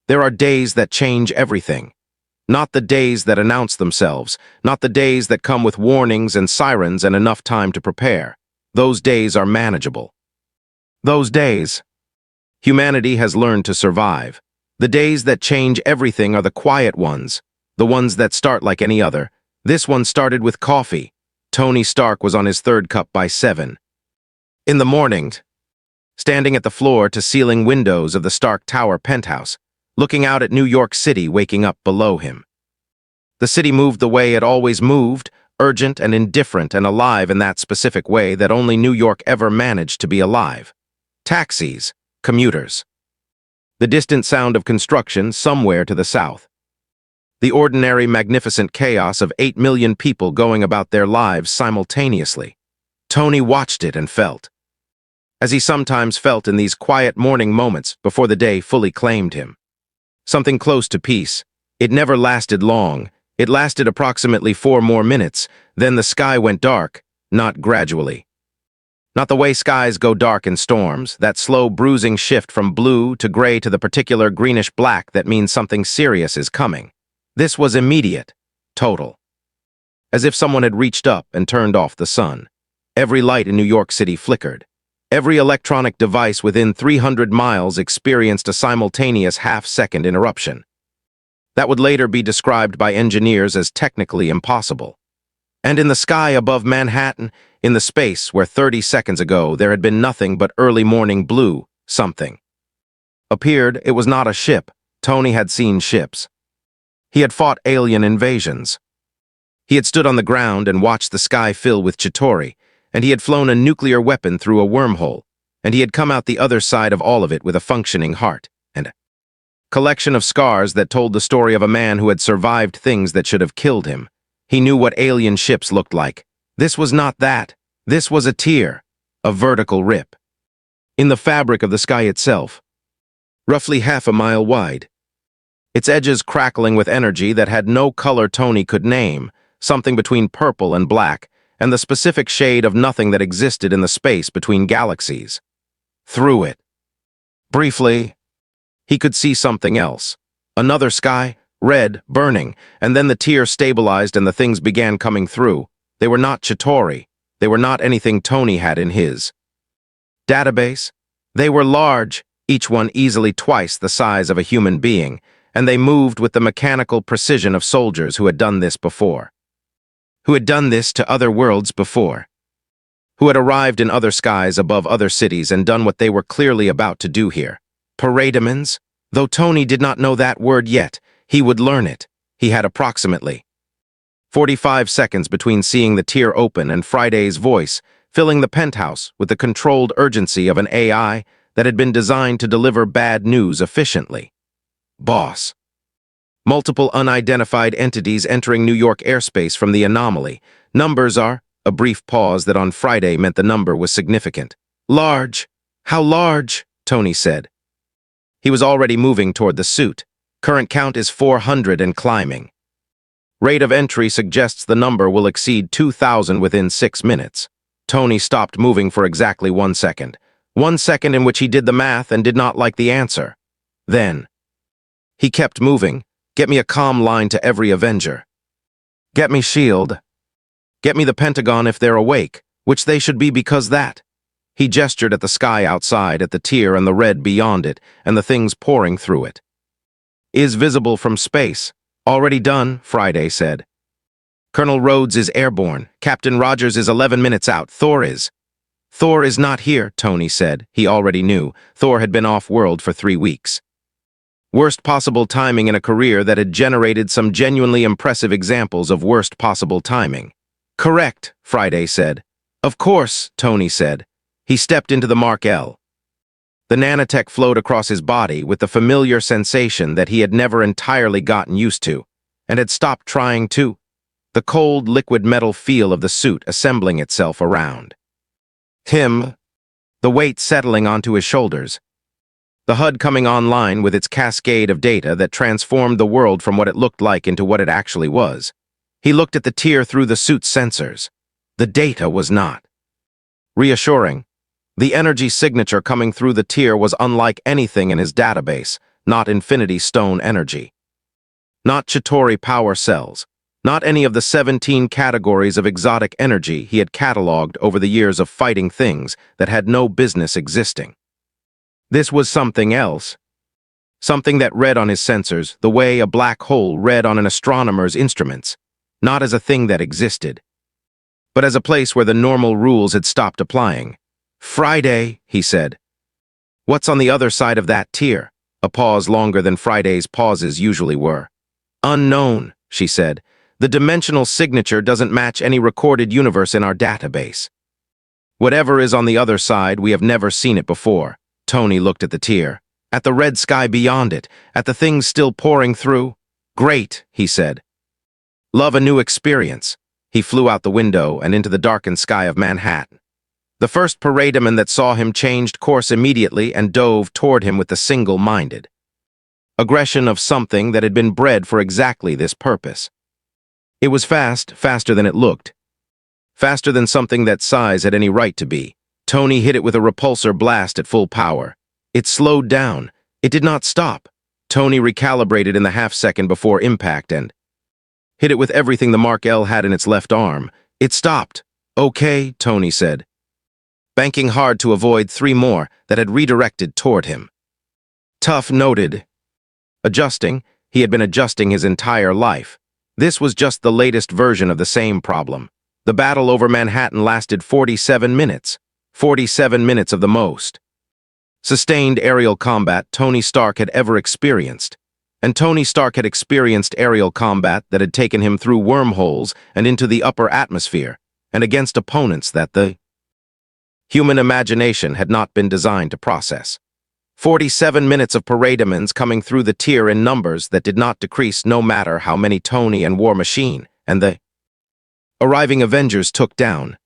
There are days that change everything. Not the days that announce themselves, not the days that come with warnings and sirens and enough time to prepare. Those days are manageable. Those days, humanity has learned to survive. The days that change everything are the quiet ones, the ones that start like any other. This one started with coffee. Tony Stark was on his third cup by 7. In the morning, standing at the floor-to-ceiling windows of the Stark Tower penthouse, looking out at New York City waking up below him. The city moved the way it always moved, urgent and indifferent and alive in that specific way that only New York ever managed to be alive. Taxis, commuters. The distant sound of construction somewhere to the south. The ordinary magnificent chaos of 8 million people going about their lives simultaneously. Tony watched it and felt, as he sometimes felt in these quiet morning moments before the day fully claimed him. Something close to peace. It never lasted long. It lasted approximately 4 more minutes. Then the sky went dark, not gradually. Not the way skies go dark in storms, that slow bruising shift from blue to gray to the particular greenish-black that means something serious is coming. This was immediate, total. As if someone had reached up and turned off the sun. Every light in New York City flickered. Every electronic device within 300 miles experienced a simultaneous half-second interruption. That would later be described by engineers as technically impossible. And in the sky above Manhattan, in the space where 30 seconds ago there had been nothing but early morning blue, something appeared. It was not a ship. Tony had seen ships. He had fought alien invasions. He had stood on the ground and watched the sky fill with Chitauri, and he had flown a nuclear weapon through a wormhole, and he had come out the other side of all of it with a functioning heart, and a collection of scars that told the story of a man who had survived things that should have killed him. He knew what alien ships looked like. This was not that. This was a tear, a vertical rip. In the fabric of the sky itself, roughly half a mile wide. Its edges crackling with energy that had no color Tony could name, something between purple and black, and the specific shade of nothing that existed in the space between galaxies. Through it. Briefly, he could see something else. Another sky, red, burning, and then the tear stabilized and the things began coming through. They were not Chitauri. They were not anything Tony had in his database. They were large, each one easily twice the size of a human being, and they moved with the mechanical precision of soldiers who had done this before. Who had done this to other worlds before, who had arrived in other skies above other cities and done what they were clearly about to do here. Parademons? Though Tony did not know that word yet, he would learn it. He had approximately 45 seconds between seeing the tear open and Friday's voice, filling the penthouse with the controlled urgency of an AI that had been designed to deliver bad news efficiently. Boss. Multiple unidentified entities entering New York airspace from the anomaly. Numbers are, a brief pause that on Friday meant the number was significant. Large. How large? Tony said. He was already moving toward the suit. Current count is 400 and climbing. Rate of entry suggests the number will exceed 2,000 within 6 minutes. Tony stopped moving for exactly 1 second. 1 second in which he did the math and did not like the answer. Then, he kept moving. Get me a comm line to every Avenger. Get me S.H.I.E.L.D. Get me the Pentagon if they're awake, which they should be because that. He gestured at the sky outside, at the tear and the red beyond it, and the things pouring through it. Is visible from space. Already done, Friday said. Colonel Rhodes is airborne. Captain Rogers is 11 minutes out. Thor is not here, Tony said. He already knew. Thor had been off-world for 3 weeks. Worst possible timing in a career that had generated some genuinely impressive examples of worst possible timing. Correct, Friday said. Of course, Tony said. He stepped into the Mark L. The nanotech flowed across his body with the familiar sensation that he had never entirely gotten used to, and had stopped trying to. The cold, liquid metal feel of the suit assembling itself around him, the weight settling onto his shoulders. The HUD coming online with its cascade of data that transformed the world from what it looked like into what it actually was. He looked at the tear through the suit's sensors. The data was not reassuring. The energy signature coming through the tear was unlike anything in his database, not Infinity Stone energy. Not Chitauri power cells. Not any of the 17 categories of exotic energy he had catalogued over the years of fighting things that had no business existing. This was something else. Something that read on his sensors the way a black hole read on an astronomer's instruments, not as a thing that existed, but as a place where the normal rules had stopped applying. "Friday," he said. "What's on the other side of that tier?" A pause longer than Friday's pauses usually were. "Unknown," she said. "The dimensional signature doesn't match any recorded universe in our database. Whatever is on the other side, we have never seen it before." Tony looked at the tier, at the red sky beyond it, at the things still pouring through. "Great," he said. "Love a new experience." He flew out the window and into the darkened sky of Manhattan. The first paradigm that saw him changed course immediately and dove toward him with the single-minded aggression of something that had been bred for exactly this purpose. It was fast, faster than it looked. Faster than something that size had any right to be. Tony hit it with a repulsor blast at full power. It slowed down. It did not stop. Tony recalibrated in the half-second before impact and hit it with everything the Mark L had in its left arm. It stopped. "Okay," Tony said, banking hard to avoid 3 more that had redirected toward him. Tough noted. Adjusting, he had been adjusting his entire life. This was just the latest version of the same problem. The battle over Manhattan lasted 47 minutes. 47 minutes of the most sustained aerial combat Tony Stark had ever experienced. And Tony Stark had experienced aerial combat that had taken him through wormholes and into the upper atmosphere, and against opponents that the human imagination had not been designed to process. 47 minutes of parademons coming through the tier in numbers that did not decrease no matter how many Tony and War Machine and the arriving Avengers took down.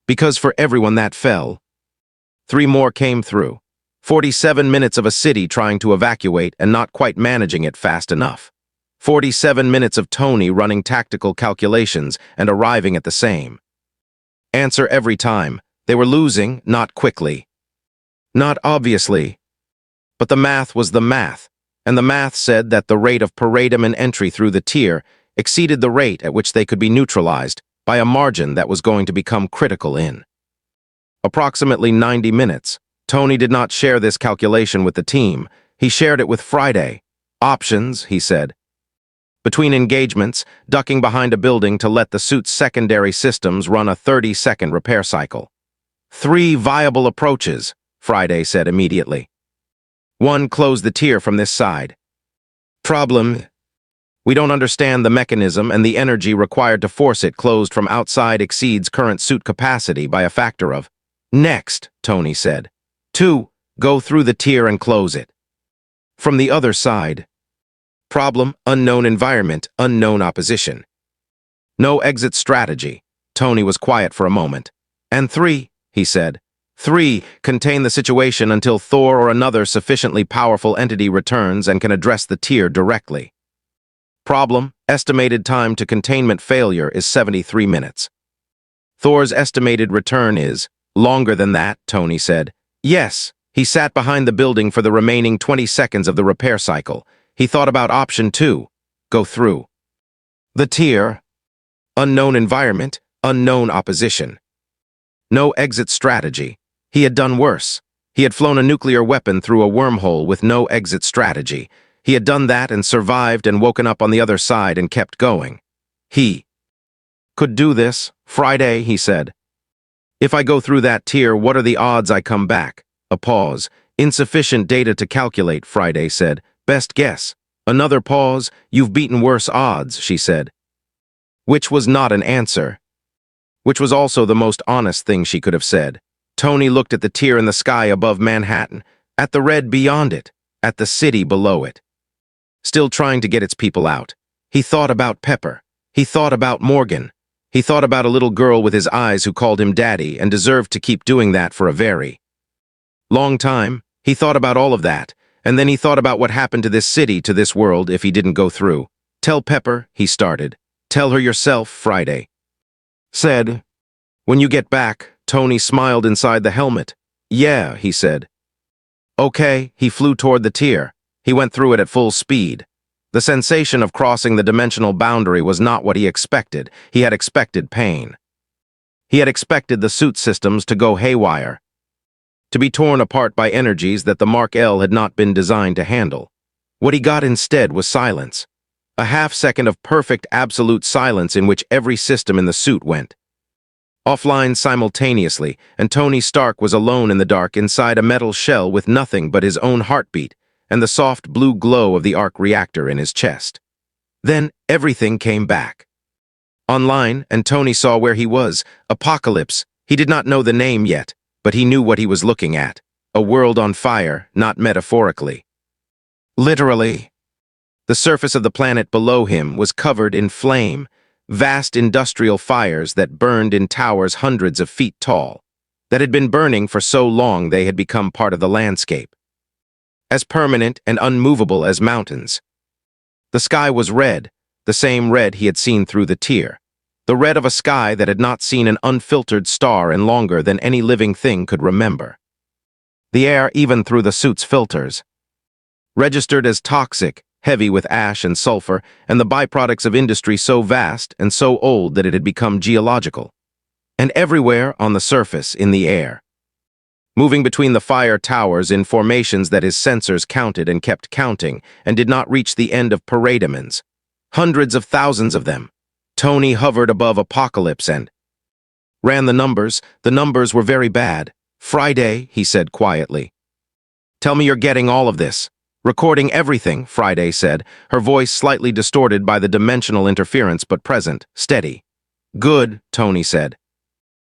Because for everyone that fell, 3 more came through. 47 minutes of a city trying to evacuate and not quite managing it fast enough. 47 minutes of Tony running tactical calculations and arriving at the same answer every time. They were losing, not quickly. Not obviously. But the math was the math, and the math said that the rate of parademon entry through the tier exceeded the rate at which they could be neutralized by a margin that was going to become critical in approximately 90 minutes. Tony did not share this calculation with the team. He shared it with Friday. "Options," he said. "Between engagements, ducking behind a building to let the suit's secondary systems run a 30-second repair cycle. 3 viable approaches," Friday said immediately. 1, close the tier from this side. "Problem: we don't understand the mechanism and the energy required to force it closed from outside exceeds current suit capacity by a factor of." "Next," Tony said. 2, go through the tier and close it. From the other side. Problem: unknown environment, unknown opposition. No exit strategy." Tony was quiet for a moment. "And 3, he said. 3, contain the situation until Thor or another sufficiently powerful entity returns and can address the tier directly. Problem: estimated time to containment failure is 73 minutes. Thor's estimated return is longer than that," Tony said. "Yes." He sat behind the building for the remaining 20 seconds of the repair cycle. He thought about option 2, go through the tier. Unknown environment, unknown opposition. No exit strategy. He had done worse. He had flown a nuclear weapon through a wormhole with no exit strategy. He had done that and survived and woken up on the other side and kept going. He could do this. "Friday," he said. "If I go through that tier, what are the odds I come back?" A pause. "Insufficient data to calculate," Friday said. "Best guess." Another pause. "You've beaten worse odds," she said. Which was not an answer. Which was also the most honest thing she could have said. Tony looked at the tier in the sky above Manhattan, at the red beyond it, at the city below it. Still trying to get its people out. He thought about Pepper. He thought about Morgan. He thought about a little girl with his eyes who called him daddy and deserved to keep doing that for a very long time. He thought about all of that, and then he thought about what happened to this city, to this world, if he didn't go through. "Tell Pepper," he started. "Tell her yourself," Friday said. "When you get back." Tony smiled inside the helmet. "Yeah," he said. "Okay." He flew toward the tier. He went through it at full speed. The sensation of crossing the dimensional boundary was not what he expected. He had expected pain. He had expected the suit systems to go haywire, to be torn apart by energies that the Mark L had not been designed to handle. What he got instead was silence. A half-second of perfect, absolute silence in which every system in the suit went offline simultaneously, and Tony Stark was alone in the dark inside a metal shell with nothing but his own heartbeat and the soft blue glow of the arc reactor in his chest. Then everything came back. Online, and Tony saw where he was, Apokolips. He did not know the name yet, but he knew what he was looking at. A world on fire, not metaphorically. Literally. The surface of the planet below him was covered in flame, vast industrial fires that burned in towers hundreds of feet tall, that had been burning for so long they had become part of the landscape, as permanent and unmovable as mountains. The sky was red, the same red he had seen through the tear, the red of a sky that had not seen an unfiltered star in longer than any living thing could remember. The air, even through the suit's filters, registered as toxic, heavy with ash and sulfur, and the byproducts of industry so vast and so old that it had become geological. And everywhere on the surface, in the air, moving between the fire towers in formations that his sensors counted and kept counting and did not reach the end of parademons. Hundreds of thousands of them. Tony hovered above Apokolips and ran the numbers. The numbers were very bad. Friday, he said quietly. Tell me you're getting all of this. Recording everything, Friday said, her voice slightly distorted by the dimensional interference but present, steady. Good, Tony said.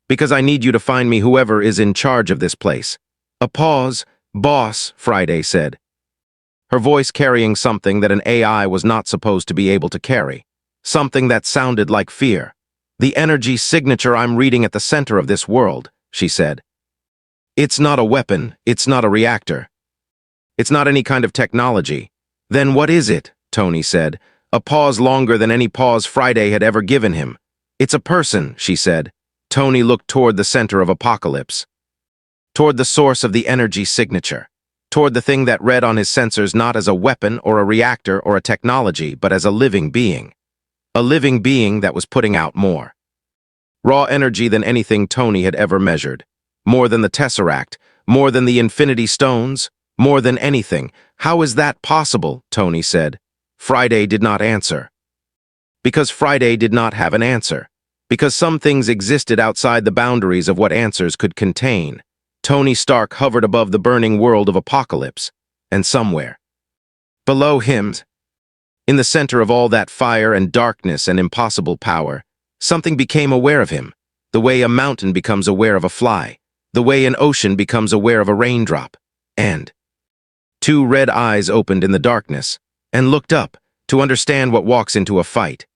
Because I need you to find me whoever is in charge of this place. A pause. Boss, Friday said, her voice carrying something that an AI was not supposed to be able to carry. Something that sounded like fear. The energy signature I'm reading at the center of this world, she said. It's not a weapon, it's not a reactor. It's not any kind of technology. Then what is it? Tony said, a pause longer than any pause Friday had ever given him. It's a person, she said. Tony looked toward the center of Apokolips, toward the source of the energy signature, toward the thing that read on his sensors not as a weapon or a reactor or a technology, but as a living being. A living being that was putting out more raw energy than anything Tony had ever measured. More than the Tesseract, more than the Infinity Stones, more than anything. How is that possible? Tony said. Friday did not answer. Because Friday did not have an answer. Because some things existed outside the boundaries of what answers could contain. Tony Stark hovered above the burning world of Apokolips, and somewhere below him, in the center of all that fire and darkness and impossible power, something became aware of him, the way a mountain becomes aware of a fly, the way an ocean becomes aware of a raindrop, and two red eyes opened in the darkness and looked up to understand what walks into a fight.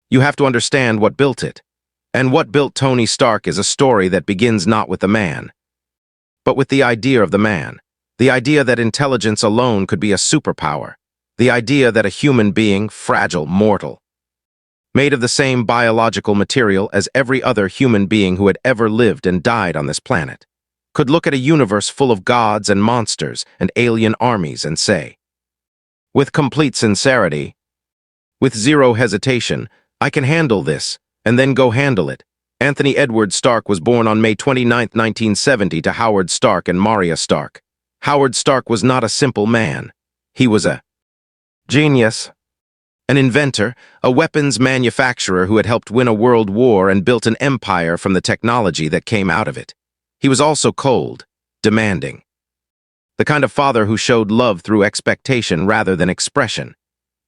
You have to understand what built it. And what built Tony Stark is a story that begins not with the man, but with the idea of the man. The idea that intelligence alone could be a superpower. The idea that a human being, fragile, mortal, made of the same biological material as every other human being who had ever lived and died on this planet, could look at a universe full of gods and monsters and alien armies and say, with complete sincerity, with zero hesitation, I can handle this, and then go handle it. Anthony Edward Stark was born on May 29, 1970 to Howard Stark and Maria Stark. Howard Stark was not a simple man. He was a genius, an inventor, a weapons manufacturer who had helped win a world war and built an empire from the technology that came out of it. He was also cold, demanding. The kind of father who showed love through expectation rather than expression,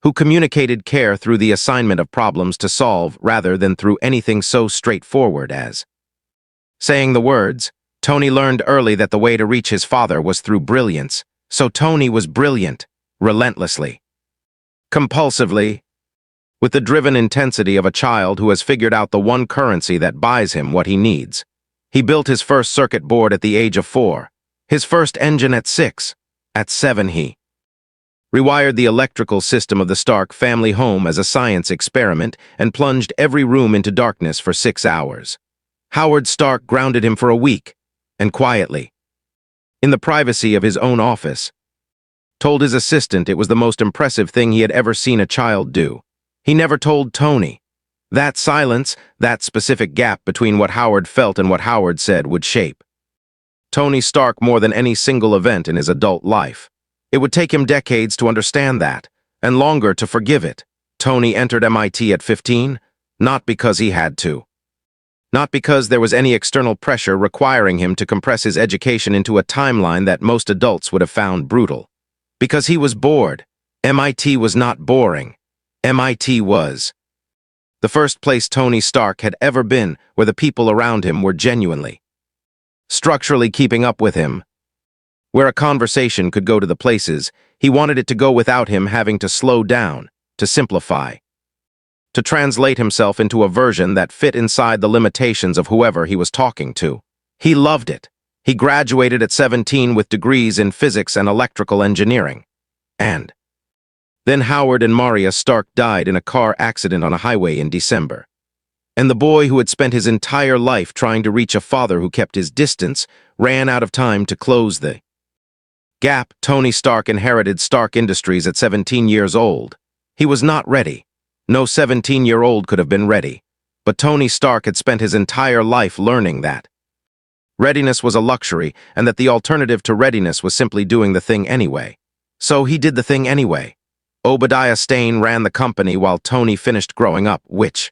who communicated care through the assignment of problems to solve rather than through anything so straightforward as saying the words. Tony learned early that the way to reach his father was through brilliance, so Tony was brilliant, relentlessly, compulsively, with the driven intensity of a child who has figured out the one currency that buys him what he needs. He built his first circuit board at the age of 4, his first engine at 6. At 7 he rewired the electrical system of the Stark family home as a science experiment and plunged every room into darkness for 6 hours. Howard Stark grounded him for a week, and quietly, in the privacy of his own office, Told his assistant it was the most impressive thing he had ever seen a child do. He never told Tony. That silence, that specific gap between what Howard felt and what Howard said would shape Tony Stark more than any single event in his adult life. It would take him decades to understand that, and longer to forgive it. Tony entered MIT at 15, not because he had to. Not because there was any external pressure requiring him to compress his education into a timeline that most adults would have found brutal. Because he was bored. MIT was not boring. MIT was the first place Tony Stark had ever been where the people around him were genuinely, structurally keeping up with him. Where a conversation could go to the places he wanted it to go without him having to slow down, to simplify, to translate himself into a version that fit inside the limitations of whoever he was talking to. He loved it. He graduated at 17 with degrees in physics and electrical engineering. And then Howard and Maria Stark died in a car accident on a highway in December. And the boy who had spent his entire life trying to reach a father who kept his distance ran out of time to close the gap. Tony Stark inherited Stark Industries at 17 years old. He was not ready. No 17-year-old could have been ready. But Tony Stark had spent his entire life learning that readiness was a luxury and that the alternative to readiness was simply doing the thing anyway. So he did the thing anyway. Obadiah Stane ran the company while Tony finished growing up, which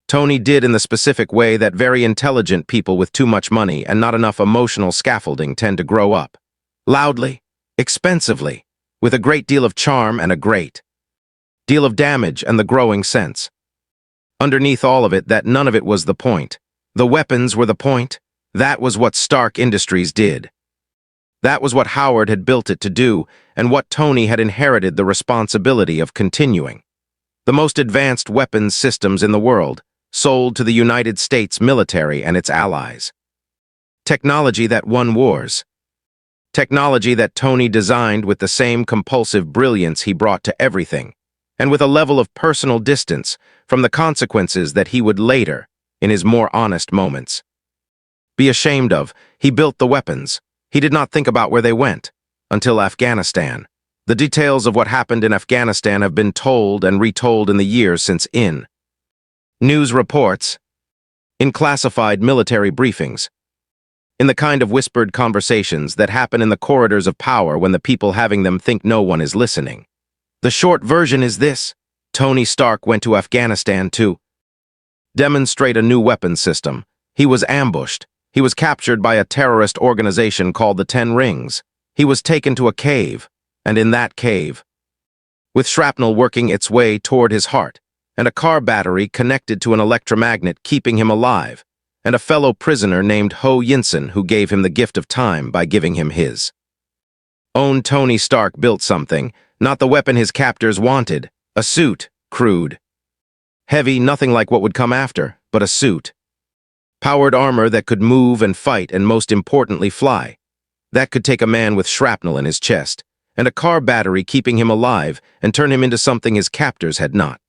Tony did in the specific way that very intelligent people with too much money and not enough emotional scaffolding tend to grow up. Loudly, expensively, with a great deal of charm and a great deal of damage and the growing sense. Underneath all of it, that none of it was the point. The weapons were the point. That was what Stark Industries did. That was what Howard had built it to do, and what Tony had inherited the responsibility of continuing. The most advanced weapons systems in the world, sold to the United States military and its allies. Technology that won wars. Technology that Tony designed with the same compulsive brilliance he brought to everything, and with a level of personal distance from the consequences that he would later, in his more honest moments, be ashamed of. He built the weapons. He did not think about where they went, until Afghanistan. The details of what happened in Afghanistan have been told and retold in the years since in news reports, in classified military briefings, in the kind of whispered conversations that happen in the corridors of power when the people having them think no one is listening. The short version is this: Tony Stark went to Afghanistan to demonstrate a new weapons system. He was ambushed. He was captured by a terrorist organization called the Ten Rings. He was taken to a cave, and in that cave, with shrapnel working its way toward his heart, and a car battery connected to an electromagnet keeping him alive, and a fellow prisoner named Ho Yinsen who gave him the gift of time by giving him his own. Tony Stark built something, not the weapon his captors wanted, a suit, crude, heavy, nothing like what would come after, but a suit. Powered armor that could move and fight and most importantly fly. That could take a man with shrapnel in his chest, and a car battery keeping him alive and turn him into something his captors had not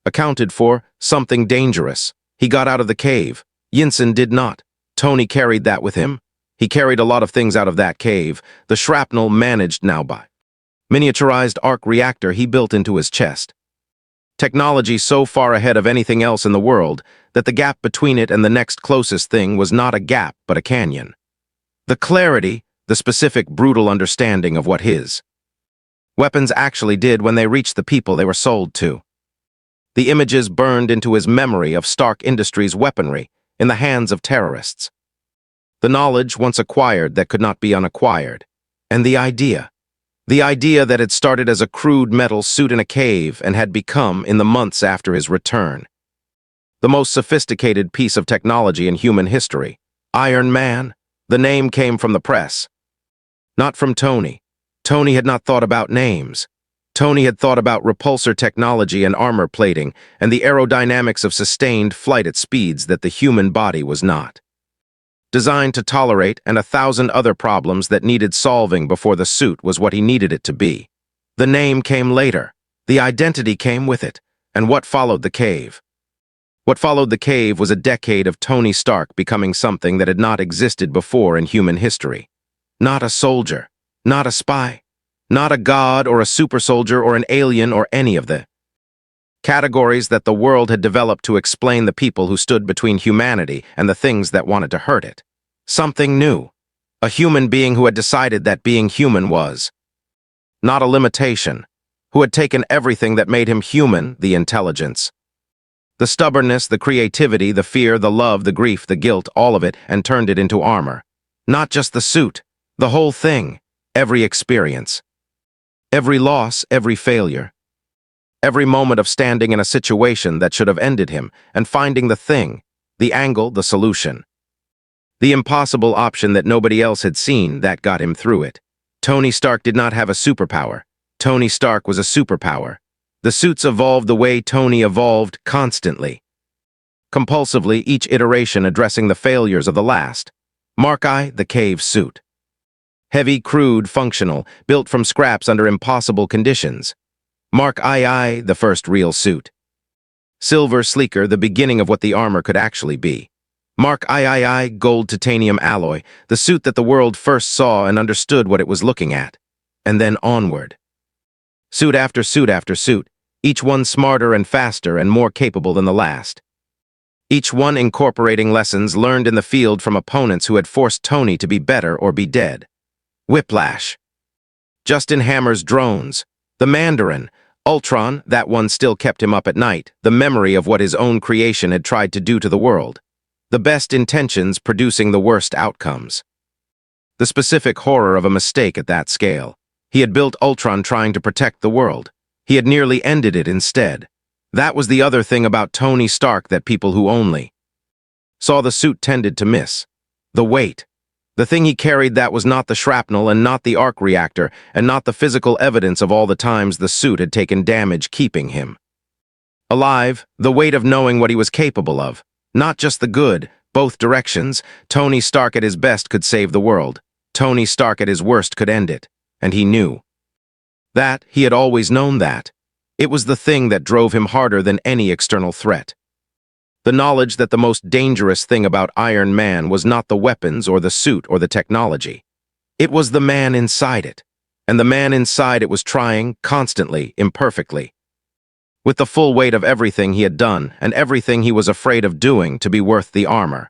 accounted for, something dangerous. He got out of the cave. Yinsen did not. Tony carried that with him. He carried a lot of things out of that cave, the shrapnel managed now by miniaturized arc reactor he built into his chest. Technology so far ahead of anything else in the world that the gap between it and the next closest thing was not a gap but a canyon. The clarity, the specific brutal understanding of what his weapons actually did when they reached the people they were sold to. The images burned into his memory of Stark Industries' weaponry in the hands of terrorists. The knowledge once acquired that could not be unacquired. And the idea that had started as a crude metal suit in a cave and had become, in the months after his return, the most sophisticated piece of technology in human history. Iron Man. The name came from the press. Not from Tony. Tony had not thought about names. Tony had thought about repulsor technology and armor plating and the aerodynamics of sustained flight at speeds that the human body was not designed to tolerate, and 1,000 other problems that needed solving before the suit was what he needed it to be. The name came later. The identity came with it. And what followed the cave? What followed the cave was a decade of Tony Stark becoming something that had not existed before in human history. Not a soldier, not a spy, Not a god or a super soldier or an alien or any of the categories that the world had developed to explain the people who stood between humanity and the things that wanted to hurt it. Something new. A human being who had decided that being human was not a limitation, who had taken everything that made him human, the intelligence, the stubbornness, the creativity, the fear, the love, the grief, the guilt, all of it, and turned it into armor. Not just the suit, the whole thing, every experience, every loss, every failure, every moment of standing in a situation that should have ended him and finding the thing, the angle, the solution. The impossible option that nobody else had seen that got him through it. Tony Stark did not have a superpower. Tony Stark was a superpower. The suits evolved the way Tony evolved constantly. Compulsively, each iteration addressing the failures of the last. Mark I, the cave suit. Heavy, crude, functional, built from scraps under impossible conditions. Mark II, the first real suit. Silver, sleeker, the beginning of what the armor could actually be. Mark III, gold titanium alloy, the suit that the world first saw and understood what it was looking at. And then onward. Suit after suit after suit, each one smarter and faster and more capable than the last. Each one incorporating lessons learned in the field from opponents who had forced Tony to be better or be dead. Whiplash. Justin Hammer's drones. The Mandarin. Ultron, that one still kept him up at night, the memory of what his own creation had tried to do to the world. The best intentions producing the worst outcomes. The specific horror of a mistake at that scale. He had built Ultron trying to protect the world. He had nearly ended it instead. That was the other thing about Tony Stark that people who only saw the suit tended to miss. The weight. The thing he carried that was not the shrapnel and not the arc reactor and not the physical evidence of all the times the suit had taken damage keeping him alive, the weight of knowing what he was capable of. Not just the good, both directions. Tony Stark at his best could save the world. Tony Stark at his worst could end it. And he knew that. He had always known that. It was the thing that drove him harder than any external threat. The knowledge that the most dangerous thing about Iron Man was not the weapons or the suit or the technology. It was the man inside it. And the man inside it was trying, constantly, imperfectly, with the full weight of everything he had done and everything he was afraid of doing to be worth the armor.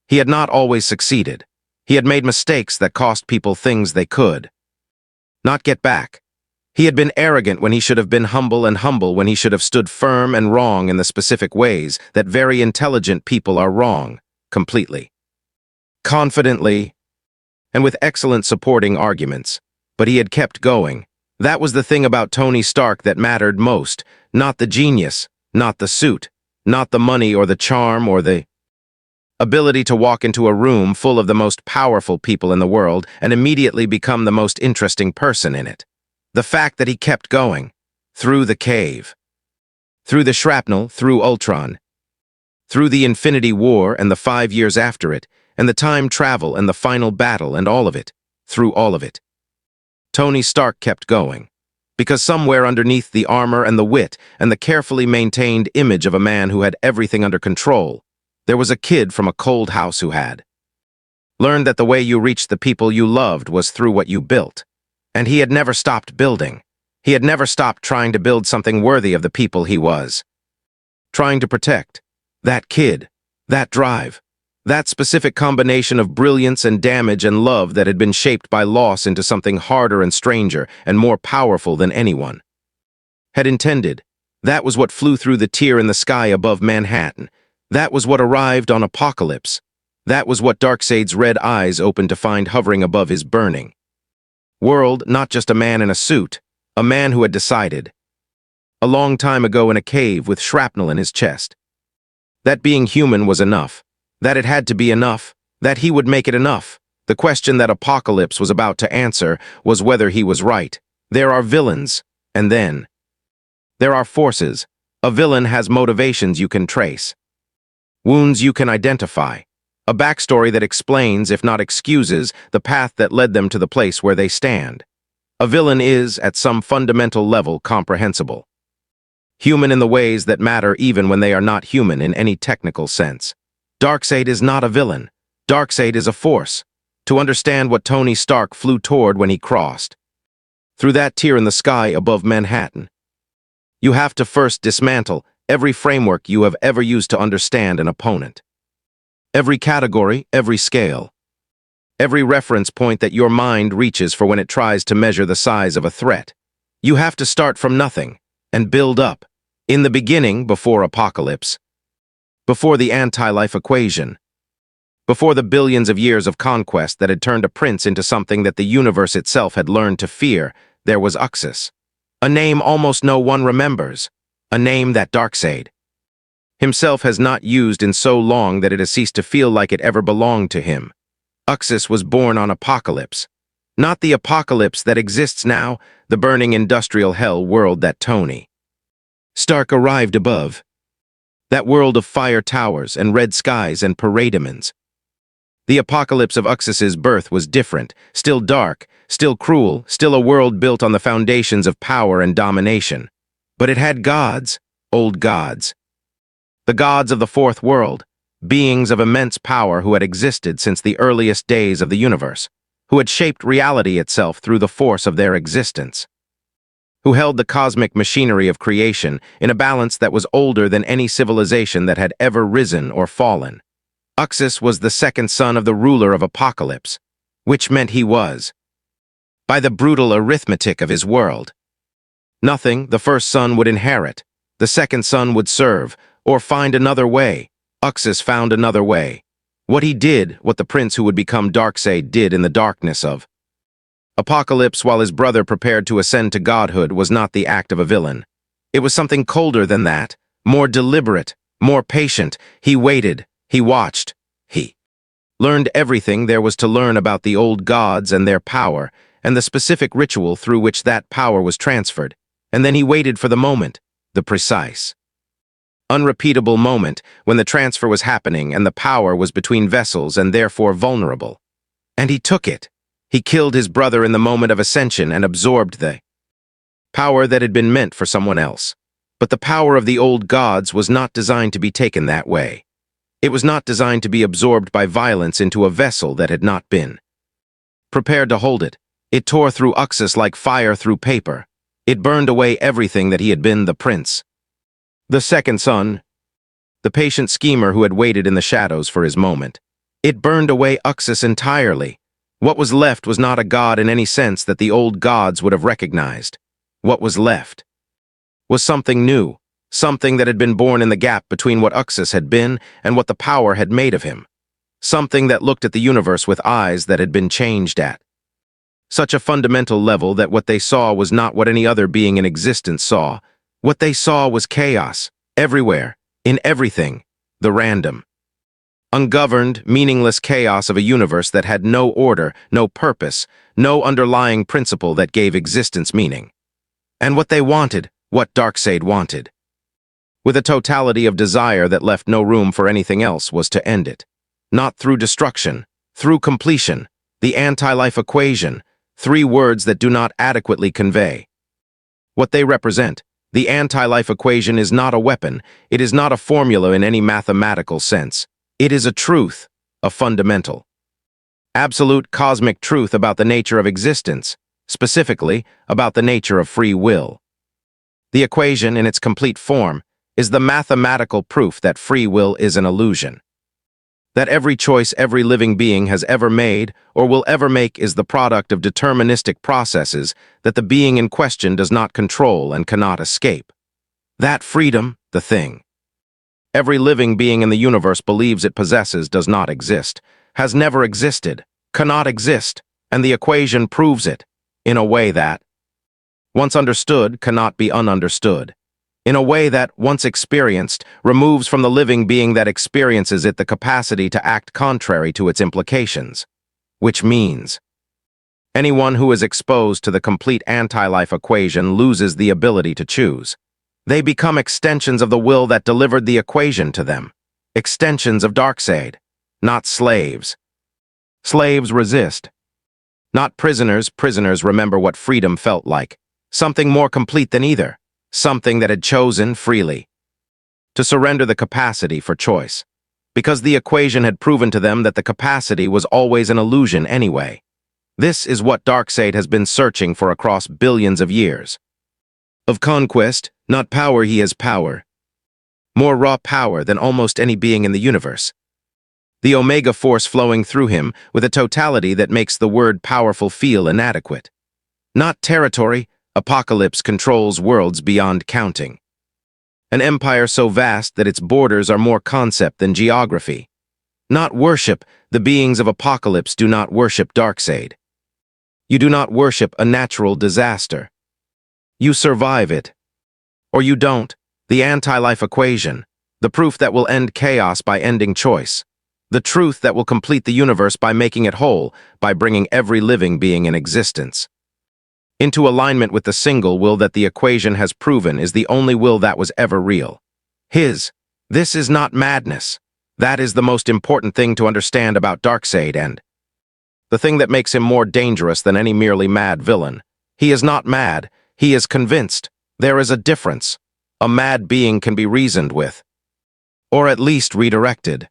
He had not always succeeded. He had made mistakes that cost people things they could not get back. He had been arrogant when he should have been humble and humble when he should have stood firm and wrong in the specific ways that very intelligent people are wrong, completely. Confidently, and with excellent supporting arguments. But he had kept going. That was the thing about Tony Stark that mattered most, not the genius, not the suit, not the money or the charm or the ability to walk into a room full of the most powerful people in the world and immediately become the most interesting person in it. The fact that he kept going, through the cave, through the shrapnel, through Ultron, through the Infinity War and the 5 years after it, and the time travel and the final battle and all of it, through all of it. Tony Stark kept going, because somewhere underneath the armor and the wit and the carefully maintained image of a man who had everything under control, there was a kid from a cold house who had learned that the way you reached the people you loved was through what you built. And he had never stopped building. He had never stopped trying to build something worthy of the people he was trying to protect. That kid, that drive, that specific combination of brilliance and damage and love that had been shaped by loss into something harder and stranger and more powerful than anyone had intended. That was what flew through the tier in the sky above Manhattan. That was what arrived on Apokolips. That was what Darkseid's red eyes opened to find hovering above his burning world, not just a man in a suit, a man who had decided, a long time ago in a cave with shrapnel in his chest, that being human was enough, that it had to be enough, that he would make it enough. The question that Apokolips was about to answer was whether he was right. There are villains, and then there are forces. A villain has motivations you can trace, wounds you can identify, a backstory that explains, if not excuses, the path that led them to the place where they stand. A villain is, at some fundamental level, comprehensible. Human in the ways that matter even when they are not human in any technical sense. Darkseid is not a villain. Darkseid is a force. To understand what Tony Stark flew toward when he crossed through that tier in the sky above Manhattan. You have to first dismantle every framework you have ever used to understand an opponent. Every category, every scale. Every reference point that your mind reaches for when it tries to measure the size of a threat. You have to start from nothing and build up. In the beginning, before Apokolips. Before the anti-life equation. Before the billions of years of conquest that had turned a prince into something that the universe itself had learned to fear, there was Uxus. A name almost no one remembers. A name that Darkseid himself has not used in so long that it has ceased to feel like it ever belonged to him. Uxus was born on Apokolips. Not the apocalypse that exists now, the burning industrial hell world that Tony Stark arrived above. That world of fire towers and red skies and parademons. The apocalypse of Uxus's birth was different, still dark, still cruel, still a world built on the foundations of power and domination. But it had gods, old gods. The gods of the fourth world, beings of immense power who had existed since the earliest days of the universe, who had shaped reality itself through the force of their existence, who held the cosmic machinery of creation in a balance that was older than any civilization that had ever risen or fallen. Uxus was the second son of the ruler of Apokolips, which meant he was, by the brutal arithmetic of his world. Nothing the first son would inherit, the second son would serve, or find another way. Uxus found another way. What he did, what the prince who would become Darkseid did in the darkness of Apokolips while his brother prepared to ascend to godhood, was not the act of a villain. It was something colder than that, more deliberate, more patient. He waited, he watched, he learned everything there was to learn about the old gods and their power, and the specific ritual through which that power was transferred, and then he waited for the moment, the precise, unrepeatable moment when the transfer was happening and the power was between vessels and therefore vulnerable. And he took it. He killed his brother in the moment of ascension and absorbed the power that had been meant for someone else. But the power of the old gods was not designed to be taken that way. It was not designed to be absorbed by violence into a vessel that had not been prepared to hold it. It tore through Uxus like fire through paper. It burned away everything that he had been, the prince, the second son, the patient schemer who had waited in the shadows for his moment. It burned away Uxus entirely. What was left was not a god in any sense that the old gods would have recognized. What was left was something new, something that had been born in the gap between what Uxus had been and what the power had made of him. Something that looked at the universe with eyes that had been changed at such a fundamental level that what they saw was not what any other being in existence saw. What they saw was chaos, everywhere, in everything, the random, ungoverned, meaningless chaos of a universe that had no order, no purpose, no underlying principle that gave existence meaning. And what they wanted, what Darkseid wanted, with a totality of desire that left no room for anything else, was to end it. Not through destruction, through completion, the anti-life equation, three words that do not adequately convey what they represent. The anti-life equation is not a weapon, it is not a formula in any mathematical sense. It is a truth, a fundamental, absolute cosmic truth about the nature of existence, specifically about the nature of free will. The equation, in its complete form, is the mathematical proof that free will is an illusion. That every choice every living being has ever made or will ever make is the product of deterministic processes that the being in question does not control and cannot escape. That freedom, the thing every living being in the universe believes it possesses, does not exist, has never existed, cannot exist, and the equation proves it, in a way that, once understood, cannot be ununderstood. In a way that, once experienced, removes from the living being that experiences it the capacity to act contrary to its implications. Which means, anyone who is exposed to the complete anti-life equation loses the ability to choose. They become extensions of the will that delivered the equation to them. Extensions of Darkseid, not slaves. Slaves resist. Not prisoners. Prisoners remember what freedom felt like. Something more complete than either. Something that had chosen freely to surrender the capacity for choice, because the equation had proven to them that the capacity was always an illusion anyway. This is what Darkseid has been searching for across billions of years. Of conquest, not power, he has power. More raw power than almost any being in the universe. The Omega force flowing through him with a totality that makes the word powerful feel inadequate. Not territory, Apokolips controls worlds beyond counting. An empire so vast that its borders are more concept than geography. Not worship, the beings of Apokolips do not worship Darkseid. You do not worship a natural disaster. You survive it. Or you don't, the anti-life equation, the proof that will end chaos by ending choice. The truth that will complete the universe by making it whole, by bringing every living being in existence into alignment with the single will that the equation has proven is the only will that was ever real. His. This is not madness. That is the most important thing to understand about Darkseid, and the thing that makes him more dangerous than any merely mad villain. He is not mad, he is convinced. There is a difference. A mad being can be reasoned with, or at least redirected.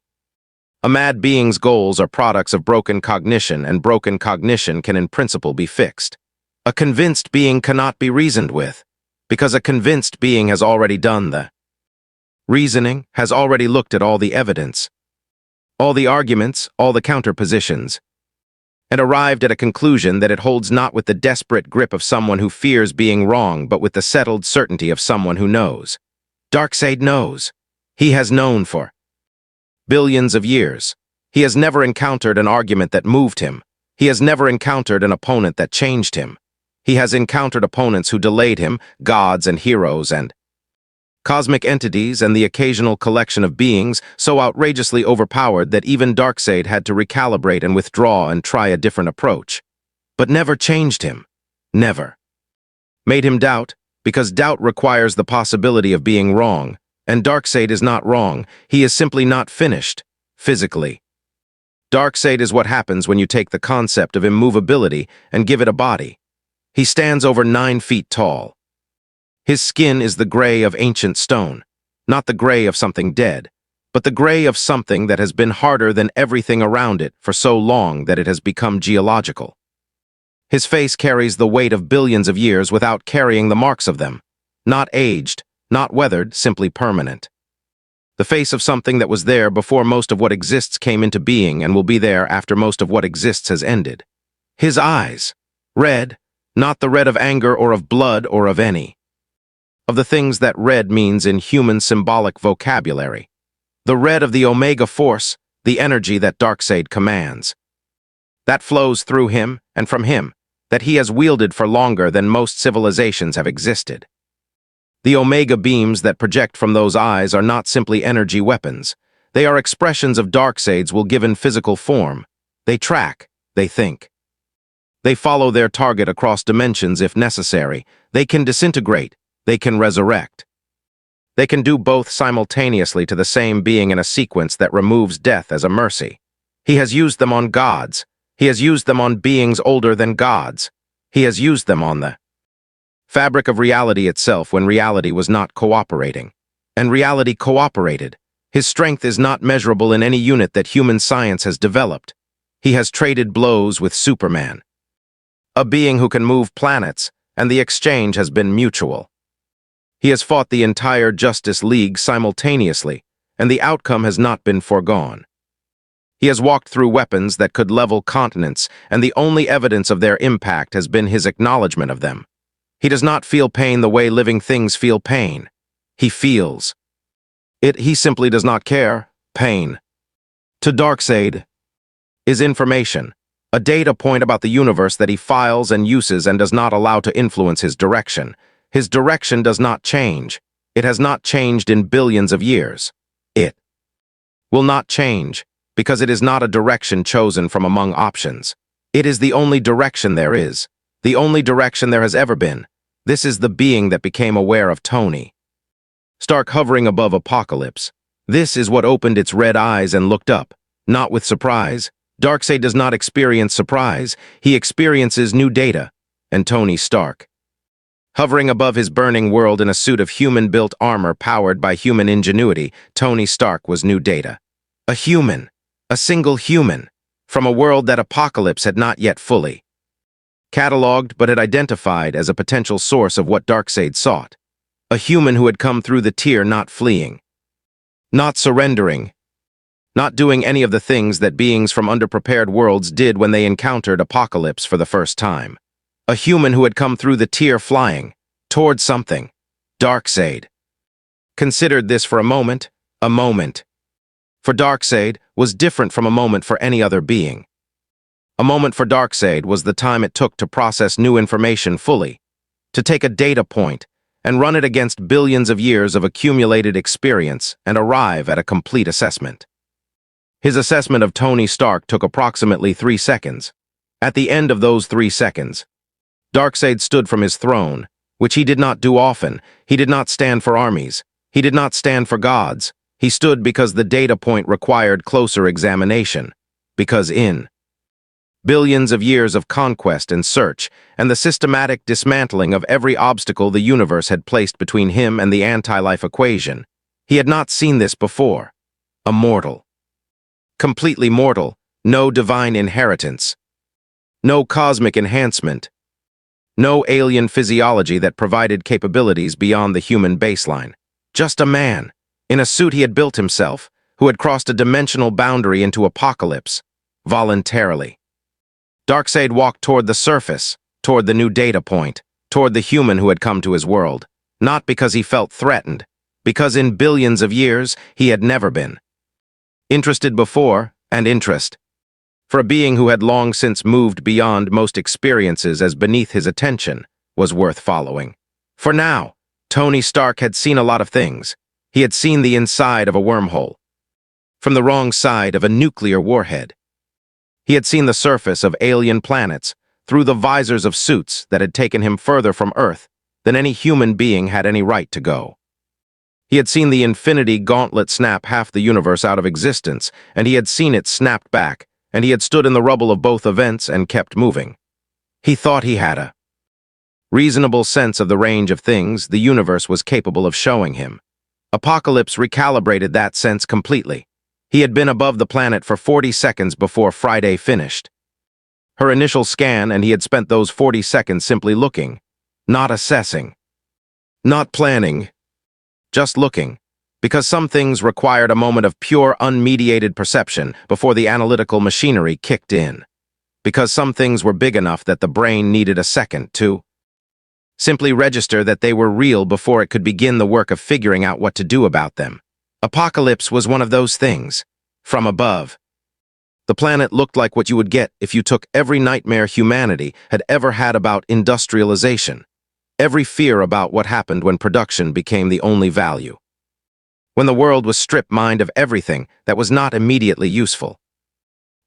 A mad being's goals are products of broken cognition, and broken cognition can in principle be fixed. A convinced being cannot be reasoned with, because a convinced being has already done the reasoning, has already looked at all the evidence, all the arguments, all the counterpositions, and arrived at a conclusion that it holds not with the desperate grip of someone who fears being wrong, but with the settled certainty of someone who knows. Darkseid knows. He has known for billions of years. He has never encountered an argument that moved him. He has never encountered an opponent that changed him. He has encountered opponents who delayed him, gods and heroes and cosmic entities, and the occasional collection of beings so outrageously overpowered that even Darkseid had to recalibrate and withdraw and try a different approach. But never changed him. Never. Made him doubt, because doubt requires the possibility of being wrong, and Darkseid is not wrong, he is simply not finished, physically. Darkseid is what happens when you take the concept of immovability and give it a body. He stands over 9 feet tall. His skin is the gray of ancient stone, not the gray of something dead, but the gray of something that has been harder than everything around it for so long that it has become geological. His face carries the weight of billions of years without carrying the marks of them. Not aged, not weathered, simply permanent. The face of something that was there before most of what exists came into being and will be there after most of what exists has ended. His eyes, red, not the red of anger or of blood or of any of the things that red means in human symbolic vocabulary. The red of the Omega Force, the energy that Darkseid commands. That flows through him and from him, that he has wielded for longer than most civilizations have existed. The Omega beams that project from those eyes are not simply energy weapons. They are expressions of Darkseid's will given physical form. They track, they think. They follow their target across dimensions if necessary. They can disintegrate. They can resurrect. They can do both simultaneously to the same being in a sequence that removes death as a mercy. He has used them on gods. He has used them on beings older than gods. He has used them on the fabric of reality itself when reality was not cooperating. And reality cooperated. His strength is not measurable in any unit that human science has developed. He has traded blows with Superman, a being who can move planets, and the exchange has been mutual. He has fought the entire Justice League simultaneously, and the outcome has not been foregone. He has walked through weapons that could level continents, and the only evidence of their impact has been his acknowledgement of them. He does not feel pain the way living things feel pain. He feels it. He simply does not care. Pain, to Darkseid, is information, a data point about the universe that he files and uses and does not allow to influence his direction. His direction does not change. It has not changed in billions of years. It will not change, because it is not a direction chosen from among options. It is the only direction there is, the only direction there has ever been. This is the being that became aware of Tony Stark hovering above Apokolips. This is what opened its red eyes and looked up, not with surprise. Darkseid does not experience surprise. He experiences new data, and Tony Stark, hovering above his burning world in a suit of human-built armor powered by human ingenuity, Tony Stark was new data. A human, a single human, from a world that Apokolips had not yet fully Cataloged but had identified as a potential source of what Darkseid sought. A human who had come through the tier not fleeing, not surrendering, not doing any of the things that beings from underprepared worlds did when they encountered Apokolips for the first time. A human who had come through the tier flying, toward something. Darkseid. Considered this for a moment. For Darkseid was different from a moment for any other being. A moment for Darkseid was the time it took to process new information fully, to take a data point and run it against billions of years of accumulated experience and arrive at a complete assessment. His assessment of Tony Stark took approximately 3 seconds. At the end of those 3 seconds, Darkseid stood from his throne, which he did not do often. He did not stand for armies. He did not stand for gods. He stood because the data point required closer examination. Because in billions of years of conquest and search, and the systematic dismantling of every obstacle the universe had placed between him and the anti-life equation, he had not seen this before. A mortal. Completely mortal, no divine inheritance, no cosmic enhancement, no alien physiology that provided capabilities beyond the human baseline. Just a man, in a suit he had built himself, who had crossed a dimensional boundary into Apokolips, voluntarily. Darkseid walked toward the surface, toward the new data point, toward the human who had come to his world, not because he felt threatened, because in billions of years he had never been. Interested before, and interest. For a being who had long since moved beyond most experiences as beneath his attention, was worth following. For now, Tony Stark had seen a lot of things. He had seen the inside of a wormhole, from the wrong side of a nuclear warhead. He had seen the surface of alien planets through the visors of suits that had taken him further from Earth than any human being had any right to go. He had seen the infinity gauntlet snap half the universe out of existence, and he had seen it snapped back, and he had stood in the rubble of both events and kept moving. He thought he had a reasonable sense of the range of things the universe was capable of showing him. Apokolips recalibrated that sense completely. He had been above the planet for 40 seconds before Friday finished. Her initial scan, and he had spent those 40 seconds simply looking, not assessing, not planning, just looking, because some things required a moment of pure, unmediated perception before the analytical machinery kicked in, because some things were big enough that the brain needed a second to simply register that they were real before it could begin the work of figuring out what to do about them. Apokolips was one of those things. From above, the planet looked like what you would get if you took every nightmare humanity had ever had about industrialization, every fear about what happened when production became the only value, when the world was stripped-mined of everything that was not immediately useful,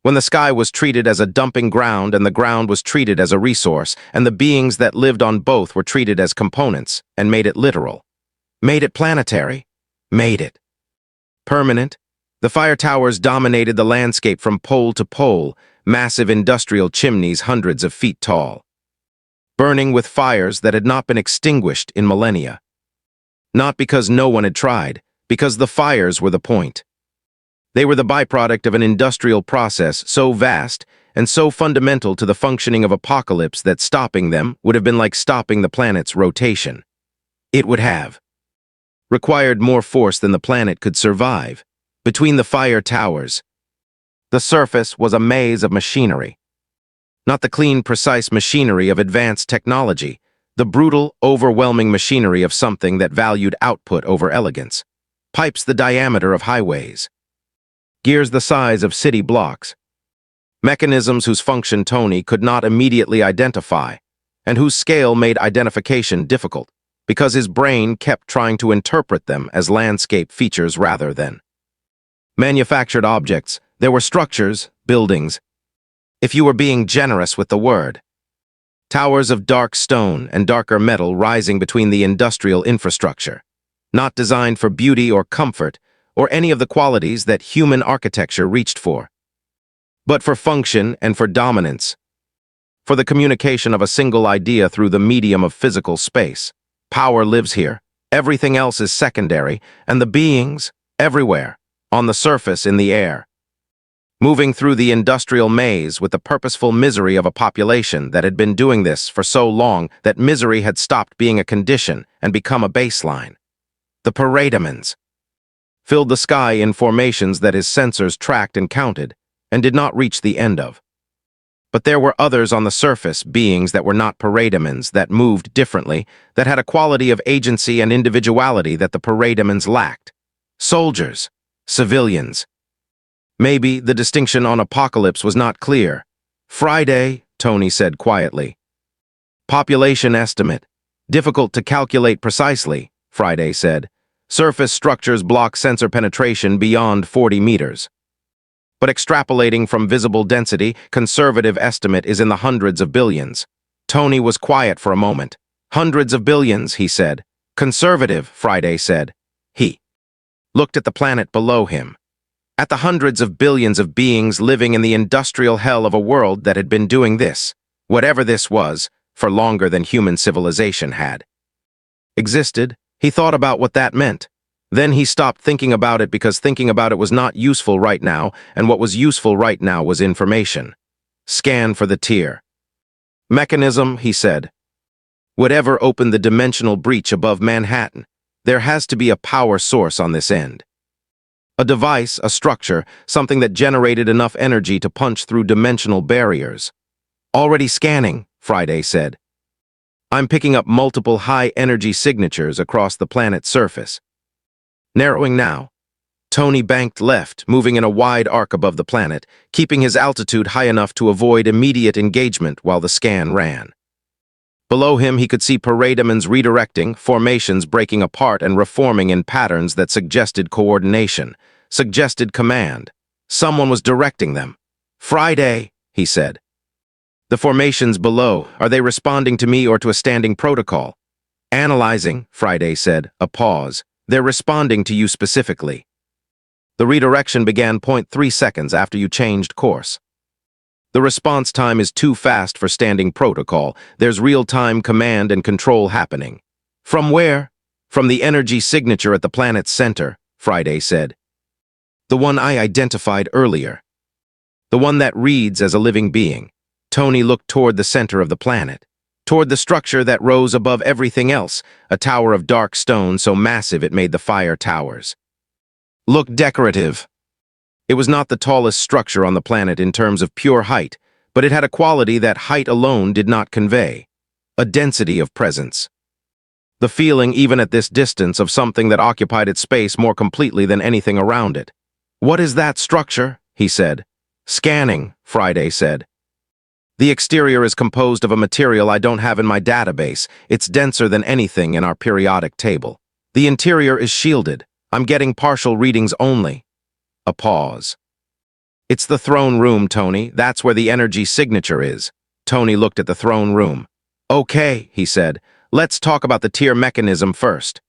when the sky was treated as a dumping ground and the ground was treated as a resource, and the beings that lived on both were treated as components and made it literal, made it planetary, made it permanent. The fire towers dominated the landscape from pole to pole, massive industrial chimneys hundreds of feet tall, burning with fires that had not been extinguished in millennia. Not because no one had tried, because the fires were the point. They were the byproduct of an industrial process so vast and so fundamental to the functioning of Apokolips that stopping them would have been like stopping the planet's rotation. It would have required more force than the planet could survive. Between the fire towers, the surface was a maze of machinery. Not the clean, precise machinery of advanced technology, the brutal, overwhelming machinery of something that valued output over elegance. Pipes the diameter of highways. Gears the size of city blocks. Mechanisms whose function Tony could not immediately identify, and whose scale made identification difficult, because his brain kept trying to interpret them as landscape features rather than manufactured objects. There were structures, buildings, if you were being generous with the word. Towers of dark stone and darker metal rising between the industrial infrastructure, not designed for beauty or comfort or any of the qualities that human architecture reached for, but for function and for dominance, for the communication of a single idea through the medium of physical space. Power lives here, everything else is secondary, and the beings, everywhere, on the surface, in the air, moving through the industrial maze with the purposeful misery of a population that had been doing this for so long that misery had stopped being a condition and become a baseline. The parademons filled the sky in formations that his sensors tracked and counted, and did not reach the end of. But there were others on the surface, beings that were not parademons, that moved differently, that had a quality of agency and individuality that the parademons lacked. Soldiers, civilians. Maybe the distinction on Apokolips was not clear. Friday, Tony said quietly. Population estimate. Difficult to calculate precisely, Friday said. Surface structures block sensor penetration beyond 40 meters. But extrapolating from visible density, conservative estimate is in the hundreds of billions. Tony was quiet for a moment. Hundreds of billions, he said. Conservative, Friday said. He looked at the planet below him. At the hundreds of billions of beings living in the industrial hell of a world that had been doing this, whatever this was, for longer than human civilization had existed. He thought about what that meant. Then he stopped thinking about it because thinking about it was not useful right now, and what was useful right now was information. Scan for the tier mechanism, he said. Whatever opened the dimensional breach above Manhattan, there has to be a power source on this end. A device, a structure, something that generated enough energy to punch through dimensional barriers. Already scanning, Friday said. I'm picking up multiple high-energy signatures across the planet's surface. Narrowing now. Tony banked left, moving in a wide arc above the planet, keeping his altitude high enough to avoid immediate engagement while the scan ran. Below him, he could see parademons redirecting, formations breaking apart and reforming in patterns that suggested coordination, suggested command. Someone was directing them. Friday, he said. The formations below, are they responding to me or to a standing protocol? Analyzing, Friday said, a pause. They're responding to you specifically. The redirection began 0.3 seconds after you changed course. The response time is too fast for standing protocol. There's real-time command and control happening. From where? From the energy signature at the planet's center, Friday said. The one I identified earlier. The one that reads as a living being. Tony looked toward the center of the planet, toward the structure that rose above everything else, a tower of dark stone so massive it made the fire towers. Look decorative. It was not the tallest structure on the planet in terms of pure height, but it had a quality that height alone did not convey, a density of presence. The feeling, even at this distance, of something that occupied its space more completely than anything around it. What is that structure? He said. Scanning, Friday said. The exterior is composed of a material I don't have in my database. It's denser than anything in our periodic table. The interior is shielded. I'm getting partial readings only. A pause. It's the throne room, Tony. That's where the energy signature is. Tony looked at the throne room. Okay, he said. Let's talk about the tier mechanism first.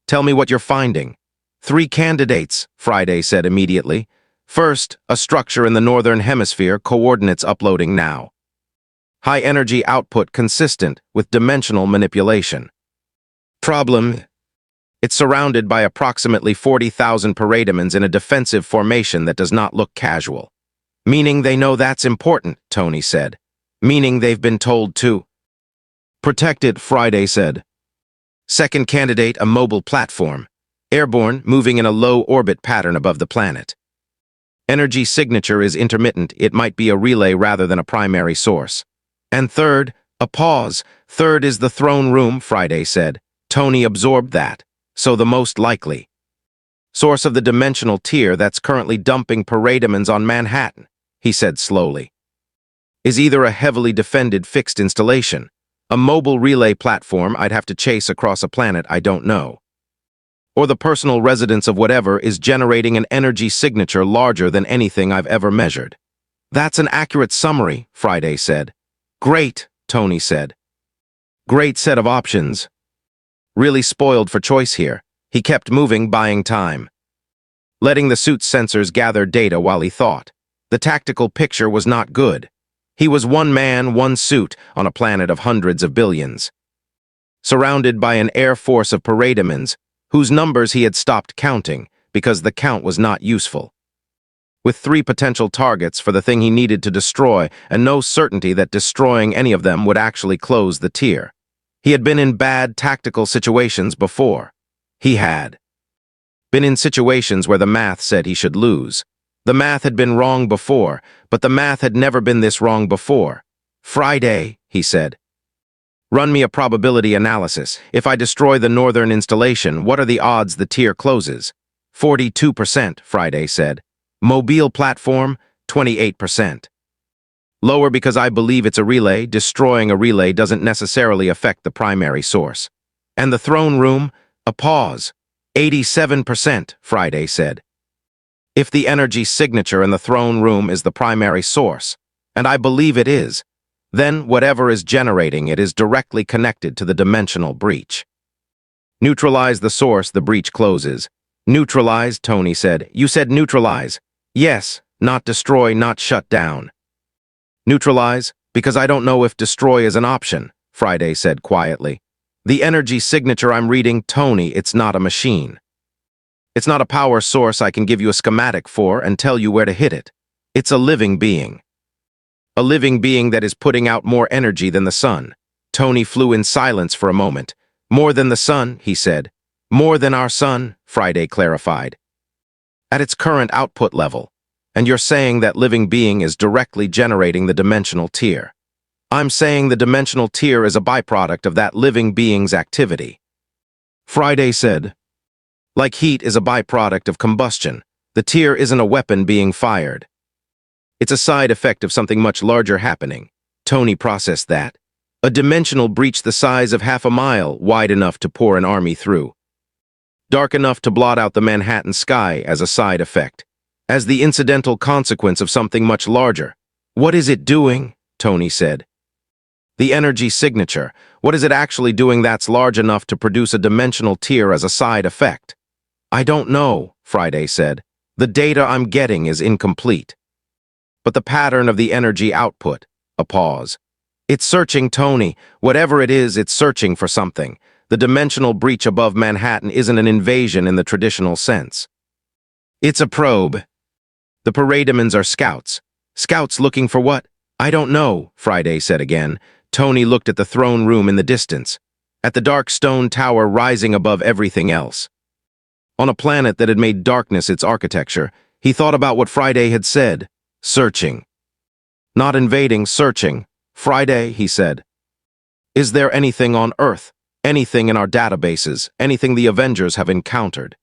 Tell me what you're finding. 3 candidates, Friday said immediately. First, a structure in the northern hemisphere, coordinates uploading now. High energy output consistent with dimensional manipulation. Problem: it's surrounded by approximately 40,000 parademons in a defensive formation that does not look casual. Meaning they know that's important, Tony said. Meaning they've been told to protect it, Friday said. Second candidate, a mobile platform. Airborne, moving in a low orbit pattern above the planet. Energy signature is intermittent. It might be a relay rather than a primary source. And third, a pause. Third is the throne room, Friday said. Tony absorbed that. So the most likely source of the dimensional tier that's currently dumping parademons on Manhattan, he said slowly, is either a heavily defended fixed installation, a mobile relay platform I'd have to chase across a planet I don't know, or the personal residence of whatever is generating an energy signature larger than anything I've ever measured. That's an accurate summary, Friday said. Great, Tony said. Great set of options. Really spoiled for choice here. He kept moving, buying time, letting the suit's sensors gather data while he thought. The tactical picture was not good. He was one man, one suit, on a planet of hundreds of billions, surrounded by an air force of parademons, whose numbers he had stopped counting because the count was not useful. with 3 potential targets for the thing he needed to destroy and no certainty that destroying any of them would actually close the tier. He had been in bad tactical situations before. He had been in situations where the math said he should lose. The math had been wrong before, but the math had never been this wrong before. "Friday," he said. "Run me a probability analysis. If I destroy the northern installation, what are the odds the tier closes?" 42%, Friday said. "Mobile platform, 28%. Lower because I believe it's a relay. Destroying a relay doesn't necessarily affect the primary source." "And the throne room?" A pause. 87%, Friday said. "If the energy signature in the throne room is the primary source, and I believe it is, then whatever is generating it is directly connected to the dimensional breach. Neutralize the source, the breach closes." "Neutralize," Tony said. "You said neutralize." "Yes, not destroy, not shut down." "Neutralize, because I don't know if destroy is an option," Friday said quietly. "The energy signature I'm reading, Tony, it's not a machine. It's not a power source I can give you a schematic for and tell you where to hit it. It's a living being. A living being that is putting out more energy than the sun." Tony flew in silence for a moment. "More than the sun," he said. "More than our sun," Friday clarified. "At its current output level. And you're saying that living being is directly generating the dimensional tier." "I'm saying the dimensional tier is a byproduct of that living being's activity," Friday said. "Like heat is a byproduct of combustion. The tier isn't a weapon being fired. It's a side effect of something much larger happening." Tony processed that. "A dimensional breach the size of half a mile, wide enough to pour an army through. Dark enough to blot out the Manhattan sky as a side effect. As the incidental consequence of something much larger." "What is it doing?" Tony said. "The energy signature. What is it actually doing that's large enough to produce a dimensional tier as a side effect?" "I don't know," Friday said. "The data I'm getting is incomplete." "But the pattern of the energy output." A pause. "It's searching, Tony. Whatever it is, it's searching for something. The dimensional breach above Manhattan isn't an invasion in the traditional sense. It's a probe. The parademons are scouts. Scouts looking for what? I don't know," Friday said again. Tony looked at the throne room in the distance, at the dark stone tower rising above everything else. On a planet that had made darkness its architecture, he thought about what Friday had said. Searching. Not invading, searching. "Friday," he said. "Is there anything on Earth? Anything in our databases, anything the Avengers have encountered?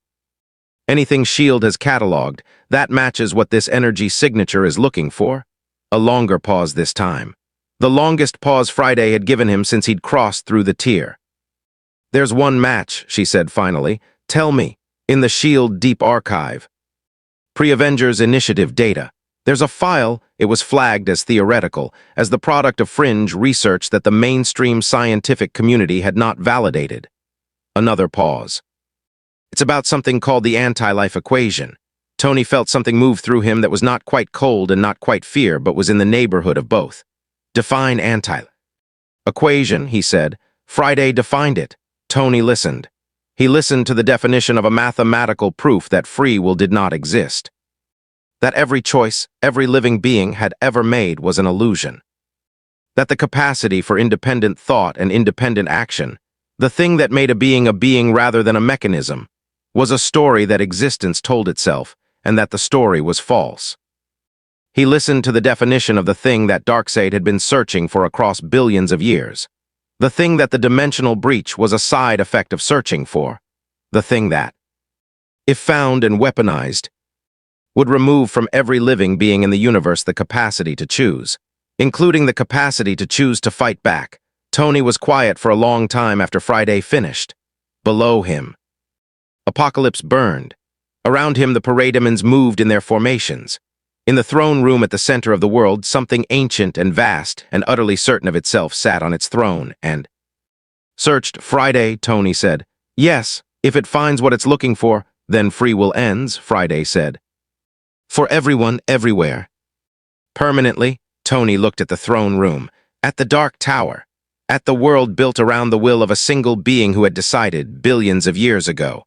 Anything S.H.I.E.L.D. has cataloged, that matches what this energy signature is looking for?" A longer pause this time. The longest pause Friday had given him since he'd crossed through the tier. "There's one match," she said finally. "Tell me, in the S.H.I.E.L.D. Deep Archive. Pre-Avengers Initiative data. There's a file, it was flagged as theoretical, as the product of fringe research that the mainstream scientific community had not validated." Another pause. "It's about something called the anti-life equation." Tony felt something move through him that was not quite cold and not quite fear, but was in the neighborhood of both. "Define anti-equation," he said. Friday defined it. Tony listened. He listened to the definition of a mathematical proof that free will did not exist. That every choice, every living being had ever made was an illusion. That the capacity for independent thought and independent action, the thing that made a being rather than a mechanism, was a story that existence told itself, and that the story was false. He listened to the definition of the thing that Darkseid had been searching for across billions of years. The thing that the dimensional breach was a side effect of searching for. The thing that, if found and weaponized, would remove from every living being in the universe the capacity to choose, including the capacity to choose to fight back. Tony was quiet for a long time after Friday finished. Below him, Apokolips burned. Around him, the parademons moved in their formations. In the throne room at the center of the world, something ancient and vast and utterly certain of itself sat on its throne and searched. Friday, Tony said. "Yes, if it finds what it's looking for, then free will ends," Friday said. "For everyone, everywhere." Permanently, Tony looked at the throne room, at the dark tower, at the world built around the will of a single being who had decided, billions of years ago,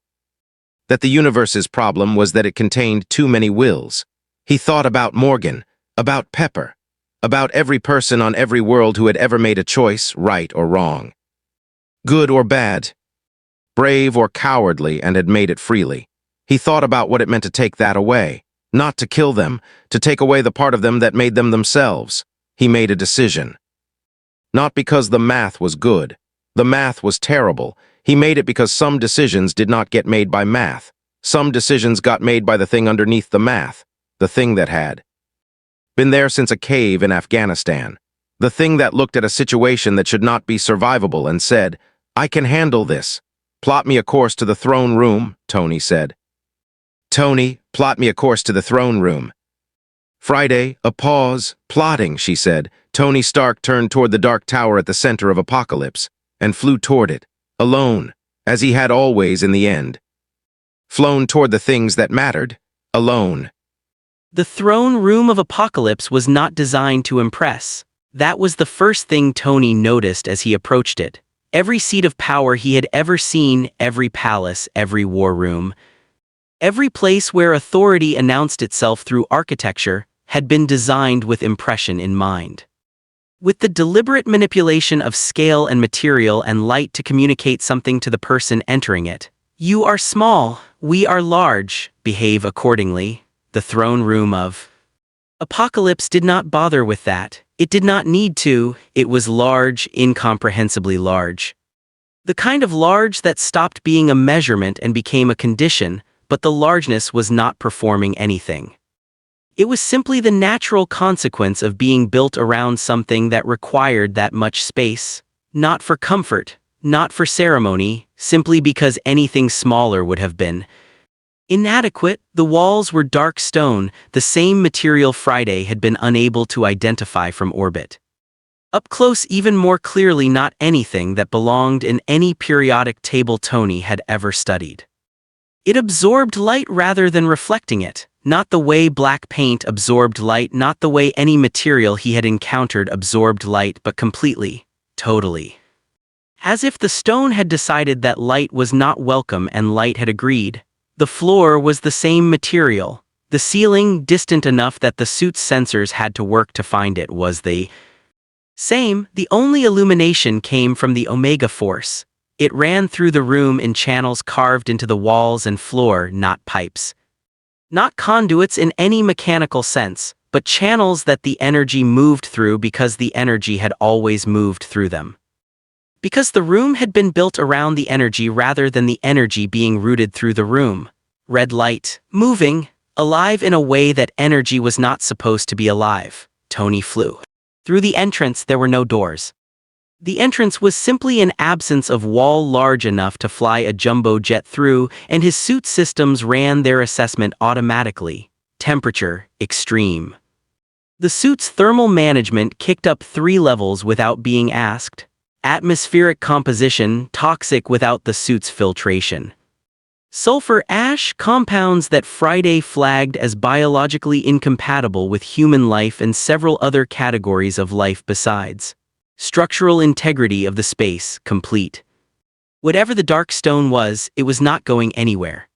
that the universe's problem was that it contained too many wills. He thought about Morgan, about Pepper, about every person on every world who had ever made a choice, right or wrong, good or bad, brave or cowardly, and had made it freely. He thought about what it meant to take that away, not to kill them, to take away the part of them that made them themselves. He made a decision. Not because the math was good. The math was terrible. He made it because some decisions did not get made by math. Some decisions got made by the thing underneath the math, the thing that had been there since a cave in Afghanistan, the thing that looked at a situation that should not be survivable and said, "I can handle this. Plot me a course to the throne room," Tony said. "Tony, plot me a course to the throne room." Friday, a pause. "Plotting," she said. Tony Stark turned toward the Dark Tower at the center of Apokolips and flew toward it, alone, as he had always in the end. Flown toward the things that mattered, alone. The throne room of Apokolips was not designed to impress. That was the first thing Tony noticed as he approached it. Every seat of power he had ever seen, every palace, every war room, every place where authority announced itself through architecture had been designed with impression in mind. With the deliberate manipulation of scale and material and light to communicate something to the person entering it. "You are small, we are large, behave accordingly." The throne room of Apokolips did not bother with that. It did not need to. It was large, incomprehensibly large. The kind of large that stopped being a measurement and became a condition, but the largeness was not performing anything. It was simply the natural consequence of being built around something that required that much space, not for comfort, not for ceremony, simply because anything smaller would have been inadequate. The walls were dark stone, the same material Friday had been unable to identify from orbit. Up close, even more clearly, not anything that belonged in any periodic table Tony had ever studied. It absorbed light rather than reflecting it, not the way black paint absorbed light, not the way any material he had encountered absorbed light, but completely, totally. As if the stone had decided that light was not welcome and light had agreed. The floor was the same material. The ceiling, distant enough that the suit's sensors had to work to find it, was the same. The only illumination came from the Omega Force. It ran through the room in channels carved into the walls and floor, not pipes. Not conduits in any mechanical sense, but channels that the energy moved through because the energy had always moved through them. Because the room had been built around the energy rather than the energy being rooted through the room. Red light, moving, alive in a way that energy was not supposed to be alive. Tony flew. Through the entrance there were no doors. The entrance was simply an absence of wall large enough to fly a jumbo jet through, and his suit systems ran their assessment automatically. Temperature, extreme. The suit's thermal management kicked up 3 levels without being asked. Atmospheric composition, toxic without the suit's filtration. Sulfur ash, compounds that Friday flagged as biologically incompatible with human life and several other categories of life besides. Structural integrity of the space, complete. Whatever the dark stone was, it was not going anywhere.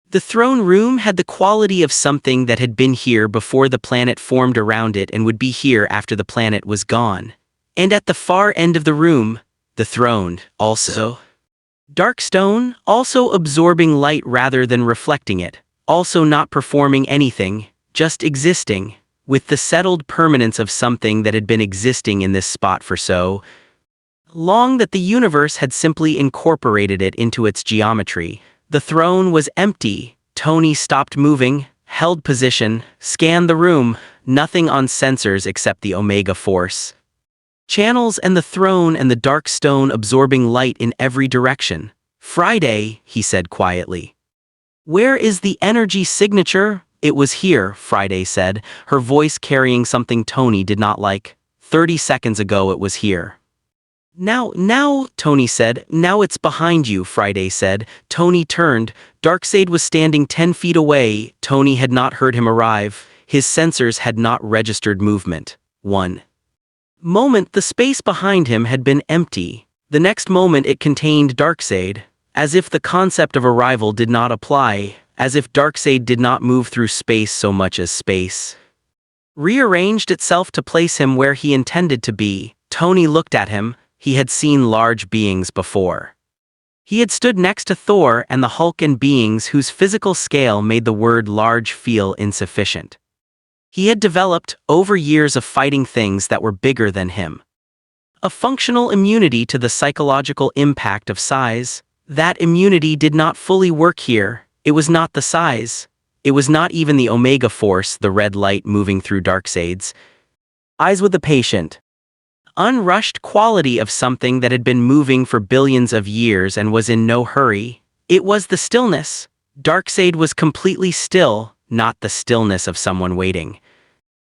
The throne room had the quality of something that had been here before the planet formed around it and would be here after the planet was gone. And at the far end of the room, the throne, also dark stone, also absorbing light rather than reflecting it, also not performing anything, just existing, with the settled permanence of something that had been existing in this spot for so long that the universe had simply incorporated it into its geometry. The throne was empty. Tony stopped moving, held position, scanned the room, nothing on sensors except the Omega Force channels and the throne and the dark stone absorbing light in every direction. "Friday," he said quietly. "Where is the energy signature?" "It was here," Friday said, her voice carrying something Tony did not like. 30 seconds ago it was here." Now, Tony said. "Now it's behind you," Friday said. Tony turned. Darkseid was standing 10 feet away. Tony had not heard him arrive. His sensors had not registered movement. 1 moment the space behind him had been empty. The next moment it contained Darkseid, as if the concept of arrival did not apply, as if Darkseid did not move through space so much as space rearranged itself to place him where he intended to be. Tony looked at him. He had seen large beings before. He had stood next to Thor and the Hulk and beings whose physical scale made the word large feel insufficient. He had developed, over years of fighting things that were bigger than him, a functional immunity to the psychological impact of size. That immunity did not fully work here. It was not the size. It was not even the Omega Force, the red light moving through Darkseid's eyes with the patient, unrushed quality of something that had been moving for billions of years and was in no hurry. It was the stillness. Darkseid was completely still, not the stillness of someone waiting.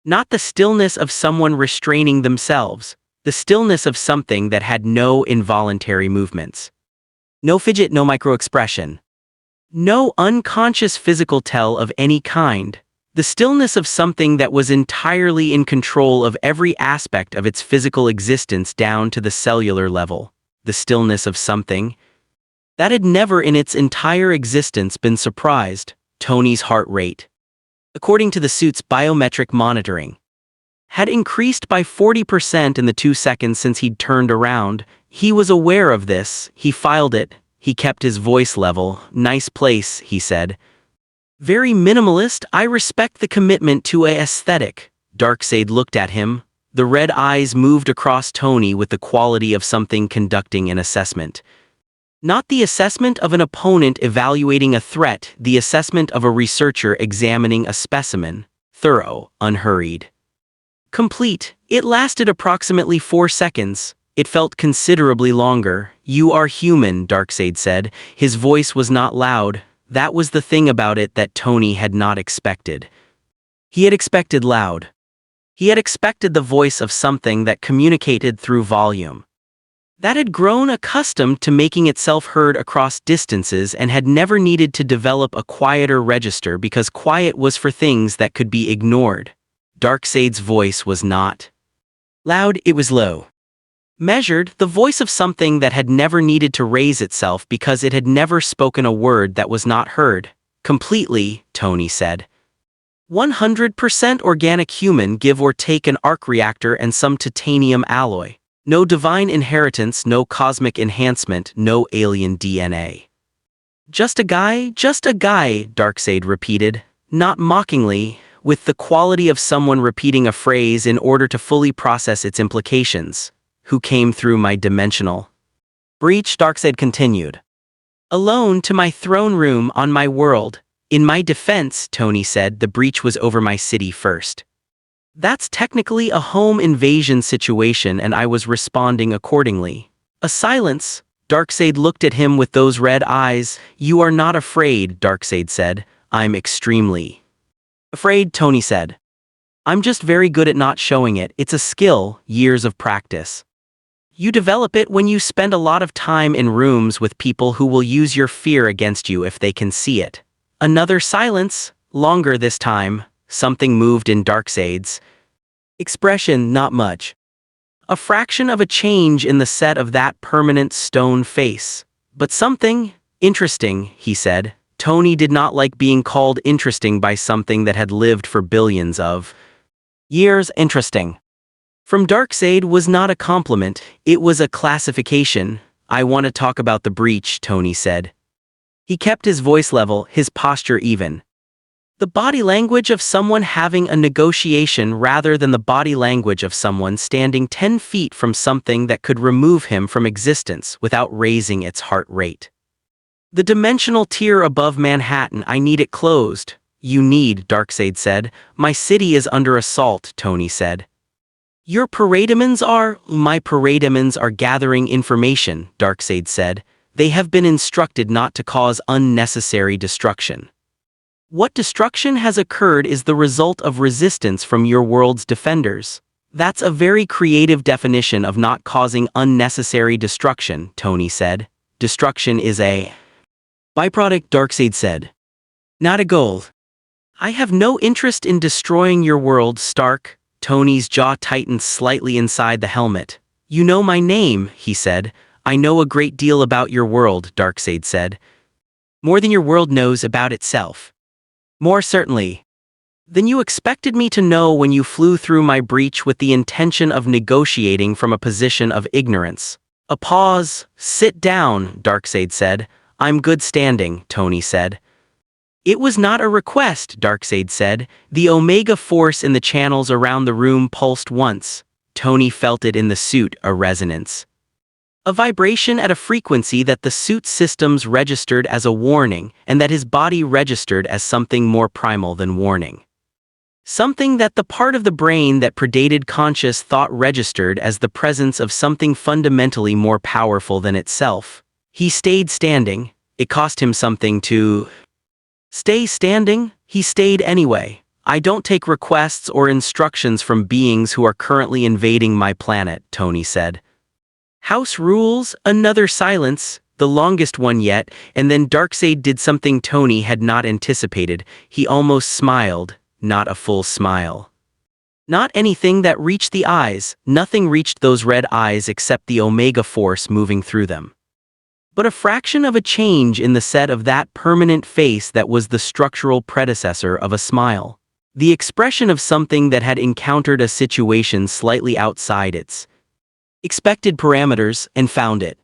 Not the stillness of someone restraining themselves. The stillness of something that had no involuntary movements. No fidget, no micro-expression. No unconscious physical tell of any kind. The stillness of something that was entirely in control of every aspect of its physical existence down to the cellular level. The stillness of something that had never in its entire existence been surprised. Tony's heart rate, according to the suit's biometric monitoring, had increased by 40% in the 2 seconds since he'd turned around. He was aware of this. He filed it. He kept his voice level. Nice place, he said. Very minimalist. I respect the commitment to a aesthetic. Darkseid looked at him. The red eyes moved across Tony with the quality of something conducting an assessment. Not the assessment of an opponent evaluating a threat, the assessment of a researcher examining a specimen. Thorough, unhurried, complete. It lasted approximately 4 seconds. It felt considerably longer. You are human, Darkseid said. His voice was not loud. That was the thing about it that Tony had not expected. He had expected loud. He had expected the voice of something that communicated through volume, that had grown accustomed to making itself heard across distances and had never needed to develop a quieter register because quiet was for things that could be ignored. Darkseid's voice was not loud, it was low. Measured, the voice of something that had never needed to raise itself because it had never spoken a word that was not heard. Completely, Tony said. 100% organic human, give or take an arc reactor and some titanium alloy. No divine inheritance, no cosmic enhancement, no alien DNA. Just a guy, Darkseid repeated, not mockingly, with the quality of someone repeating a phrase in order to fully process its implications. Who came through my dimensional breach, Darkseid continued. Alone to my throne room on my world. In my defense, Tony said, the breach was over my city first. That's technically a home invasion situation and I was responding accordingly. A silence. Darkseid looked at him with those red eyes. You are not afraid, Darkseid said. I'm extremely afraid, Tony said. I'm just very good at not showing it. It's a skill, years of practice. You develop it when you spend a lot of time in rooms with people who will use your fear against you if they can see it. Another silence, longer this time. Something moved in Darkseid's expression, not much. A fraction of a change in the set of that permanent stone face. But something interesting, he said. Tony did not like being called interesting by something that had lived for billions of years. Interesting from Darkseid was not a compliment, it was a classification. I want to talk about the breach, Tony said. He kept his voice level, his posture even. The body language of someone having a negotiation rather than the body language of someone standing 10 feet from something that could remove him from existence without raising its heart rate. The dimensional tier above Manhattan, I need it closed. You need, Darkseid said. My city is under assault, Tony said. Your parademons are? My parademons are gathering information, Darkseid said. They have been instructed not to cause unnecessary destruction. What destruction has occurred is the result of resistance from your world's defenders. That's a very creative definition of not causing unnecessary destruction, Tony said. Destruction is a byproduct, Darkseid said. Not a goal. I have no interest in destroying your world, Stark. Tony's jaw tightened slightly inside the helmet. You know my name, he said. I know a great deal about your world, Darkseid said. More than your world knows about itself. More certainly than you expected me to know when you flew through my breach with the intention of negotiating from a position of ignorance. A pause. Sit down, Darkseid said. I'm good standing, Tony said. It was not a request, Darkseid said. The Omega force in the channels around the room pulsed once. Tony felt it in the suit, a resonance. A vibration at a frequency that the suit's systems registered as a warning and that his body registered as something more primal than warning. Something that the part of the brain that predated conscious thought registered as the presence of something fundamentally more powerful than itself. He stayed standing. It cost him something to stay standing. He stayed anyway. I don't take requests or instructions from beings who are currently invading my planet, Tony said. House rules. Another silence, the longest one yet, and then Darkseid did something Tony had not anticipated. He almost smiled. Not a full smile. Not anything that reached the eyes, nothing reached those red eyes except the Omega force moving through them. But a fraction of a change in the set of that permanent face that was the structural predecessor of a smile. The expression of something that had encountered a situation slightly outside its expected parameters and found it.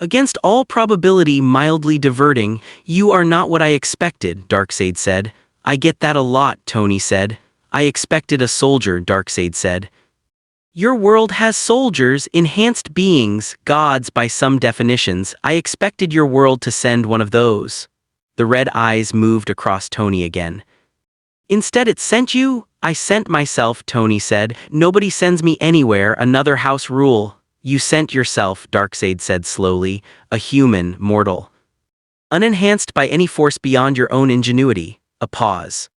Against all probability mildly diverting. You are not what I expected, Darkseid said. I get that a lot, Tony said. I expected a soldier, Darkseid said. Your world has soldiers, enhanced beings, gods by some definitions. I expected your world to send one of those. The red eyes moved across Tony again. Instead it sent you? I sent myself, Tony said. Nobody sends me anywhere, another house rule. You sent yourself, Darkseid said slowly, a human, mortal. Unenhanced by any force beyond your own ingenuity. A pause.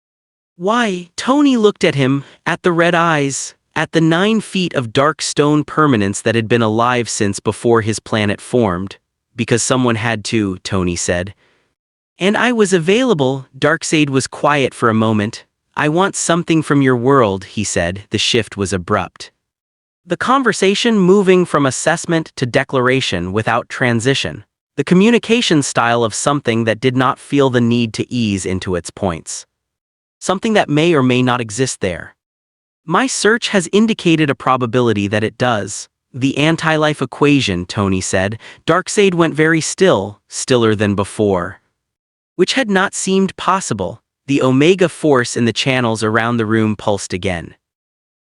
Why? Tony looked at him, at the red eyes, at the 9 feet of dark stone permanence that had been alive since before his planet formed. Because someone had to, Tony said. And I was available. Darkseid was quiet for a moment. I want something from your world, he said. The shift was abrupt. The conversation moving from assessment to declaration without transition. The communication style of something that did not feel the need to ease into its points. Something that may or may not exist there. My search has indicated a probability that it does. The anti-life equation, Tony said. Darkseid went very still, stiller than before. Which had not seemed possible. The Omega force in the channels around the room pulsed again.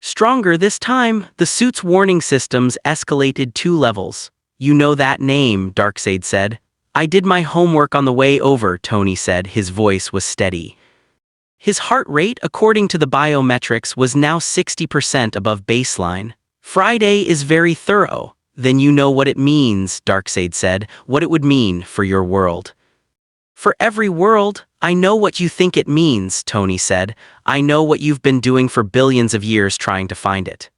Stronger this time, the suit's warning systems escalated 2 levels. You know that name, Darkseid said. I did my homework on the way over, Tony said. His voice was steady. His heart rate, according to the biometrics, was now 60% above baseline. Friday is very thorough. Then you know what it means, Darkseid said, what it would mean for your world. For every world, I know what you think it means, Tony said. I know what you've been doing for billions of years trying to find it.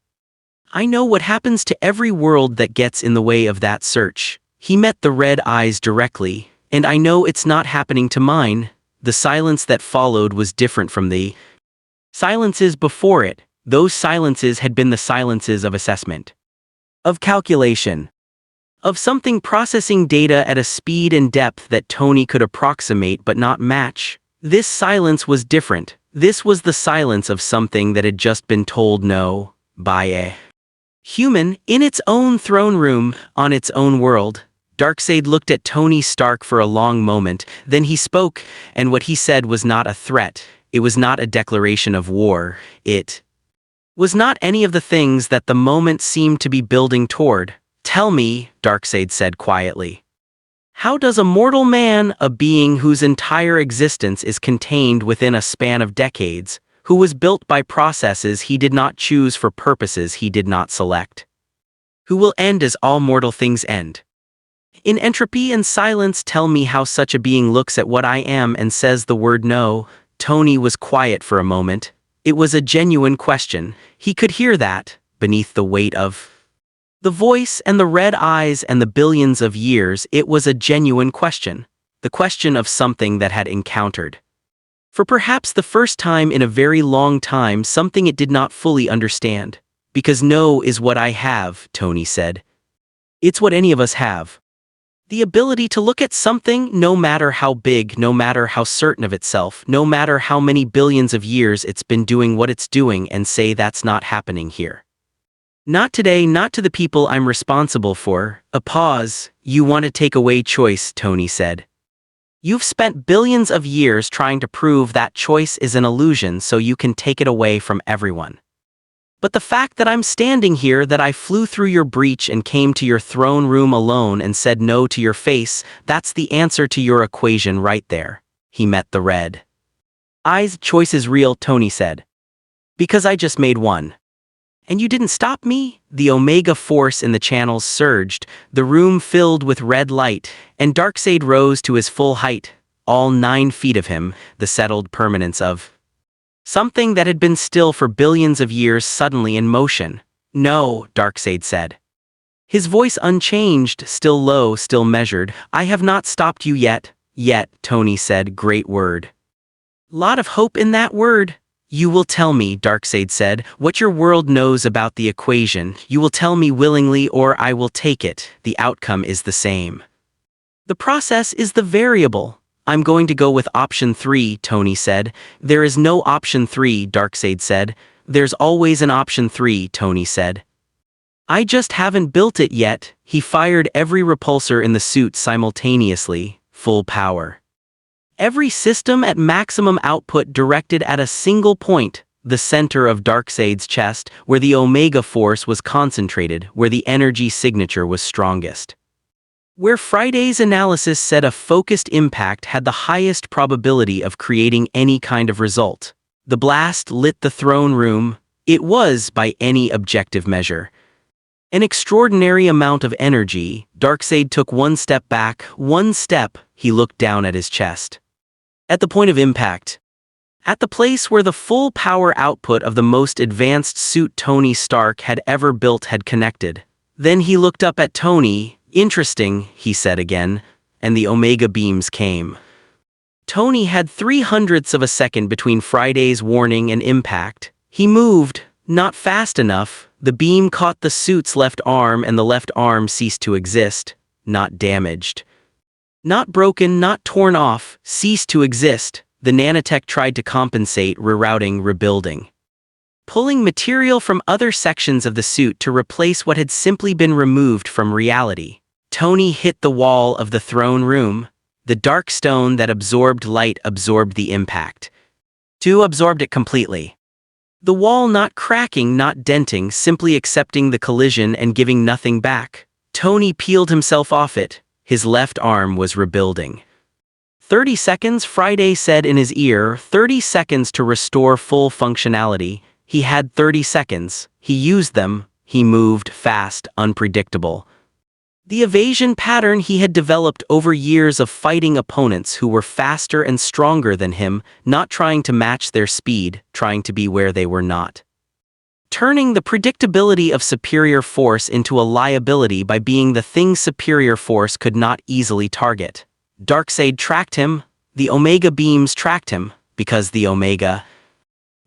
I know what happens to every world that gets in the way of that search. He met the red eyes directly, and I know it's not happening to mine. The silence that followed was different from the silences before it. Those silences had been the silences of assessment, of calculation, of something processing data at a speed and depth that Tony could approximate but not match. This silence was different. This was the silence of something that had just been told no by a human in its own throne room, on its own world. Darkseid looked at Tony Stark for a long moment, then he spoke, and what he said was not a threat. It was not a declaration of war. It was not any of the things that the moment seemed to be building toward. Tell me, Darkseid said quietly. How does a mortal man, a being whose entire existence is contained within a span of decades, who was built by processes he did not choose for purposes he did not select, who will end as all mortal things end? In entropy and silence, tell me how such a being looks at what I am and says the word no. Tony was quiet for a moment. It was a genuine question. He could hear that, beneath the weight of the voice and the red eyes and the billions of years, it was a genuine question. The question of something that had encountered, for perhaps the first time in a very long time, something it did not fully understand. Because no is what I have, Tony said. It's what any of us have. The ability to look at something, no matter how big, no matter how certain of itself, no matter how many billions of years it's been doing what it's doing, and say that's not happening here. Not today, not to the people I'm responsible for. A pause. You want to take away choice, Tony said. You've spent billions of years trying to prove that choice is an illusion so you can take it away from everyone. But the fact that I'm standing here, that I flew through your breach and came to your throne room alone and said no to your face, that's the answer to your equation right there. He met the red eyes. Choice is real, Tony said. Because I just made one. And you didn't stop me? The Omega force in the channels surged, the room filled with red light, and Darkseid rose to his full height, all 9 feet of him, the settled permanence of something that had been still for billions of years suddenly in motion. No, Darkseid said. His voice unchanged, still low, still measured. I have not stopped you yet. Yet, Tony said, great word. Lot of hope in that word. You will tell me, Darkseid said, what your world knows about the equation. You will tell me willingly or I will take it. The outcome is the same. The process is the variable. I'm going to go with option 3, Tony said. There is no option 3, Darkseid said. There's always an option 3, Tony said. I just haven't built it yet. He fired every repulsor in the suit simultaneously, full power. Every system at maximum output directed at a single point, the center of Darkseid's chest, where the Omega force was concentrated, where the energy signature was strongest. Where Friday's analysis said a focused impact had the highest probability of creating any kind of result. The blast lit the throne room. It was, by any objective measure, an extraordinary amount of energy. Darkseid took one step back, one step. He looked down at his chest. At the point of impact. At the place where the full power output of the most advanced suit Tony Stark had ever built had connected. Then he looked up at Tony. Interesting, he said again, and the Omega beams came. Tony had 0.03 of a second between Friday's warning and impact. He moved, not fast enough. The beam caught the suit's left arm and the left arm ceased to exist, not damaged. Not broken, not torn off, ceased to exist. The nanotech tried to compensate, rerouting, rebuilding. Pulling material from other sections of the suit to replace what had simply been removed from reality. Tony hit the wall of the throne room. The dark stone that absorbed light absorbed the impact. Absorbed it completely. The wall not cracking, not denting, simply accepting the collision and giving nothing back. Tony peeled himself off it. His left arm was rebuilding. 30 seconds, Friday said in his ear, 30 seconds to restore full functionality. He had 30 seconds. He used them. He moved fast, unpredictable. The evasion pattern he had developed over years of fighting opponents who were faster and stronger than him, not trying to match their speed, trying to be where they were not. Turning the predictability of superior force into a liability by being the thing superior force could not easily target. Darkseid tracked him. The Omega beams tracked him, because the Omega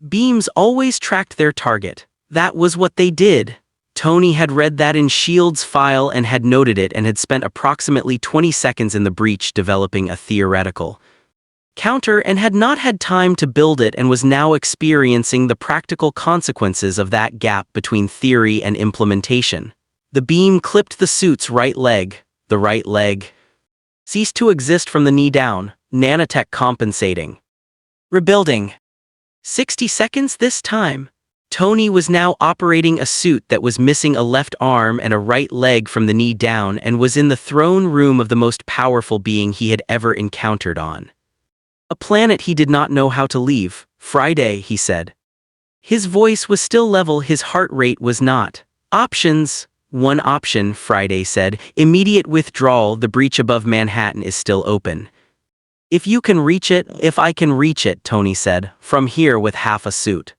beams always tracked their target. That was what they did. Tony had read that in S.H.I.E.L.D.'s file and had noted it and had spent approximately 20 seconds in the breach developing a theoretical counter and had not had time to build it and was now experiencing the practical consequences of that gap between theory and implementation. The beam clipped the suit's right leg. The right leg ceased to exist from the knee down, nanotech compensating. Rebuilding. 60 seconds this time. Tony was now operating a suit that was missing a left arm and a right leg from the knee down and was in the throne room of the most powerful being he had ever encountered on a planet he did not know how to leave. Friday, he said. His voice was still level, his heart rate was not. Options. One option, Friday said. Immediate withdrawal. The breach above Manhattan is still open. If you can reach it, if I can reach it, Tony said, from here with half a suit.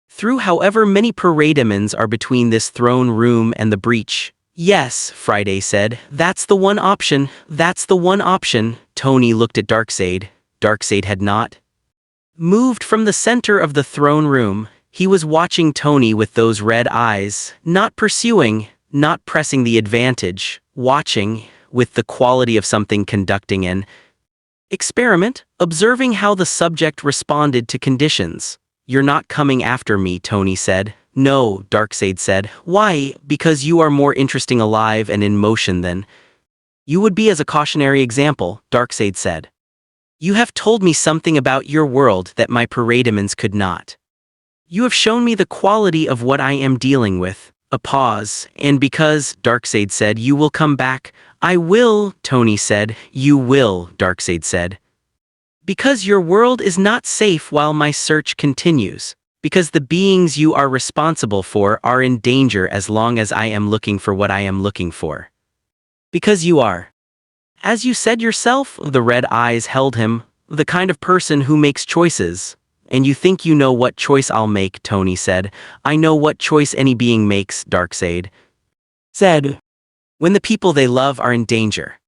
Through however many parademons are between this throne room and the breach. Yes, Friday said. That's the one option. That's the one option. Tony looked at Darkseid. Darkseid had not moved from the center of the throne room. He was watching Tony with those red eyes, not pursuing, not pressing the advantage, watching with the quality of something conducting an experiment, observing how the subject responded to conditions. "You're not coming after me," Tony said. "No," Darkseid said. "Why? Because you are more interesting alive and in motion than you would be as a cautionary example," Darkseid said. "You have told me something about your world that my parademons could not. You have shown me the quality of what I am dealing with." A pause. "And because," Darkseid said, "you will come back." "I will," Tony said. "You will," Darkseid said. "Because your world is not safe while my search continues. Because the beings you are responsible for are in danger as long as I am looking for what I am looking for. Because you are, as you said yourself," the red eyes held him, "the kind of person who makes choices. And you think you know what choice I'll make," Tony said. "I know what choice any being makes," Darkseid said. "When the people they love are in danger.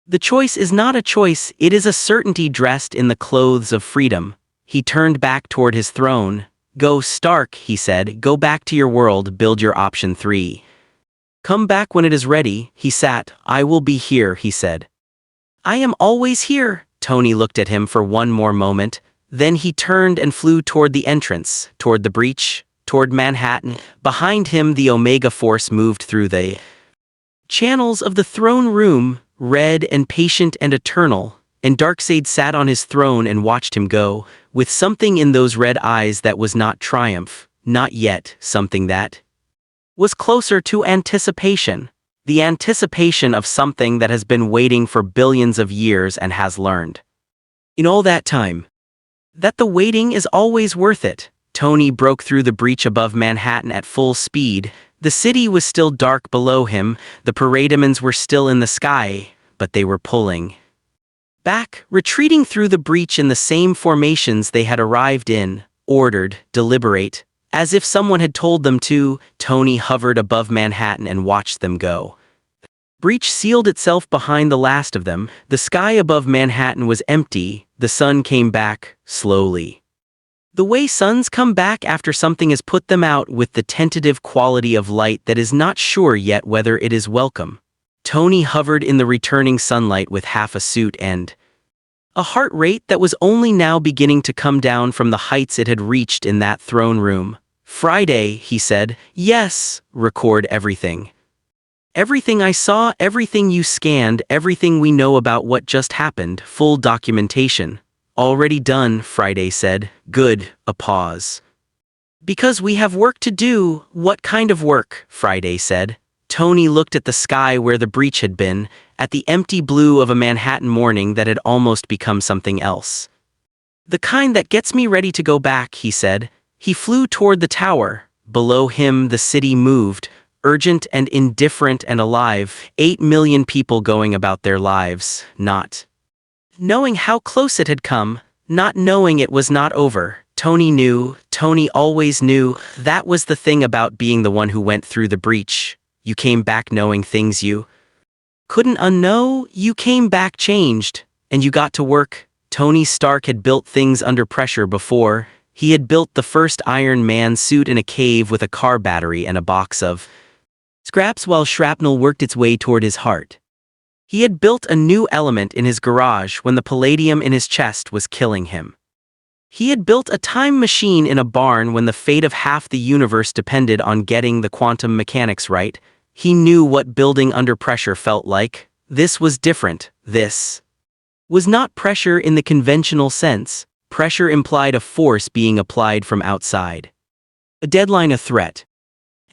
The choice is not a choice, it is a certainty dressed in the clothes of freedom." He turned back toward his throne. "Go, Stark," he said. "Go back to your world, build your option 3. Come back when it is ready." He sat. "I will be here," he said. "I am always here." Tony looked at him for one more moment. Then he turned and flew toward the entrance, toward the breach, toward Manhattan. Behind him, the Omega Force moved through the channels of the throne room, red and patient and eternal, and Darkseid sat on his throne and watched him go, with something in those red eyes that was not triumph, not yet, something that was closer to anticipation. The anticipation of something that has been waiting for billions of years and has learned, in all that time, that the waiting is always worth it. Tony broke through the breach above Manhattan at full speed. The city was still dark below him, the parademons were still in the sky, but they were pulling back, retreating through the breach in the same formations they had arrived in, ordered, deliberate, as if someone had told them to. Tony hovered above Manhattan and watched them go. Breach sealed itself behind the last of them. The sky above Manhattan was empty. The sun came back, slowly. The way suns come back after something has put them out, with the tentative quality of light that is not sure yet whether it is welcome. Tony hovered in the returning sunlight with half a suit and a heart rate that was only now beginning to come down from the heights it had reached in that throne room. "Friday," he said. "Yes, record everything. Everything I saw, everything you scanned, everything we know about what just happened, full documentation." "Already done," Friday said. "Good." A pause. "Because we have work to do." "What kind of work?" Friday said. Tony looked at the sky where the breach had been, at the empty blue of a Manhattan morning that had almost become something else. "The kind that gets me ready to go back," he said. He flew toward the tower. Below him the city moved, urgent and indifferent and alive, 8 million people going about their lives, not knowing how close it had come, not knowing it was not over. Tony knew, Tony always knew. That was the thing about being the one who went through the breach. You came back knowing things you couldn't unknow. You came back changed, and you got to work. Tony Stark had built things under pressure before. He had built the first Iron Man suit in a cave with a car battery and a box of scraps while shrapnel worked its way toward his heart. He had built a new element in his garage when the palladium in his chest was killing him. He had built a time machine in a barn when the fate of half the universe depended on getting the quantum mechanics right. He knew what building under pressure felt like. This was different. This was not pressure in the conventional sense. Pressure implied a force being applied from outside. A deadline, a threat.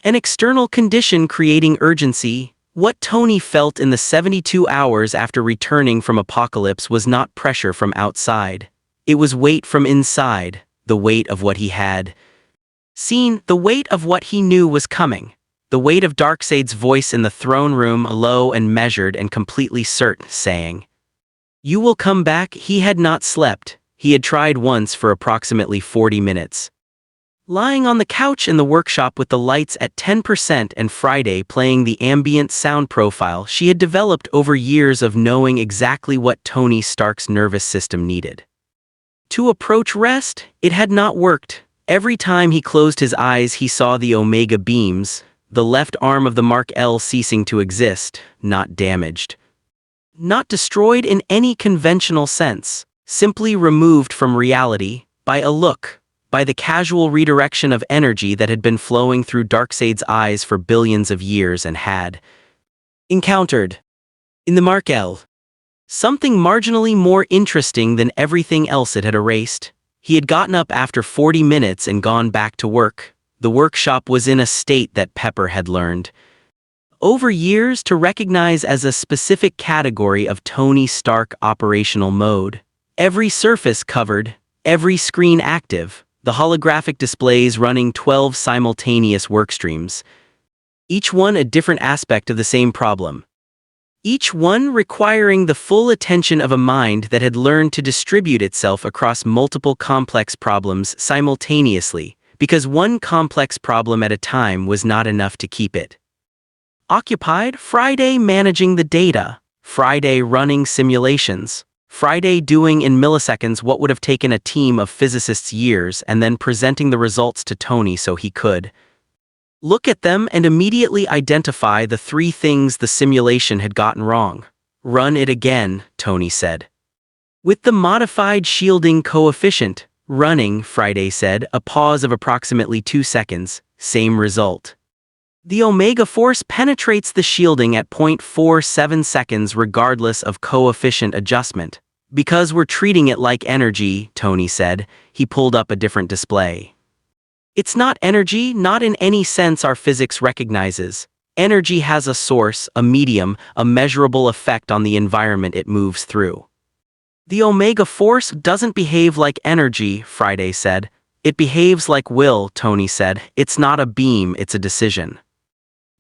An external condition creating urgency. What Tony felt in the 72 hours after returning from Apokolips was not pressure from outside. It was weight from inside, the weight of what he had seen, the weight of what he knew was coming. The weight of Darkseid's voice in the throne room, low and measured and completely certain, saying, "You will come back." He had not slept. He had tried once for approximately 40 minutes. Lying on the couch in the workshop with the lights at 10% and Friday playing the ambient sound profile she had developed over years of knowing exactly what Tony Stark's nervous system needed to approach rest, it had not worked. Every time he closed his eyes he saw the Omega beams, the left arm of the Mark L ceasing to exist, not damaged, Not destroyed in any conventional sense, simply removed from reality, by a look, by the casual redirection of energy that had been flowing through Darkseid's eyes for billions of years and had encountered, in the Markel, something marginally more interesting than everything else it had erased. He had gotten up after 40 minutes and gone back to work. The workshop was in a state that Pepper had learned over years to recognize as a specific category of Tony Stark operational mode. Every surface covered, every screen active, the holographic displays running 12 simultaneous workstreams, each one a different aspect of the same problem. Each one requiring the full attention of a mind that had learned to distribute itself across multiple complex problems simultaneously, because one complex problem at a time was not enough to keep it occupied. Friday managing the data, Friday running simulations, Friday doing in milliseconds what would have taken a team of physicists years and then presenting the results to Tony so he could look at them and immediately identify the three things the simulation had gotten wrong. Run it again, Tony said. With the modified shielding coefficient, running, Friday said, a pause of approximately 2 seconds, same result. The omega force penetrates the shielding at 0.47 seconds regardless of coefficient adjustment. Because we're treating it like energy, Tony said. He pulled up a different display. It's not energy, not in any sense our physics recognizes. Energy has a source, a medium, a measurable effect on the environment it moves through. The omega force doesn't behave like energy, Friday said. It behaves like will, Tony said. It's not a beam, it's a decision.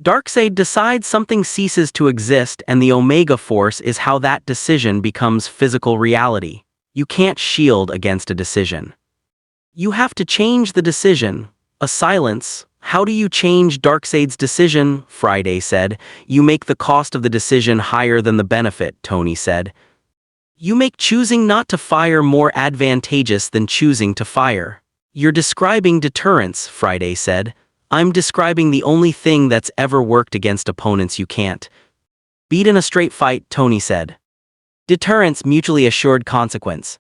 Darkseid decides something ceases to exist, and the omega force is how that decision becomes physical reality. You can't shield against a decision. You have to change the decision. A silence. How do you change Darkseid's decision? Friday said. You make the cost of the decision higher than the benefit, Tony said. You make choosing not to fire more advantageous than choosing to fire. You're describing deterrence, Friday said. I'm describing the only thing that's ever worked against opponents you can't beat in a straight fight, Tony said. Deterrence, mutually assured consequence.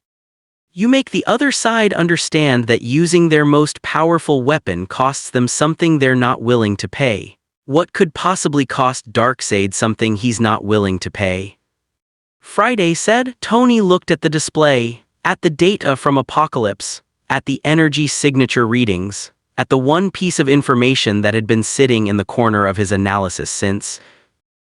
You make the other side understand that using their most powerful weapon costs them something they're not willing to pay. What could possibly cost Darkseid something he's not willing to pay? Friday said. Tony looked at the display, at the data from Apokolips, at the energy signature readings, at the one piece of information that had been sitting in the corner of his analysis since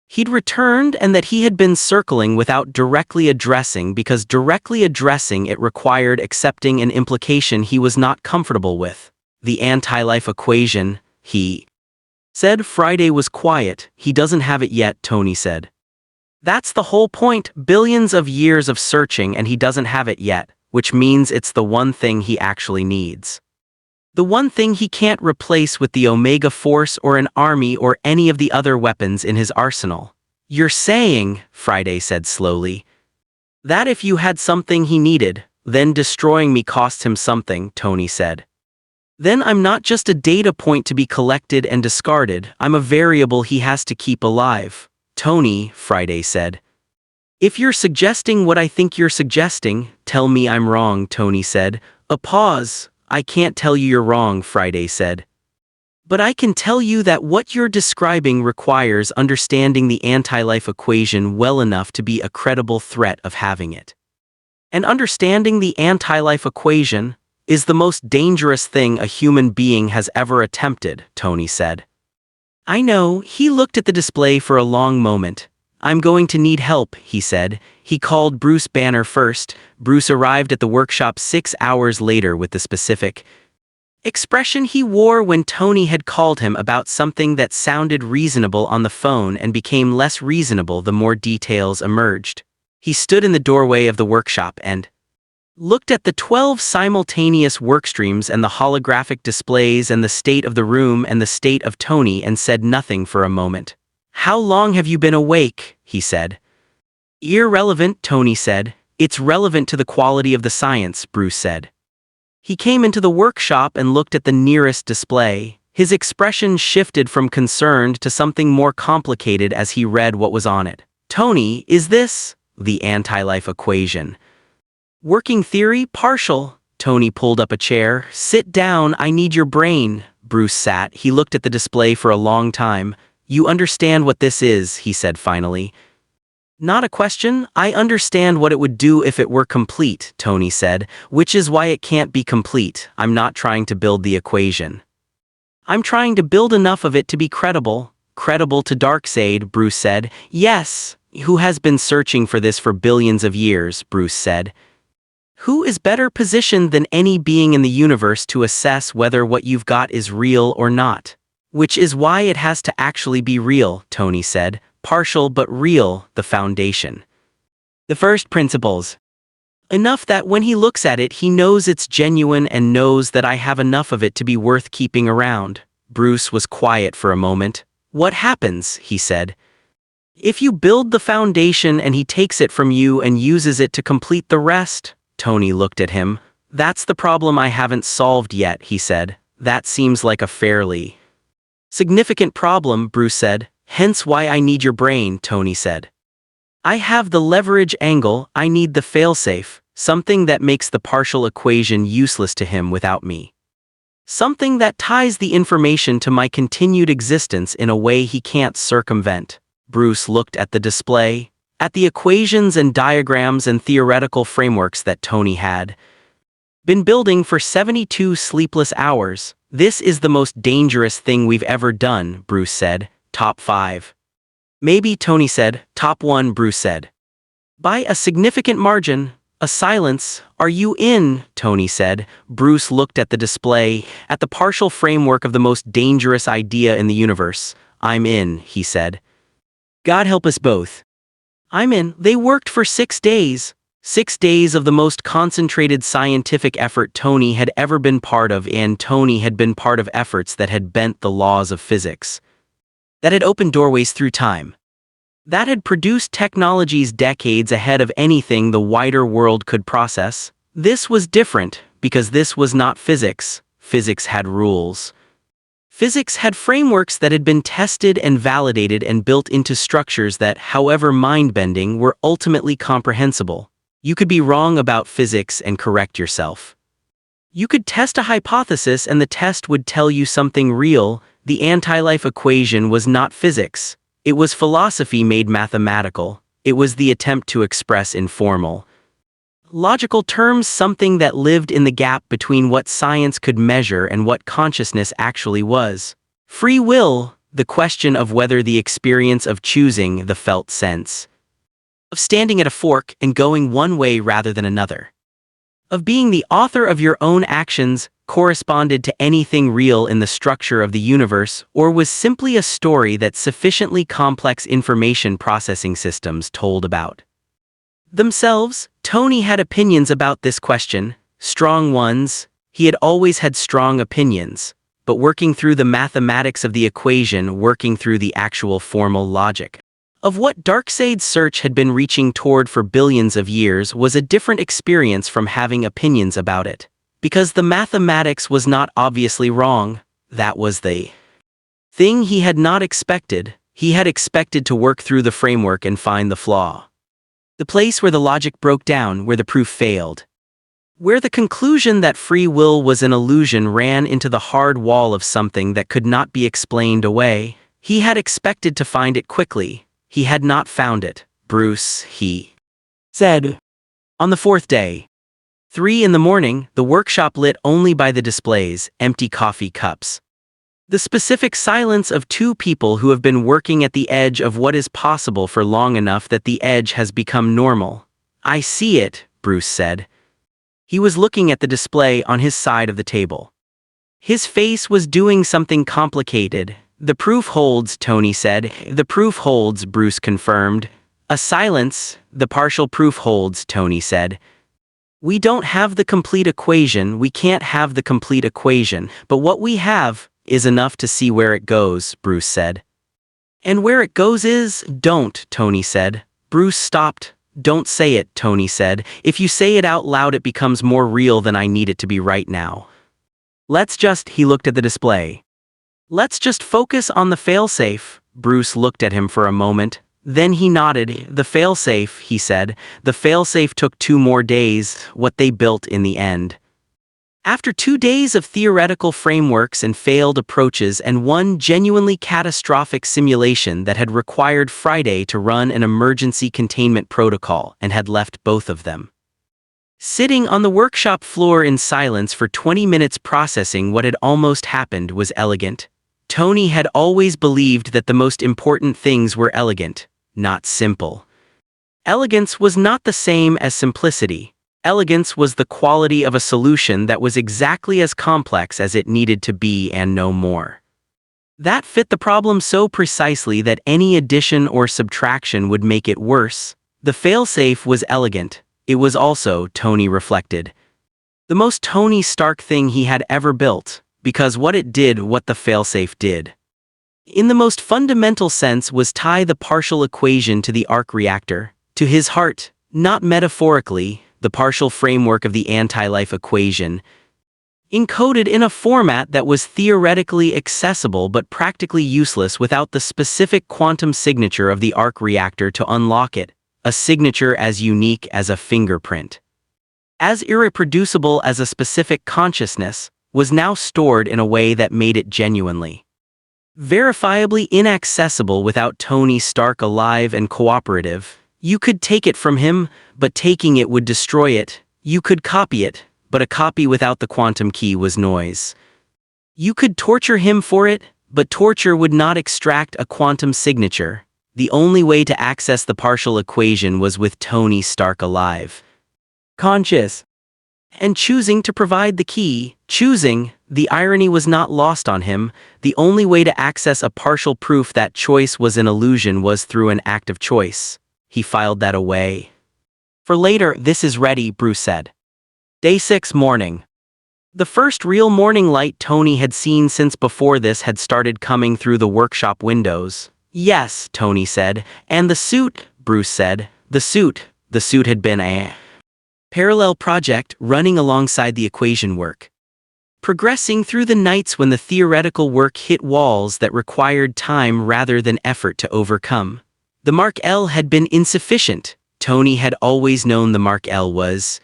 he'd returned and that he had been circling without directly addressing because directly addressing it required accepting an implication he was not comfortable with. The anti-life equation, he said. Friday was quiet. He doesn't have it yet, Tony said. That's the whole point, billions of years of searching and he doesn't have it yet, which means it's the one thing he actually needs. The one thing he can't replace with the Omega Force or an army or any of the other weapons in his arsenal. You're saying, Friday said slowly, that if you had something he needed, then destroying me costs him something, Tony said. Then I'm not just a data point to be collected and discarded, I'm a variable he has to keep alive. Tony, Friday said. If you're suggesting what I think you're suggesting, tell me I'm wrong, Tony said. A pause. I can't tell you you're wrong, Friday said. But I can tell you that what you're describing requires understanding the anti-life equation well enough to be a credible threat of having it. And understanding the anti-life equation is the most dangerous thing a human being has ever attempted, Tony said. I know. He looked at the display for a long moment. I'm going to need help, he said. He called Bruce Banner first. Bruce arrived at the workshop 6 hours later with the specific expression he wore when Tony had called him about something that sounded reasonable on the phone and became less reasonable the more details emerged. He stood in the doorway of the workshop and looked at the 12 simultaneous workstreams and the holographic displays and the state of the room and the state of Tony and said nothing for a moment. How long have you been awake? He said. Irrelevant, Tony said. It's relevant to the quality of the science, Bruce said. He came into the workshop and looked at the nearest display. His expression shifted from concerned to something more complicated as he read what was on it. Tony, is this the anti-life equation? Working theory, partial. Tony pulled up a chair. Sit down, I need your brain. Bruce sat. He looked at the display for a long time. You understand what this is, he said finally. Not a question. I understand what it would do if it were complete, Tony said, which is why it can't be complete. I'm not trying to build the equation. I'm trying to build enough of it to be credible. Credible to Darkseid, Bruce said. Yes, who has been searching for this for billions of years, Bruce said. Who is better positioned than any being in the universe to assess whether what you've got is real or not? Which is why it has to actually be real, Tony said. Partial but real, the foundation. The first principles. Enough that when he looks at it he knows it's genuine and knows that I have enough of it to be worth keeping around. Bruce was quiet for a moment. What happens, he said. If you build the foundation and he takes it from you and uses it to complete the rest? Tony looked at him. That's the problem I haven't solved yet, he said. That seems like a fairly significant problem, Bruce said. Hence why I need your brain, Tony said. I have the leverage angle, I need the failsafe, something that makes the partial equation useless to him without me. Something that ties the information to my continued existence in a way he can't circumvent. Bruce looked at the display, at the equations and diagrams and theoretical frameworks that Tony had been building for 72 sleepless hours. This is the most dangerous thing we've ever done, Bruce said. Top 5. Maybe, Tony said. Top 1, Bruce said. By a significant margin. A silence. Are you in? Tony said. Bruce looked at the display, at the partial framework of the most dangerous idea in the universe. I'm in, he said. God help us both. I'm in. They worked for 6 days. 6 days of the most concentrated scientific effort Tony had ever been part of, and Tony had been part of efforts that had bent the laws of physics, that had opened doorways through time, that had produced technologies decades ahead of anything the wider world could process. This was different, because this was not physics. Physics had rules. Physics had frameworks that had been tested and validated and built into structures that, however mind-bending, were ultimately comprehensible. You could be wrong about physics and correct yourself. You could test a hypothesis and the test would tell you something real. The anti-life equation was not physics. It was philosophy made mathematical. It was the attempt to express in formal, logical terms something that lived in the gap between what science could measure and what consciousness actually was. Free will, the question of whether the experience of choosing the felt sense, of standing at a fork and going one way rather than another, of being the author of your own actions, corresponded to anything real in the structure of the universe, or was simply a story that sufficiently complex information processing systems told about themselves. Tony had opinions about this question, strong ones. He had always had strong opinions, but working through the mathematics of the equation, working through the actual formal logic of what Darkseid's search had been reaching toward for billions of years was a different experience from having opinions about it. Because the mathematics was not obviously wrong, that was the thing he had not expected. He had expected to work through the framework and find the flaw. The place where the logic broke down, where the proof failed. Where the conclusion that free will was an illusion ran into the hard wall of something that could not be explained away. He had expected to find it quickly. He had not found it. Bruce, he said. On the 4th day. 3 in the morning, the workshop lit only by the displays, empty coffee cups. The specific silence of 2 people who have been working at the edge of what is possible for long enough that the edge has become normal. I see it, Bruce said. He was looking at the display on his side of the table. His face was doing something complicated. The proof holds, Tony said. The proof holds, Bruce confirmed. A silence. The partial proof holds, Tony said. We don't have the complete equation, we can't have the complete equation, but what we have is enough to see where it goes, Bruce said. And where it goes is, don't, Tony said. Bruce stopped. Don't say it, Tony said. If you say it out loud it becomes more real than I need it to be right now. Let's just, he looked at the display. Let's just focus on the failsafe. Bruce looked at him for a moment. Then he nodded. The failsafe, he said. The failsafe took 2 more days, what they built in the end. After 2 days of theoretical frameworks and failed approaches and one genuinely catastrophic simulation that had required Friday to run an emergency containment protocol and had left both of them sitting on the workshop floor in silence for 20 minutes processing what had almost happened was elegant. Tony had always believed that the most important things were elegant, not simple. Elegance was not the same as simplicity. Elegance was the quality of a solution that was exactly as complex as it needed to be and no more. That fit the problem so precisely that any addition or subtraction would make it worse. The failsafe was elegant. It was also, Tony reflected, the most Tony Stark thing he had ever built, because what it did what the failsafe did. In the most fundamental sense was tie the partial equation to the arc reactor, to his heart, not metaphorically, the partial framework of the anti-life equation, encoded in a format that was theoretically accessible but practically useless without the specific quantum signature of the arc reactor to unlock it, a signature as unique as a fingerprint, as irreproducible as a specific consciousness, was now stored in a way that made it genuinely, verifiably inaccessible without Tony Stark alive and cooperative. You could take it from him, but taking it would destroy it. You could copy it, but a copy without the quantum key was noise. You could torture him for it, but torture would not extract a quantum signature. The only way to access the partial equation was with Tony Stark alive, conscious, and choosing to provide the key. Choosing, the irony was not lost on him. The only way to access a partial proof that choice was an illusion was through an act of choice. He filed that away. For later, this is ready, Bruce said. Day 6 morning. The first real morning light Tony had seen since before this had started coming through the workshop windows. Yes, Tony said. And the suit, Bruce said. The suit had been a parallel project running alongside the equation work, progressing through the nights when the theoretical work hit walls that required time rather than effort to overcome. The Mark L had been insufficient. Tony had always known the Mark L was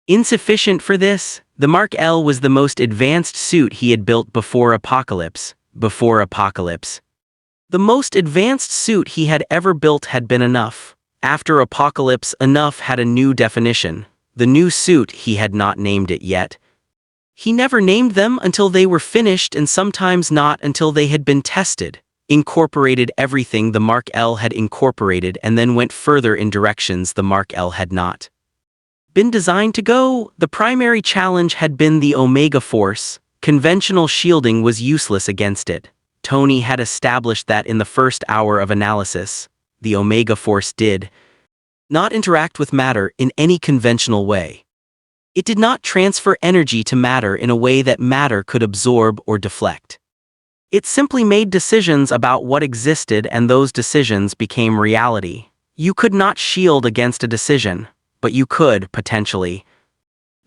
insufficient for this. The Mark L was the most advanced suit he had built before Apokolips. The most advanced suit he had ever built had been enough. After Apokolips, enough had a new definition. The new suit, he had not named it yet. He never named them until they were finished and sometimes not until they had been tested. Incorporated everything the Mark L had incorporated and then went further in directions the Mark L had not been designed to go. The primary challenge had been the Omega Force. Conventional shielding was useless against it. Tony had established that in the first hour of analysis. The Omega Force did not interact with matter in any conventional way. It did not transfer energy to matter in a way that matter could absorb or deflect. It simply made decisions about what existed and those decisions became reality. You could not shield against a decision, but you could, potentially,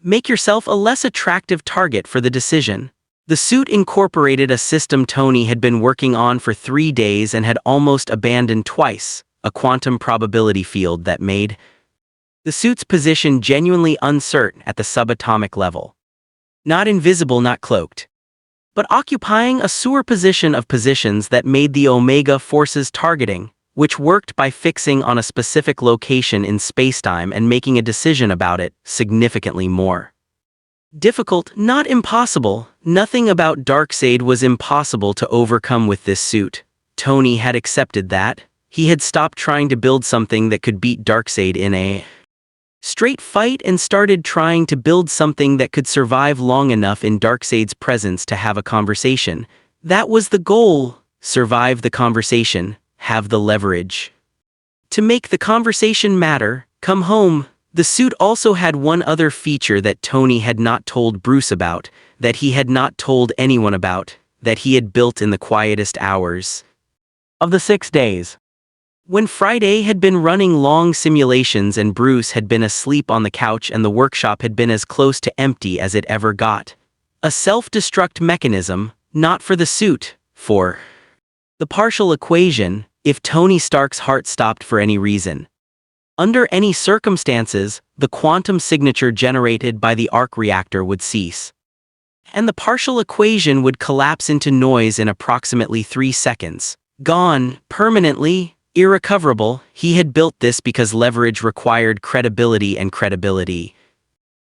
make yourself a less attractive target for the decision. The suit incorporated a system Tony had been working on for 3 days and had almost abandoned twice, a quantum probability field that made the suit's position genuinely uncertain at the subatomic level. Not invisible, not cloaked, but occupying a sewer position of positions that made the Omega Force's targeting, which worked by fixing on a specific location in spacetime and making a decision about it, significantly more difficult, not impossible. Nothing about Darkseid was impossible to overcome with this suit. Tony had accepted that. He had stopped trying to build something that could beat Darkseid in a straight fight and started trying to build something that could survive long enough in Darkseid's presence to have a conversation. That was the goal. Survive the conversation, have the leverage to make the conversation matter, come home. The suit also had one other feature that Tony had not told Bruce about, that he had not told anyone about, that he had built in the quietest hours of the 6 days. When Friday had been running long simulations and Bruce had been asleep on the couch and the workshop had been as close to empty as it ever got. A self-destruct mechanism, not for the suit, for the partial equation. if Tony Stark's heart stopped for any reason. Under any circumstances, the quantum signature generated by the arc reactor would cease. And the partial equation would collapse into noise in approximately 3 seconds. Gone, permanently, irrecoverable. He had built this because leverage required credibility, and credibility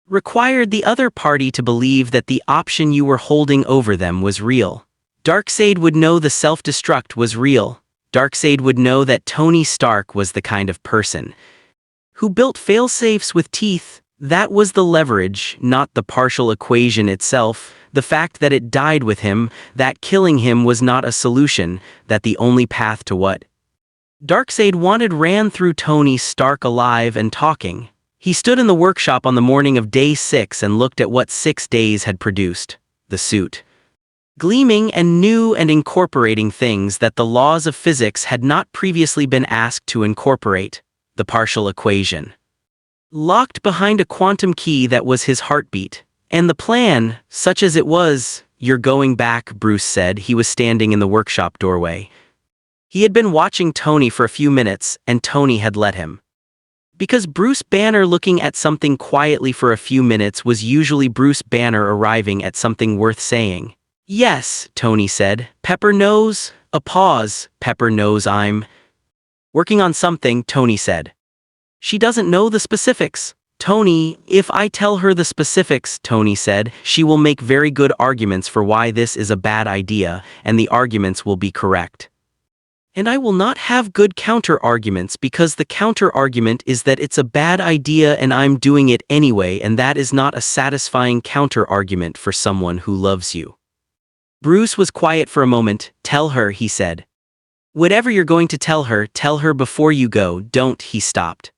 required the other party to believe that the option you were holding over them was real. Darkseid would know the self-destruct was real. Darkseid would know that Tony Stark was the kind of person who built failsafes with teeth. That was the leverage, not the partial equation itself. The fact that it died with him, that killing him was not a solution, that the only path to what Darkseid wanted ran through Tony Stark alive and talking. He stood in the workshop on the morning of day 6 and looked at what 6 days had produced. The suit, gleaming and new and incorporating things that the laws of physics had not previously been asked to incorporate. The partial equation, locked behind a quantum key that was his heartbeat. And the plan, such as it was. You're going back, Bruce said. He was standing in the workshop doorway. He had been watching Tony for a few minutes, and Tony had let him. Because Bruce Banner looking at something quietly for a few minutes was usually Bruce Banner arriving at something worth saying. Yes, Tony said. Pepper knows. A pause. Pepper knows I'm working on something, Tony said. She doesn't know the specifics. Tony, if I tell her the specifics, Tony said, she will make very good arguments for why this is a bad idea, and the arguments will be correct. And I will not have good counter-arguments, because the counter-argument is that it's a bad idea and I'm doing it anyway, and that is not a satisfying counter-argument for someone who loves you. Bruce was quiet for a moment. Tell her, he said. Whatever you're going to tell her before you go. Don't, he stopped.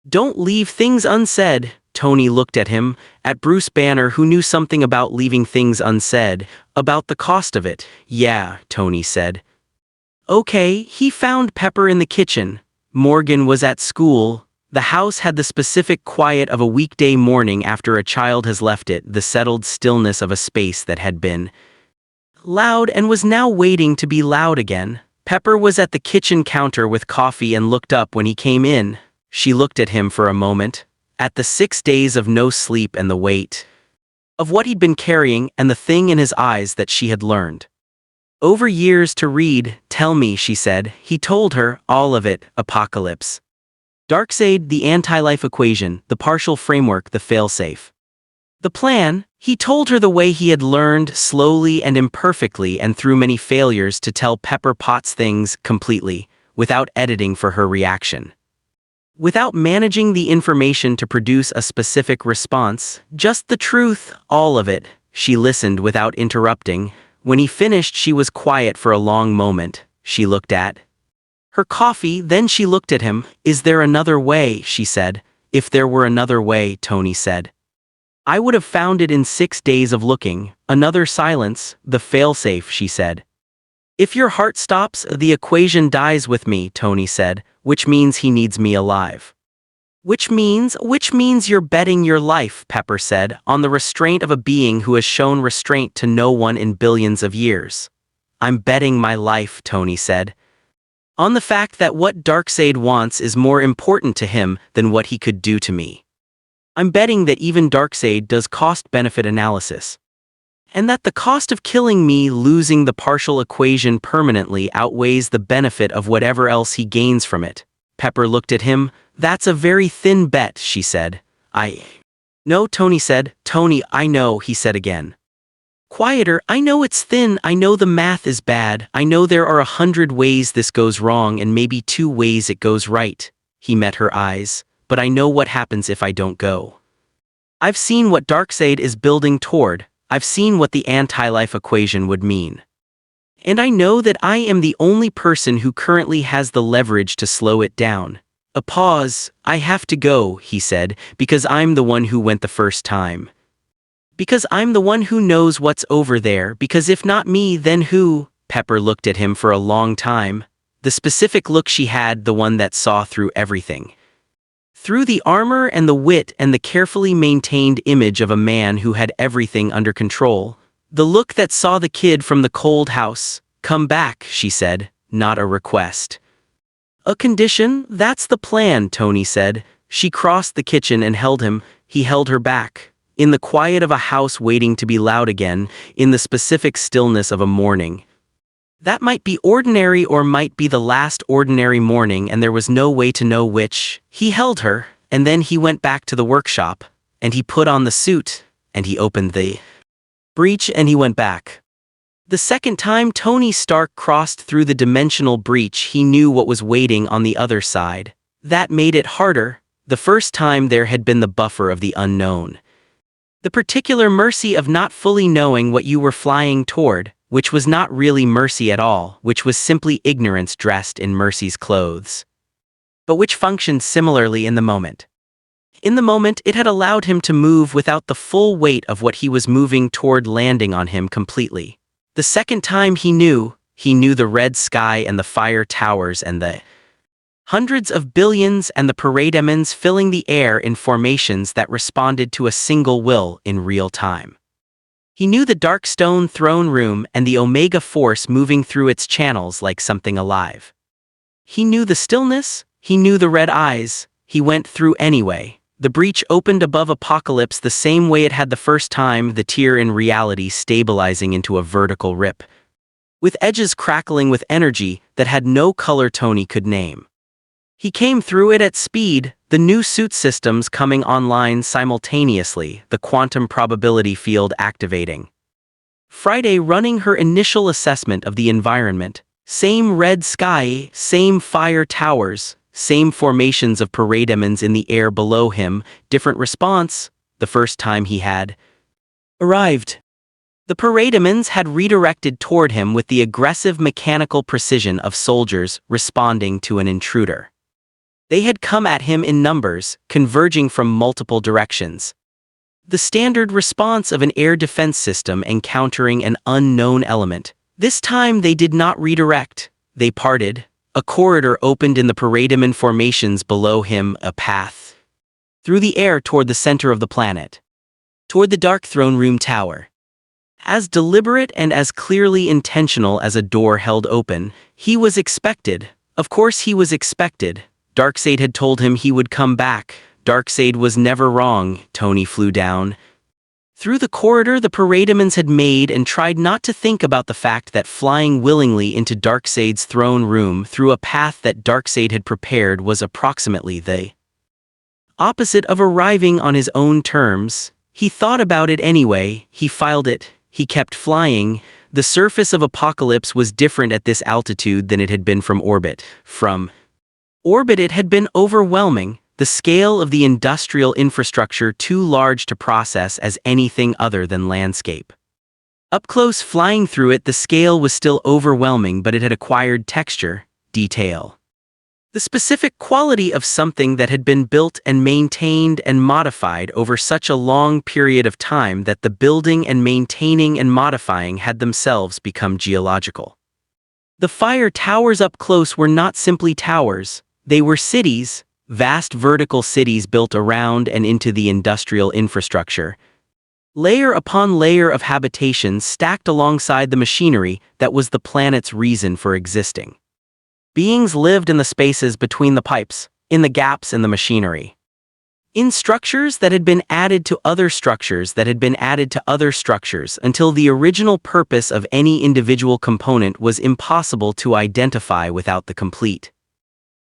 Don't leave things unsaid. Tony looked at him, at Bruce Banner, who knew something about leaving things unsaid, about the cost of it. Yeah, Tony said. Okay, he found Pepper in the kitchen. Morgan was at school. The house had the specific quiet of a weekday morning after a child has left it, the settled stillness of a space that had been loud and was now waiting to be loud again. Pepper was at the kitchen counter with coffee and looked up when he came in. She looked at him for a moment, at the 6 days of no sleep and the weight of what he'd been carrying and the thing in his eyes that she had learned over years to read. Tell me, she said. He told her, all of it. Apokolips. Darkseid, the anti-life equation, the partial framework, the failsafe. The plan. He told her the way he had learned, slowly and imperfectly and through many failures, to tell Pepper Potts things completely, without editing for her reaction. Without managing the information to produce a specific response, just the truth, all of it. She listened without interrupting. When he finished, she was quiet for a long moment. She looked at her coffee, then she looked at him. Is there another way, she said. If there were another way, Tony said. I would have found it in 6 days of looking. Another silence. The failsafe, she said. If your heart stops, the equation dies with me, Tony said, which means he needs me alive. Which means you're betting your life, Pepper said, on the restraint of a being who has shown restraint to no one in billions of years. I'm betting my life, Tony said. On the fact that what Darkseid wants is more important to him than what he could do to me. I'm betting that even Darkseid does cost-benefit analysis. And that the cost of killing me, losing the partial equation permanently, outweighs the benefit of whatever else he gains from it. Pepper looked at him. That's a very thin bet, she said. No, Tony said. Tony, I know, he said again. Quieter. I know it's thin. I know the math is bad. I know there are 100 ways this goes wrong and maybe 2 ways it goes right. He met her eyes. But I know what happens if I don't go. I've seen what Darkseid is building toward. I've seen what the anti-life equation would mean. And I know that I am the only person who currently has the leverage to slow it down. A pause. I have to go, he said, because I'm the one who went the first time. Because I'm the one who knows what's over there, because if not me, then who? Pepper looked at him for a long time. The specific look she had, the one that saw through everything. Through the armor and the wit and the carefully maintained image of a man who had everything under control. The look that saw the kid from the cold house. Come back, she said, not a request. "A condition? That's the plan," Tony said. She crossed the kitchen and held him. He held her back. In the quiet of a house waiting to be loud again, in the specific stillness of a morning. That might be ordinary or might be the last ordinary morning, and there was no way to know which. He held her, and then he went back to the workshop, and he put on the suit, and he opened the breach, and he went back. The second time Tony Stark crossed through the dimensional breach, he knew what was waiting on the other side. That made it harder. The first time there had been the buffer of the unknown. The particular mercy of not fully knowing what you were flying toward, which was not really mercy at all, which was simply ignorance dressed in mercy's clothes. But which functioned similarly in the moment. In the moment, it had allowed him to move without the full weight of what he was moving toward landing on him completely. The second time he knew the red sky and the fire towers and the hundreds of billions and the parademons filling the air in formations that responded to a single will in real time. He knew the dark stone throne room and the Omega Force moving through its channels like something alive. He knew the stillness, he knew the red eyes, he went through anyway. The breach opened above Apokolips the same way it had the first time, the tear in reality stabilizing into a vertical rip, with edges crackling with energy that had no color Tony could name. He came through it at speed, the new suit systems coming online simultaneously, the quantum probability field activating. Friday running her initial assessment of the environment. Same red sky, same fire towers, same formations of parademons in the air below him, different response, the first time he had arrived. The parademons had redirected toward him with the aggressive mechanical precision of soldiers responding to an intruder. They had come at him in numbers, converging from multiple directions. The standard response of an air defense system encountering an unknown element. This time they did not redirect, they parted. A corridor opened in the parademon formations below him, a path through the air toward the center of the planet, toward the dark throne room tower. As deliberate and as clearly intentional as a door held open, he was expected. Of course he was expected. Darkseid had told him he would come back. Darkseid was never wrong. Tony flew down. Through the corridor the parademons had made and tried not to think about the fact that flying willingly into Darkseid's throne room through a path that Darkseid had prepared was approximately the opposite of arriving on his own terms. He thought about it anyway, he filed it, he kept flying. The surface of Apokolips was different at this altitude than it had been from orbit. From orbit it had been overwhelming, the scale of the industrial infrastructure too large to process as anything other than landscape. Up close flying through it the scale was still overwhelming, but it had acquired texture, detail. The specific quality of something that had been built and maintained and modified over such a long period of time that the building and maintaining and modifying had themselves become geological. The fire towers up close were not simply towers, they were cities, vast vertical cities built around and into the industrial infrastructure. Layer upon layer of habitations stacked alongside the machinery that was the planet's reason for existing. Beings lived in the spaces between the pipes, in the gaps in the machinery. In structures that had been added to other structures that had been added to other structures until the original purpose of any individual component was impossible to identify without the complete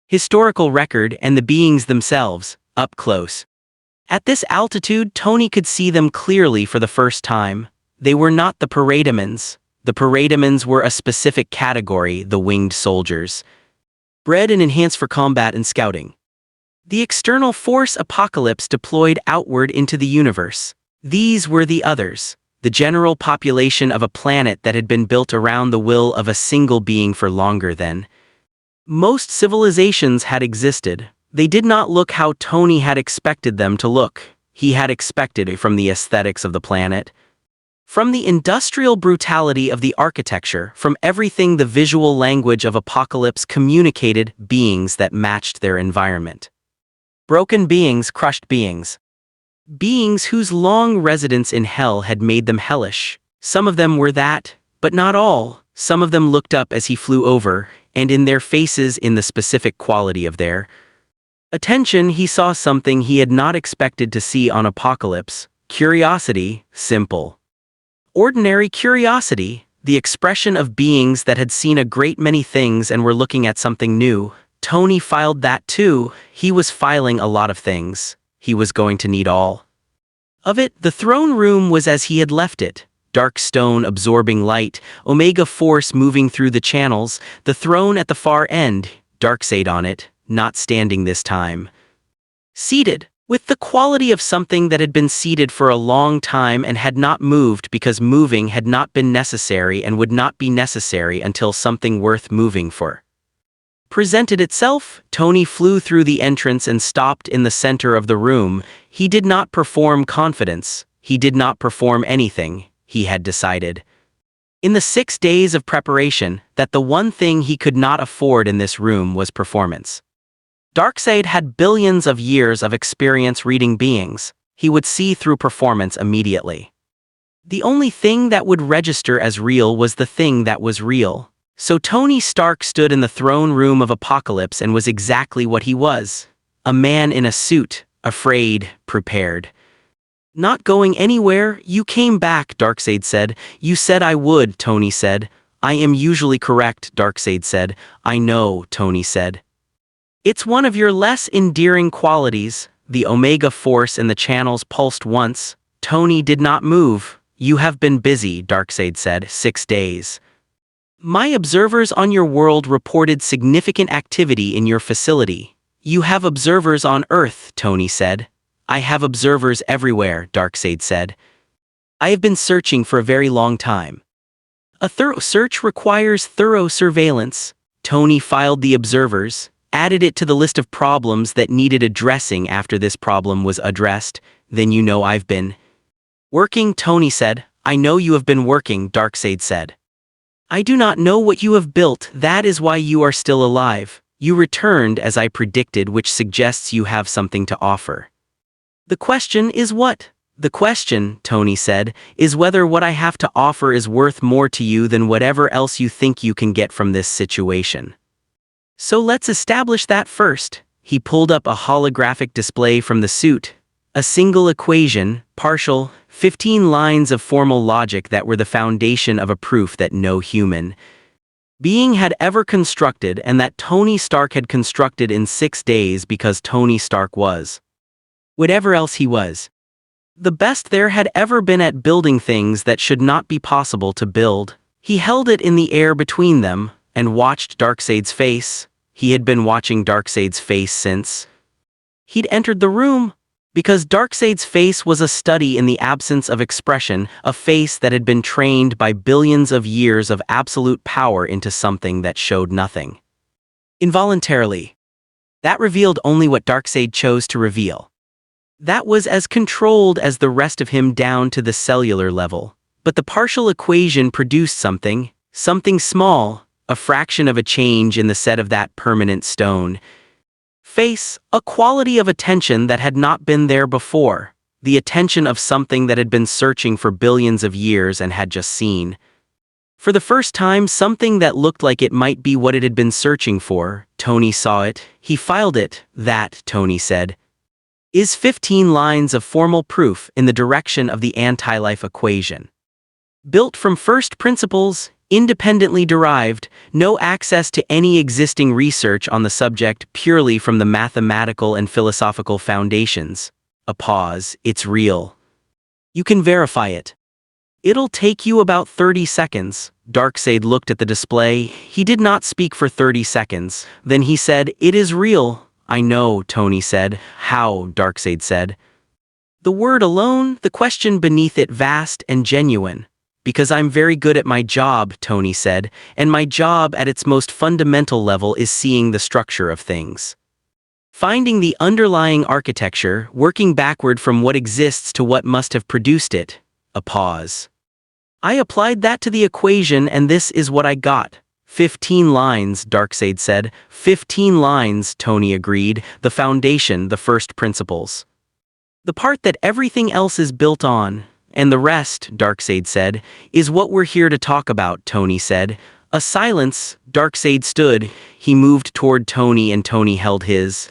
historical record and the beings themselves, up close. At this altitude Tony could see them clearly for the first time. They were not the parademons. The parademons were a specific category, the winged soldiers, bred and enhanced for combat and scouting. The external force Apokolips deployed outward into the universe. These were the others, the general population of a planet that had been built around the will of a single being for longer than most civilizations had existed. They did not look how Tony had expected them to look. He had expected it from the aesthetics of the planet, from the industrial brutality of the architecture, from everything the visual language of Apokolips communicated, beings that matched their environment. Broken beings, crushed beings. Beings whose long residence in hell had made them hellish. Some of them were that, but not all. Some of them looked up as he flew over, and in their faces in the specific quality of their attention he saw something he had not expected to see on Apokolips. Curiosity, simple. Ordinary curiosity, the expression of beings that had seen a great many things and were looking at something new. Tony filed that too. He was filing a lot of things. He was going to need all of it. The throne room was as he had left it. Dark stone absorbing light, Omega force moving through the channels, the throne at the far end, Darkseid on it, not standing this time. Seated, with the quality of something that had been seated for a long time and had not moved because moving had not been necessary and would not be necessary until something worth moving for presented itself. Tony flew through the entrance and stopped in the center of the room. He did not perform confidence. He did not perform anything. He had decided, in the 6 days of preparation, that the one thing he could not afford in this room was performance. Darkseid had billions of years of experience reading beings. He would see through performance immediately. The only thing that would register as real was the thing that was real. So Tony Stark stood in the throne room of Apokolips and was exactly what he was. A man in a suit, afraid, prepared. Not going anywhere. You came back, Darkseid said. You said I would, Tony said. I am usually correct, Darkseid said. I know, Tony said. It's one of your less endearing qualities. The Omega force in the channels pulsed once. Tony did not move. You have been busy, Darkseid said. 6 days. My observers on your world reported significant activity in your facility. You have observers on Earth, Tony said. I have observers everywhere, Darkseid said. I have been searching for a very long time. A thorough search requires thorough surveillance. Tony filed the observers, added it to the list of problems that needed addressing. After this problem was addressed, then you know I've been working, Tony said. I know you have been working, Darkseid said. I do not know what you have built. That is why you are still alive. You returned as I predicted, which suggests you have something to offer. The question is what? The question, Tony said, is whether what I have to offer is worth more to you than whatever else you think you can get from this situation. So let's establish that first. He pulled up a holographic display from the suit. A single equation, partial, 15 lines of formal logic that were the foundation of a proof that no human being had ever constructed and that Tony Stark had constructed in 6 days because Tony Stark was whatever else he was. The best there had ever been at building things that should not be possible to build. He held it in the air between them and watched Darkseid's face. He had been watching Darkseid's face since he'd entered the room. Because Darkseid's face was a study in the absence of expression, a face that had been trained by billions of years of absolute power into something that showed nothing. Involuntarily. That revealed only what Darkseid chose to reveal. That was as controlled as the rest of him down to the cellular level. But the partial equation produced something small, a fraction of a change in the set of that permanent stone face, a quality of attention that had not been there before, the attention of something that had been searching for billions of years and had just seen. For the first time, something that looked like it might be what it had been searching for. Tony saw it. He filed it. That, Tony said, is 15 lines of formal proof in the direction of the anti-life equation. Built from first principles, independently derived, no access to any existing research on the subject, purely from the mathematical and philosophical foundations. A pause. It's real. You can verify it. It'll take you about 30 seconds. Darkseid looked at the display. He did not speak for 30 seconds. Then he said, it is real. I know, Tony said. How? Darkseid said. The word alone, the question beneath it vast and genuine. Because I'm very good at my job, Tony said, and my job at its most fundamental level is seeing the structure of things. Finding the underlying architecture, working backward from what exists to what must have produced it. A pause. I applied that to the equation and this is what I got. 15 lines, Darkseid said. 15 lines, Tony agreed. The foundation, the first principles. The part that everything else is built on. And the rest, Darkseid said, is what we're here to talk about, Tony said. A silence. Darkseid stood. He moved toward Tony and Tony held his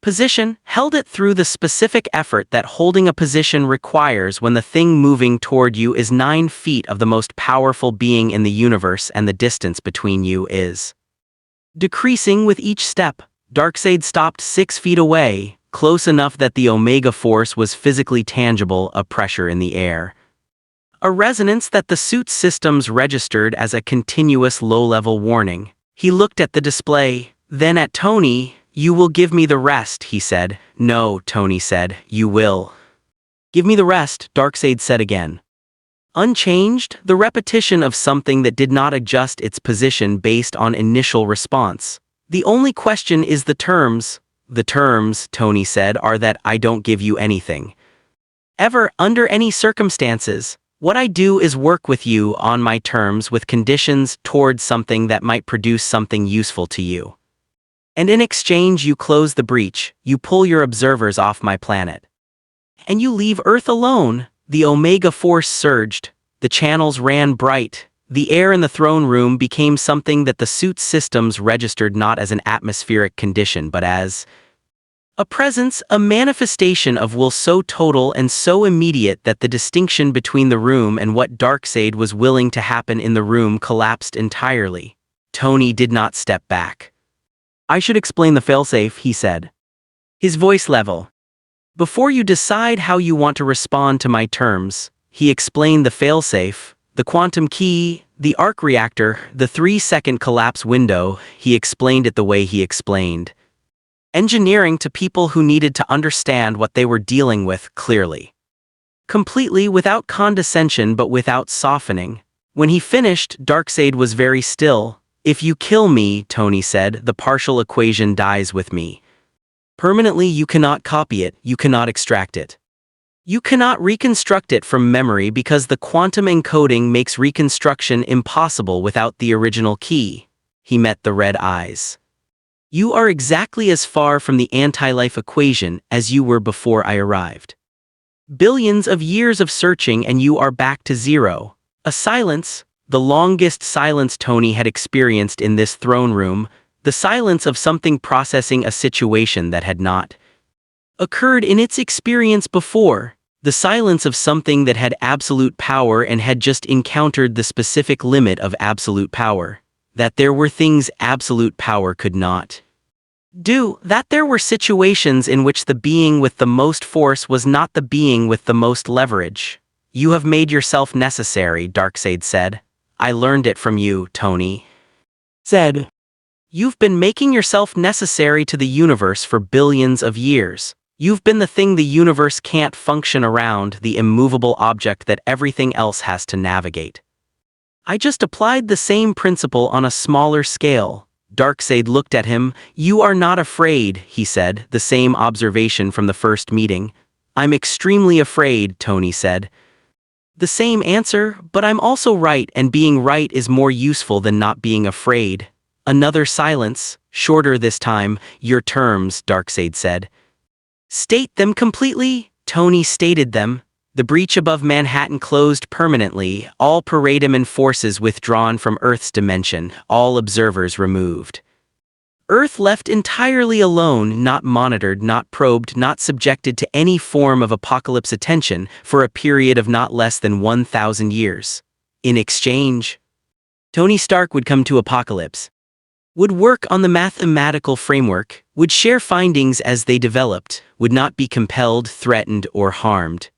position, held it through the specific effort that holding a position requires when the thing moving toward you is 9 feet of the most powerful being in the universe and the distance between you is decreasing with each step. Darkseid stopped 6 feet away, close enough that the Omega Force was physically tangible, a pressure in the air. A resonance that the suit's systems registered as a continuous low-level warning. He looked at the display, then at Tony. "You will give me the rest," he said. "No," Tony said, "you will give me the rest," Darkseid said again. Unchanged, the repetition of something that did not adjust its position based on initial response. "The only question is the terms." "The terms," Tony said, "are that I don't give you anything. Ever, under any circumstances. What I do is work with you on my terms with conditions towards something that might produce something useful to you. And in exchange you close the breach, you pull your observers off my planet. And you leave Earth alone." The Omega Force surged. The channels ran bright. The air in the throne room became something that the suit's systems registered not as an atmospheric condition but as a presence, a manifestation of will so total and so immediate that the distinction between the room and what Darkseid was willing to happen in the room collapsed entirely. Tony did not step back. "I should explain the failsafe," he said, his voice level. "Before you decide how you want to respond to my terms," he explained the failsafe, the quantum key, the arc reactor, the 3-second collapse window. He explained it the way he explained engineering to people who needed to understand what they were dealing with clearly. Completely, without condescension but without softening. When he finished, Darkseid was very still. "If you kill me," Tony said, "the partial equation dies with me. Permanently. You cannot copy it, you cannot extract it. You cannot reconstruct it from memory because the quantum encoding makes reconstruction impossible without the original key." He met the red eyes. "You are exactly as far from the anti-life equation as you were before I arrived. Billions of years of searching and you are back to zero." A silence, the longest silence Tony had experienced in this throne room, the silence of something processing a situation that had not occurred in its experience before, the silence of something that had absolute power and had just encountered the specific limit of absolute power, that there were things absolute power could not do, that there were situations in which the being with the most force was not the being with the most leverage. "You have made yourself necessary," Darkseid said. "I learned it from you," Tony said. "You've been making yourself necessary to the universe for billions of years. You've been the thing the universe can't function around, the immovable object that everything else has to navigate. I just applied the same principle on a smaller scale." Darkseid looked at him. "You are not afraid," he said, the same observation from the first meeting. "I'm extremely afraid," Tony said. "The same answer, but I'm also right, and being right is more useful than not being afraid." Another silence, shorter this time. "Your terms," Darkseid said. "State them completely." Tony stated them. "The breach above Manhattan closed permanently, all Paradiman forces withdrawn from Earth's dimension, all observers removed. Earth left entirely alone, not monitored, not probed, not subjected to any form of apocalypse attention for a period of not less than 1,000 years. In exchange, Tony Stark would come to Apokolips, would work on the mathematical framework, would share findings as they developed, would not be compelled, threatened, or harmed,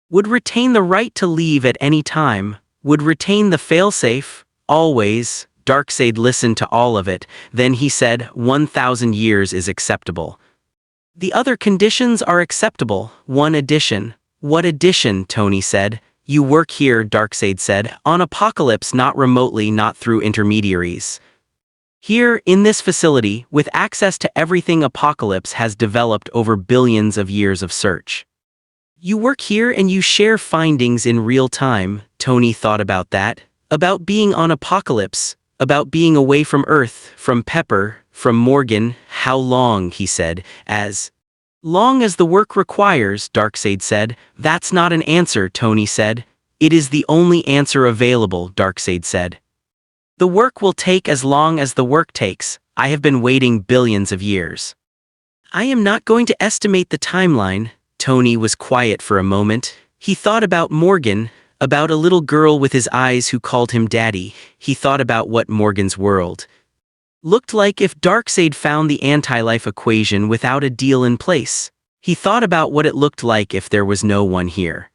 would retain the right to leave at any time, would retain the failsafe, always." Darkseid listened to all of it, then he said, 1,000 years is acceptable. "The other conditions are acceptable. One addition." "What addition?" Tony said. "You work here," Darkseid said, "on Apokolips, not remotely, not through intermediaries. Here, in this facility, with access to everything Apokolips has developed over billions of years of search. You work here and you share findings in real time." Tony thought about that, about being on Apokolips, about being away from Earth, from Pepper, from Morgan. "How long?" he said. "As long as the work requires," Darkseid said. "That's not an answer," Tony said. "It is the only answer available," Darkseid said. The work will take as long as the work takes. I have been waiting billions of years. I am not going to estimate the timeline. Tony was quiet for a moment. He thought about Morgan, about a little girl with his eyes who called him Daddy. He thought about what Morgan's world looked like if Darkseid found the anti-life equation without a deal in place. He thought about what it looked like if there was no one here.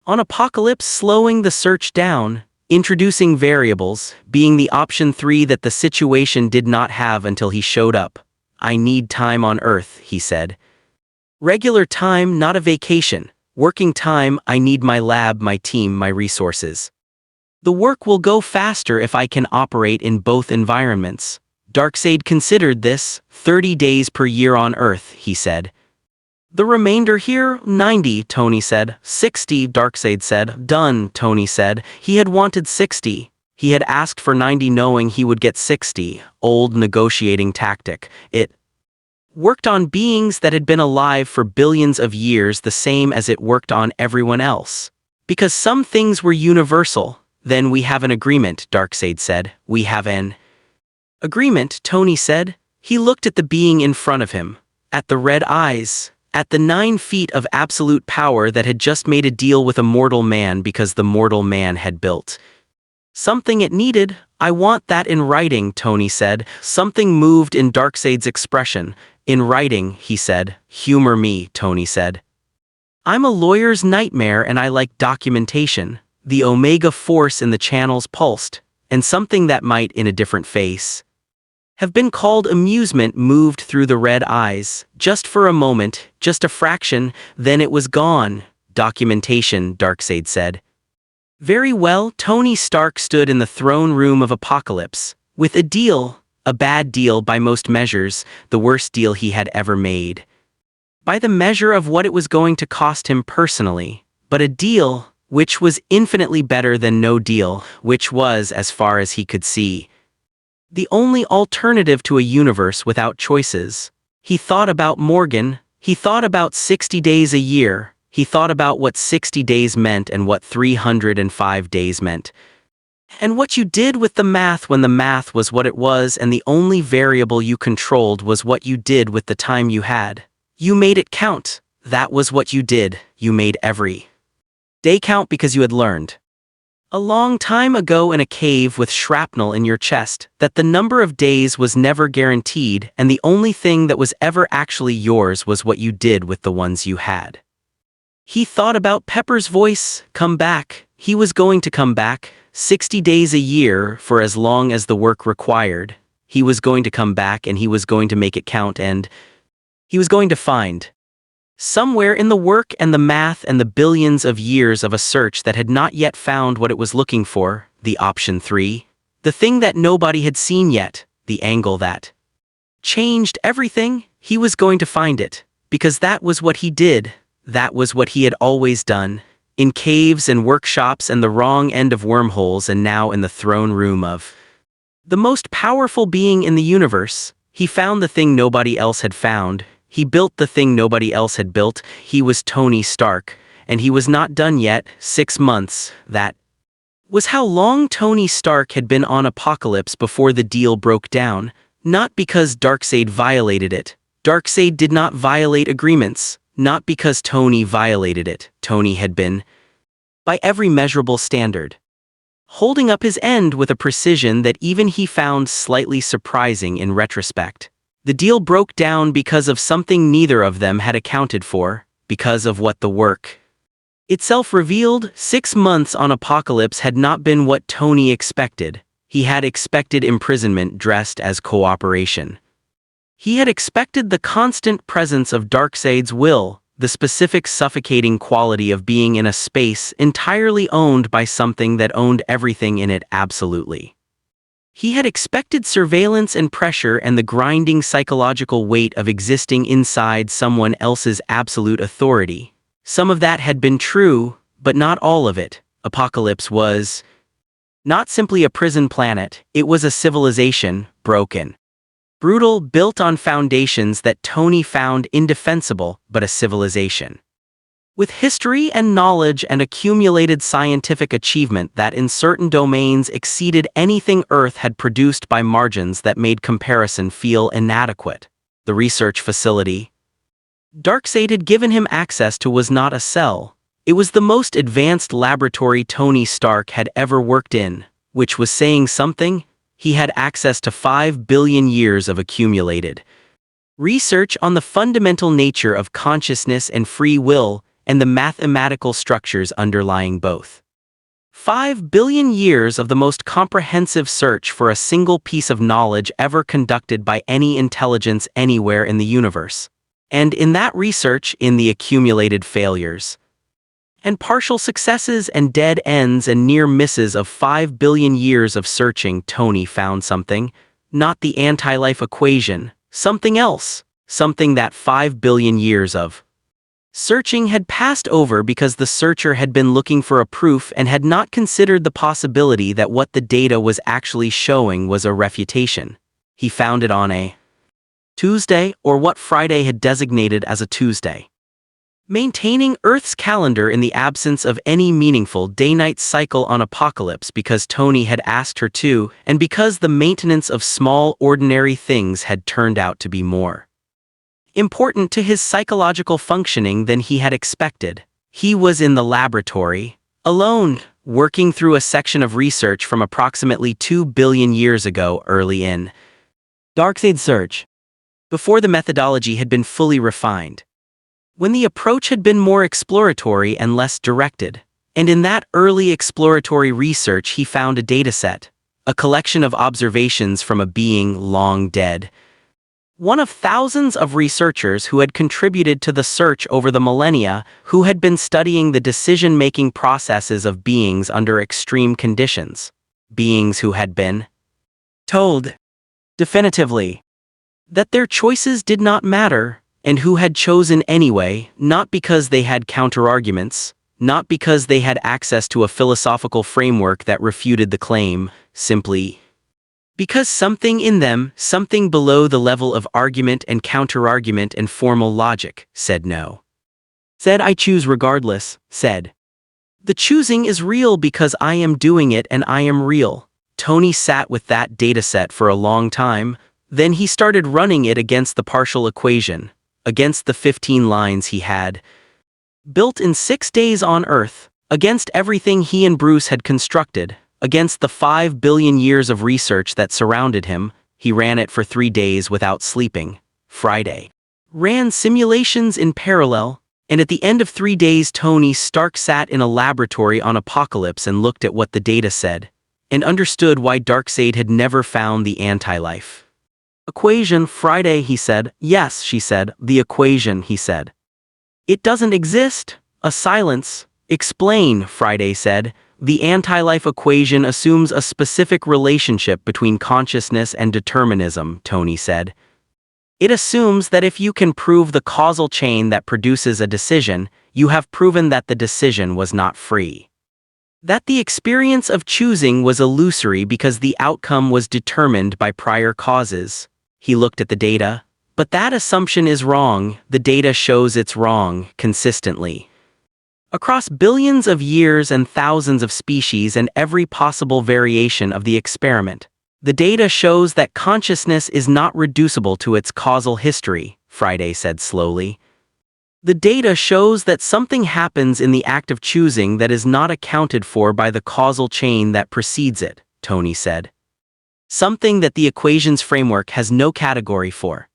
On Apokolips, slowing the search down, introducing variables, being the option 3 that the situation did not have until he showed up. I need time on Earth, he said. Regular time, not a vacation. Working time, I need my lab, my team, my resources. The work will go faster if I can operate in both environments. Darkseid considered this, 30 days per year on Earth, he said. The remainder here, 90, Tony said. 60, Darkseid said. Done, Tony said. He had wanted 60. He had asked for 90 knowing he would get 60. Old negotiating tactic. It worked on beings that had been alive for billions of years the same as it worked on everyone else. Because some things were universal. Then we have an agreement, Darkseid said. We have an agreement, Tony said. He looked at the being in front of him. At the red eyes. At the 9 feet of absolute power that had just made a deal with a mortal man because the mortal man had built something it needed. I want that in writing, Tony said. Something moved in Darkseid's expression. In writing, he said. Humor me, Tony said. I'm a lawyer's nightmare and I like documentation. The omega force in the channels pulsed, and something that might, in a different face, have been called amusement moved through the red eyes, just for a moment, just a fraction, then it was gone. Documentation, Darkseid said. Very well, Tony Stark stood in the throne room of Apokolips, with a deal, a bad deal by most measures, the worst deal he had ever made. By the measure of what it was going to cost him personally, but a deal, which was infinitely better than no deal, which was, as far as he could see, the only alternative to a universe without choices. He thought about Morgan. He thought about 60 days a year. He thought about what 60 days meant and what 305 days meant. And what you did with the math when the math was what it was and the only variable you controlled was what you did with the time you had. You made it count. That was what you did. You made every day count because you had learned a long time ago in a cave with shrapnel in your chest that the number of days was never guaranteed and the only thing that was ever actually yours was what you did with the ones you had. He thought about Pepper's voice. Come back. He was going to come back. 60 days a year for as long as the work required. He was going to come back and he was going to make it count and he was going to find somewhere in the work and the math and the billions of years of a search that had not yet found what it was looking for, the option 3, the thing that nobody had seen yet, the angle that changed everything, he was going to find it, because that was what he did, that was what he had always done, in caves and workshops and the wrong end of wormholes and now in the throne room of the most powerful being in the universe. He found the thing nobody else had found. He built the thing nobody else had built. He was Tony Stark, and he was not done yet. 6 months, that was how long Tony Stark had been on Apokolips before the deal broke down, not because Darkseid violated it. Darkseid did not violate agreements, not because Tony violated it. Tony had been, by every measurable standard, holding up his end with a precision that even he found slightly surprising in retrospect. The deal broke down because of something neither of them had accounted for, because of what the work itself revealed. 6 months on Apokolips had not been what Tony expected. He had expected imprisonment dressed as cooperation. He had expected the constant presence of Darkseid's will, the specific suffocating quality of being in a space entirely owned by something that owned everything in it absolutely. He had expected surveillance and pressure and the grinding psychological weight of existing inside someone else's absolute authority. Some of that had been true, but not all of it. Apokolips was not simply a prison planet, it was a civilization, broken, brutal, built on foundations that Tony found indefensible, but a civilization. With history and knowledge and accumulated scientific achievement that in certain domains exceeded anything Earth had produced by margins that made comparison feel inadequate. The research facility Darkseid had given him access to was not a cell. It was the most advanced laboratory Tony Stark had ever worked in, which was saying something. He had access to 5 billion years of accumulated research on the fundamental nature of consciousness and free will, and the mathematical structures underlying both. 5 billion years of the most comprehensive search for a single piece of knowledge ever conducted by any intelligence anywhere in the universe. And in that research, in the accumulated failures and partial successes and dead ends and near misses of 5 billion years of searching, Tony found something, not the anti-life equation, something else, something that 5 billion years of searching had passed over because the searcher had been looking for a proof and had not considered the possibility that what the data was actually showing was a refutation. He found it on a Tuesday, or what Friday had designated as a Tuesday. Maintaining Earth's calendar in the absence of any meaningful day-night cycle on Apokolips because Tony had asked her to, and because the maintenance of small ordinary things had turned out to be more important to his psychological functioning than he had expected. He was in the laboratory, alone, working through a section of research from approximately 2 billion years ago, early in Darkseid's search, before the methodology had been fully refined, when the approach had been more exploratory and less directed. And in that early exploratory research he found a dataset, a collection of observations from a being long dead, one of thousands of researchers who had contributed to the search over the millennia, who had been studying the decision-making processes of beings under extreme conditions, beings who had been told definitively that their choices did not matter, and who had chosen anyway, not because they had counterarguments, not because they had access to a philosophical framework that refuted the claim, simply because something in them, something below the level of argument and counterargument and formal logic, said no. Said I choose regardless, said the choosing is real because I am doing it and I am real. Tony sat with that dataset for a long time, then he started running it against the partial equation, against the 15 lines he had built in 6 days on Earth, against everything he and Bruce had constructed, against the 5 billion years of research that surrounded him. He ran it for 3 days without sleeping. Friday ran simulations in parallel, and at the end of 3 days Tony Stark sat in a laboratory on Apokolips and looked at what the data said, and understood why Darkseid had never found the anti-life equation. Friday, he said. Yes, she said. The equation, he said. It doesn't exist. A silence. Explain, Friday said. The anti-life equation assumes a specific relationship between consciousness and determinism, Tony said. It assumes that if you can prove the causal chain that produces a decision, you have proven that the decision was not free. That the experience of choosing was illusory because the outcome was determined by prior causes. He looked at the data. But that assumption is wrong. The data shows it's wrong, consistently. Across billions of years and thousands of species and every possible variation of the experiment, the data shows that consciousness is not reducible to its causal history, Friday said slowly. The data shows that something happens in the act of choosing that is not accounted for by the causal chain that precedes it, Tony said. Something that the equation's framework has no category for.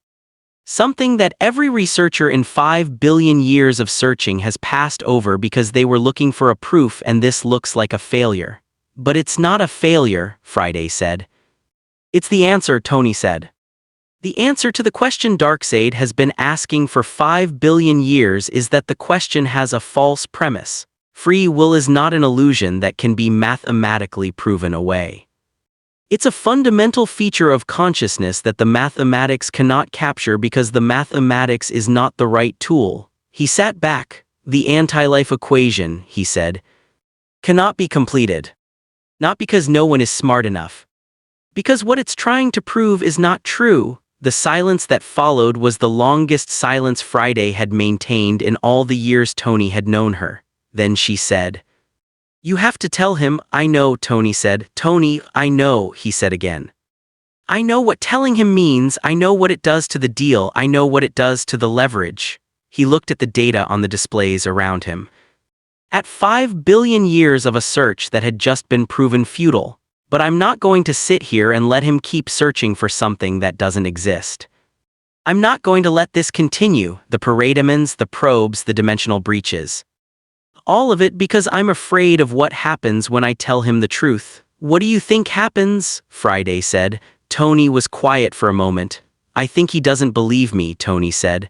Something that every researcher in 5 billion years of searching has passed over because they were looking for a proof, and this looks like a failure. But it's not a failure, Friday said. It's the answer, Tony said. The answer to the question Darkseid has been asking for 5 billion years is that the question has a false premise. Free will is not an illusion that can be mathematically proven away. It's a fundamental feature of consciousness that the mathematics cannot capture because the mathematics is not the right tool. He sat back. The anti-life equation, he said, cannot be completed. Not because no one is smart enough. Because what it's trying to prove is not true. The silence that followed was the longest silence Friday had maintained in all the years Tony had known her. Then she said, "You have to tell him." "I know," Tony said. "Tony, I know," he said again. "I know what telling him means. I know what it does to the deal. I know what it does to the leverage." He looked at the data on the displays around him. At 5 billion years of a search that had just been proven futile. But I'm not going to sit here and let him keep searching for something that doesn't exist. I'm not going to let this continue, the parademons, the probes, the dimensional breaches. All of it because I'm afraid of what happens when I tell him the truth. "What do you think happens?" Friday said. Tony was quiet for a moment. "I think he doesn't believe me," Tony said.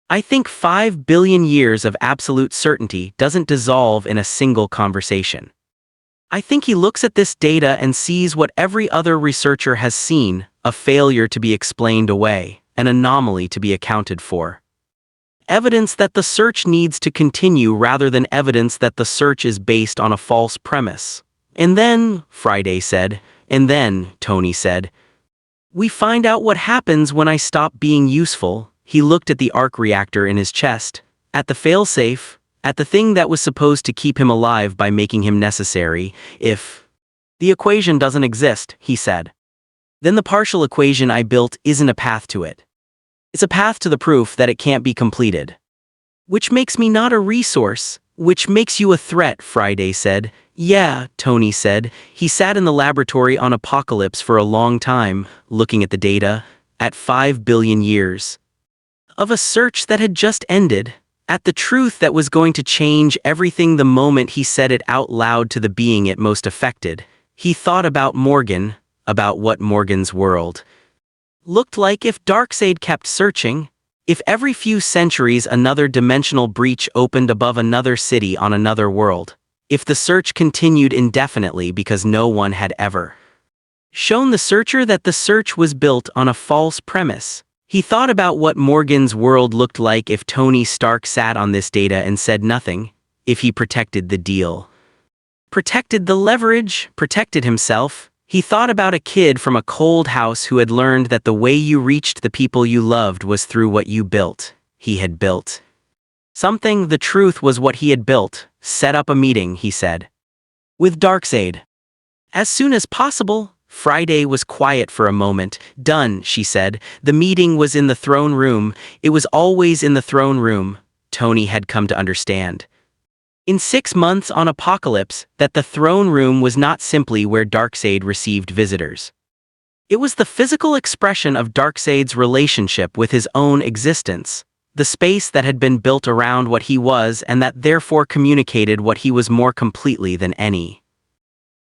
"I think 5 billion years of absolute certainty doesn't dissolve in a single conversation. I think he looks at this data and sees what every other researcher has seen, a failure to be explained away, an anomaly to be accounted for. Evidence that the search needs to continue rather than evidence that the search is based on a false premise." "And then," Friday said. "And then," Tony said, "we find out what happens when I stop being useful." He looked at the arc reactor in his chest, at the failsafe, at the thing that was supposed to keep him alive by making him necessary. "If the equation doesn't exist," he said, "then the partial equation I built isn't a path to it. It's a path to the proof that it can't be completed. Which makes me not a resource, which makes you a threat," Friday said. "Yeah," Tony said. He sat in the laboratory on Apokolips for a long time, looking at the data, at 5 billion years. Of a search that had just ended, at the truth that was going to change everything the moment he said it out loud to the being it most affected. He thought about Morgan, about what Morgan's world looked like if Darkseid kept searching, if every few centuries another dimensional breach opened above another city on another world, if the search continued indefinitely because no one had ever shown the searcher that the search was built on a false premise. He thought about what Morgan's world looked like if Tony Stark sat on this data and said nothing, if he protected the deal, protected the leverage, protected himself. He thought about a kid from a cold house who had learned that the way you reached the people you loved was through what you built. He had built something. The truth was what he had built. "Set up a meeting," he said, "with Darkseid. As soon as possible." Friday was quiet for a moment. "Done," she said. The meeting was in the throne room. It was always in the throne room. Tony had come to understand. In 6 months on Apokolips, that the throne room was not simply where Darkseid received visitors. It was the physical expression of Darkseid's relationship with his own existence, the space that had been built around what he was and that therefore communicated what he was more completely than any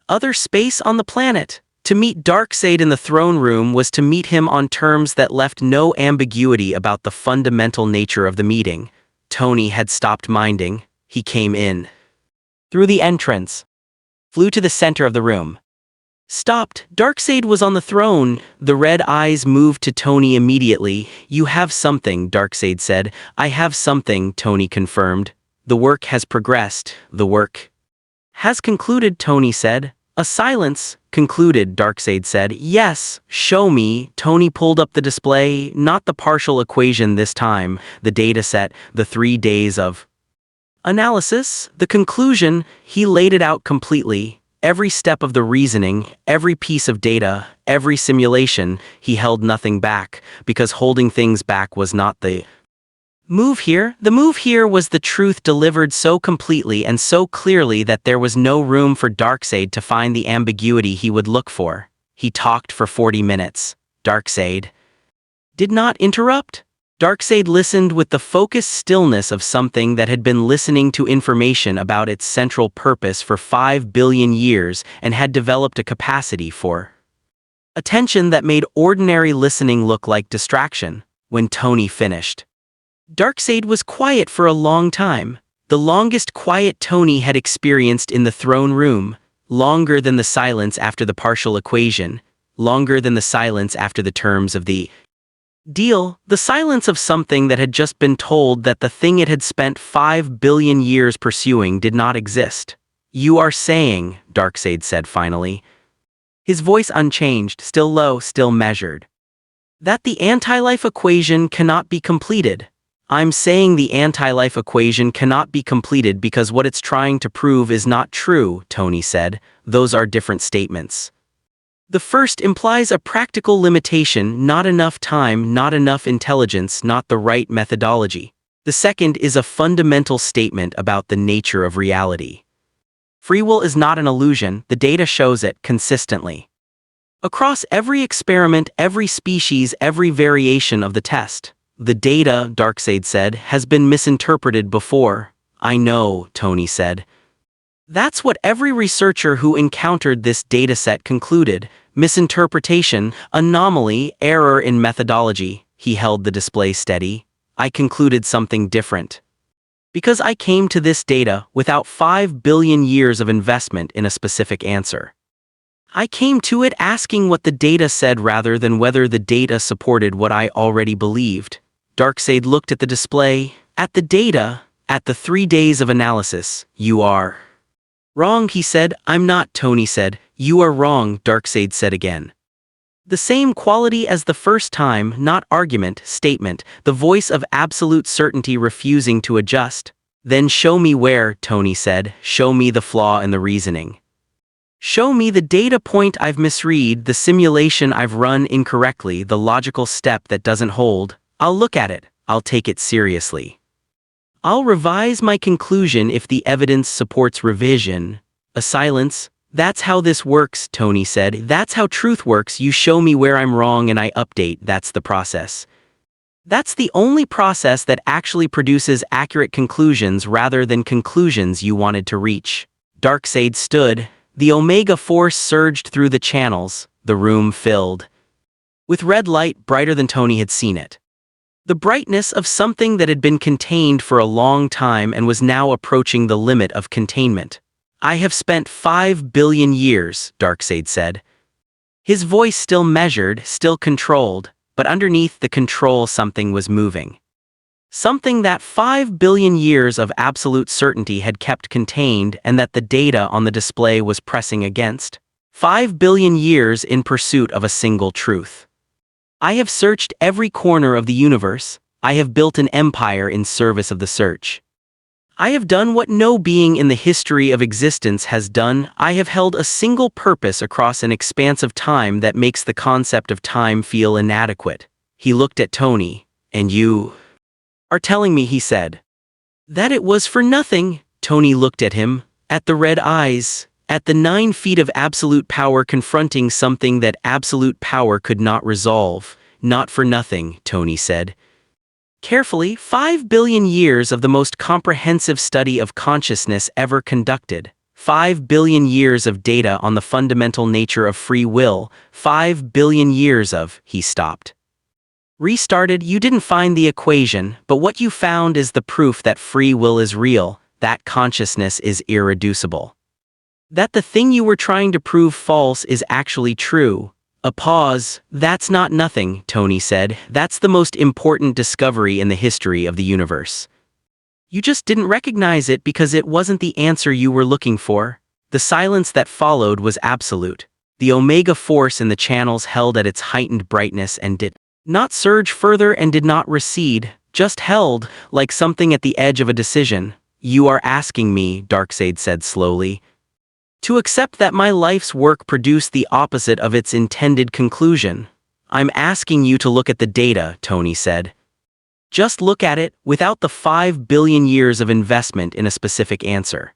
other space on the planet. To meet Darkseid in the throne room was to meet him on terms that left no ambiguity about the fundamental nature of the meeting. Tony had stopped minding. He came in through the entrance, flew to the center of the room, stopped. Darkseid was on the throne. The red eyes moved to Tony immediately. "You have something," Darkseid said. "I have something," Tony confirmed. "The work has progressed. The work has concluded," Tony said. A silence. "Concluded," Darkseid said. "Yes, show me." Tony pulled up the display, not the partial equation this time, the dataset, the 3 days of analysis, the conclusion. He laid it out completely. Every step of the reasoning, every piece of data, every simulation. He held nothing back, because holding things back was not the move here. The move here was the truth delivered so completely and so clearly that there was no room for Darkseid to find the ambiguity he would look for. He talked for 40 minutes. Darkseid did not interrupt. Darkseid listened with the focused stillness of something that had been listening to information about its central purpose for 5 billion years and had developed a capacity for attention that made ordinary listening look like distraction. When Tony finished, Darkseid was quiet for a long time, the longest quiet Tony had experienced in the throne room, longer than the silence after the partial equation, longer than the silence after the terms of the deal, the silence of something that had just been told that the thing it had spent 5 billion years pursuing did not exist. "You are saying," Darkseid said finally, his voice unchanged, still low, still measured, That the anti-life equation cannot be completed. I'm saying the anti-life equation cannot be completed because what it's trying to prove is not true, Tony said. Those are different statements. The first implies a practical limitation, not enough time, not enough intelligence, not the right methodology. The second is a fundamental statement about the nature of reality. Free will is not an illusion, the data shows it consistently. Across every experiment, every species, every variation of the test. The data, Darkseid said, has been misinterpreted before. I know, Tony said. That's what every researcher who encountered this dataset concluded. Misinterpretation, anomaly, error in methodology. He held the display steady. I concluded something different. Because I came to this data without 5 billion years of investment in a specific answer. I came to it asking what the data said rather than whether the data supported what I already believed. Darkseid looked at the display, at the data, at the 3 days of analysis. You are wrong, he said. I'm not, Tony said. You are wrong, Darkseid said again. The same quality as the first time, not argument, statement, the voice of absolute certainty refusing to adjust. Then show me where, Tony said. Show me the flaw in the reasoning. Show me the data point I've misread, the simulation I've run incorrectly, the logical step that doesn't hold. I'll look at it. I'll take it seriously. I'll revise my conclusion if the evidence supports revision. A silence. That's how this works, Tony said. That's how truth works. You show me where I'm wrong and I update. That's the process. That's the only process that actually produces accurate conclusions rather than conclusions you wanted to reach. Darkseid stood. The Omega force surged through the channels. The room filled with red light brighter than Tony had seen it. The brightness of something that had been contained for a long time and was now approaching the limit of containment. I have spent 5 billion years, Darkseid said. His voice still measured, still controlled, but underneath the control something was moving. Something that 5 billion years of absolute certainty had kept contained and that the data on the display was pressing against. 5 billion years in pursuit of a single truth. I have searched every corner of the universe. I have built an empire in service of the search. I have done what no being in the history of existence has done. I have held a single purpose across an expanse of time that makes the concept of time feel inadequate. He looked at Tony. And you are telling me, he said, that it was for nothing. Tony looked at him, at the red eyes, at the 9 feet of absolute power confronting something that absolute power could not resolve. Not for nothing, Tony said. Carefully, 5 billion years of the most comprehensive study of consciousness ever conducted. 5 billion years of data on the fundamental nature of free will. 5 billion years of, he stopped. Restarted, you didn't find the equation, but what you found is the proof that free will is real, that consciousness is irreducible. That the thing you were trying to prove false is actually true. A pause. That's not nothing, Tony said. That's the most important discovery in the history of the universe. You just didn't recognize it because it wasn't the answer you were looking for. The silence that followed was absolute. The Omega force in the channels held at its heightened brightness and did not surge further and did not recede, just held, like something at the edge of a decision. You are asking me, Darkseid said slowly, to accept that my life's work produced the opposite of its intended conclusion. I'm asking you to look at the data, Tony said. Just look at it, without the 5 billion years of investment in a specific answer.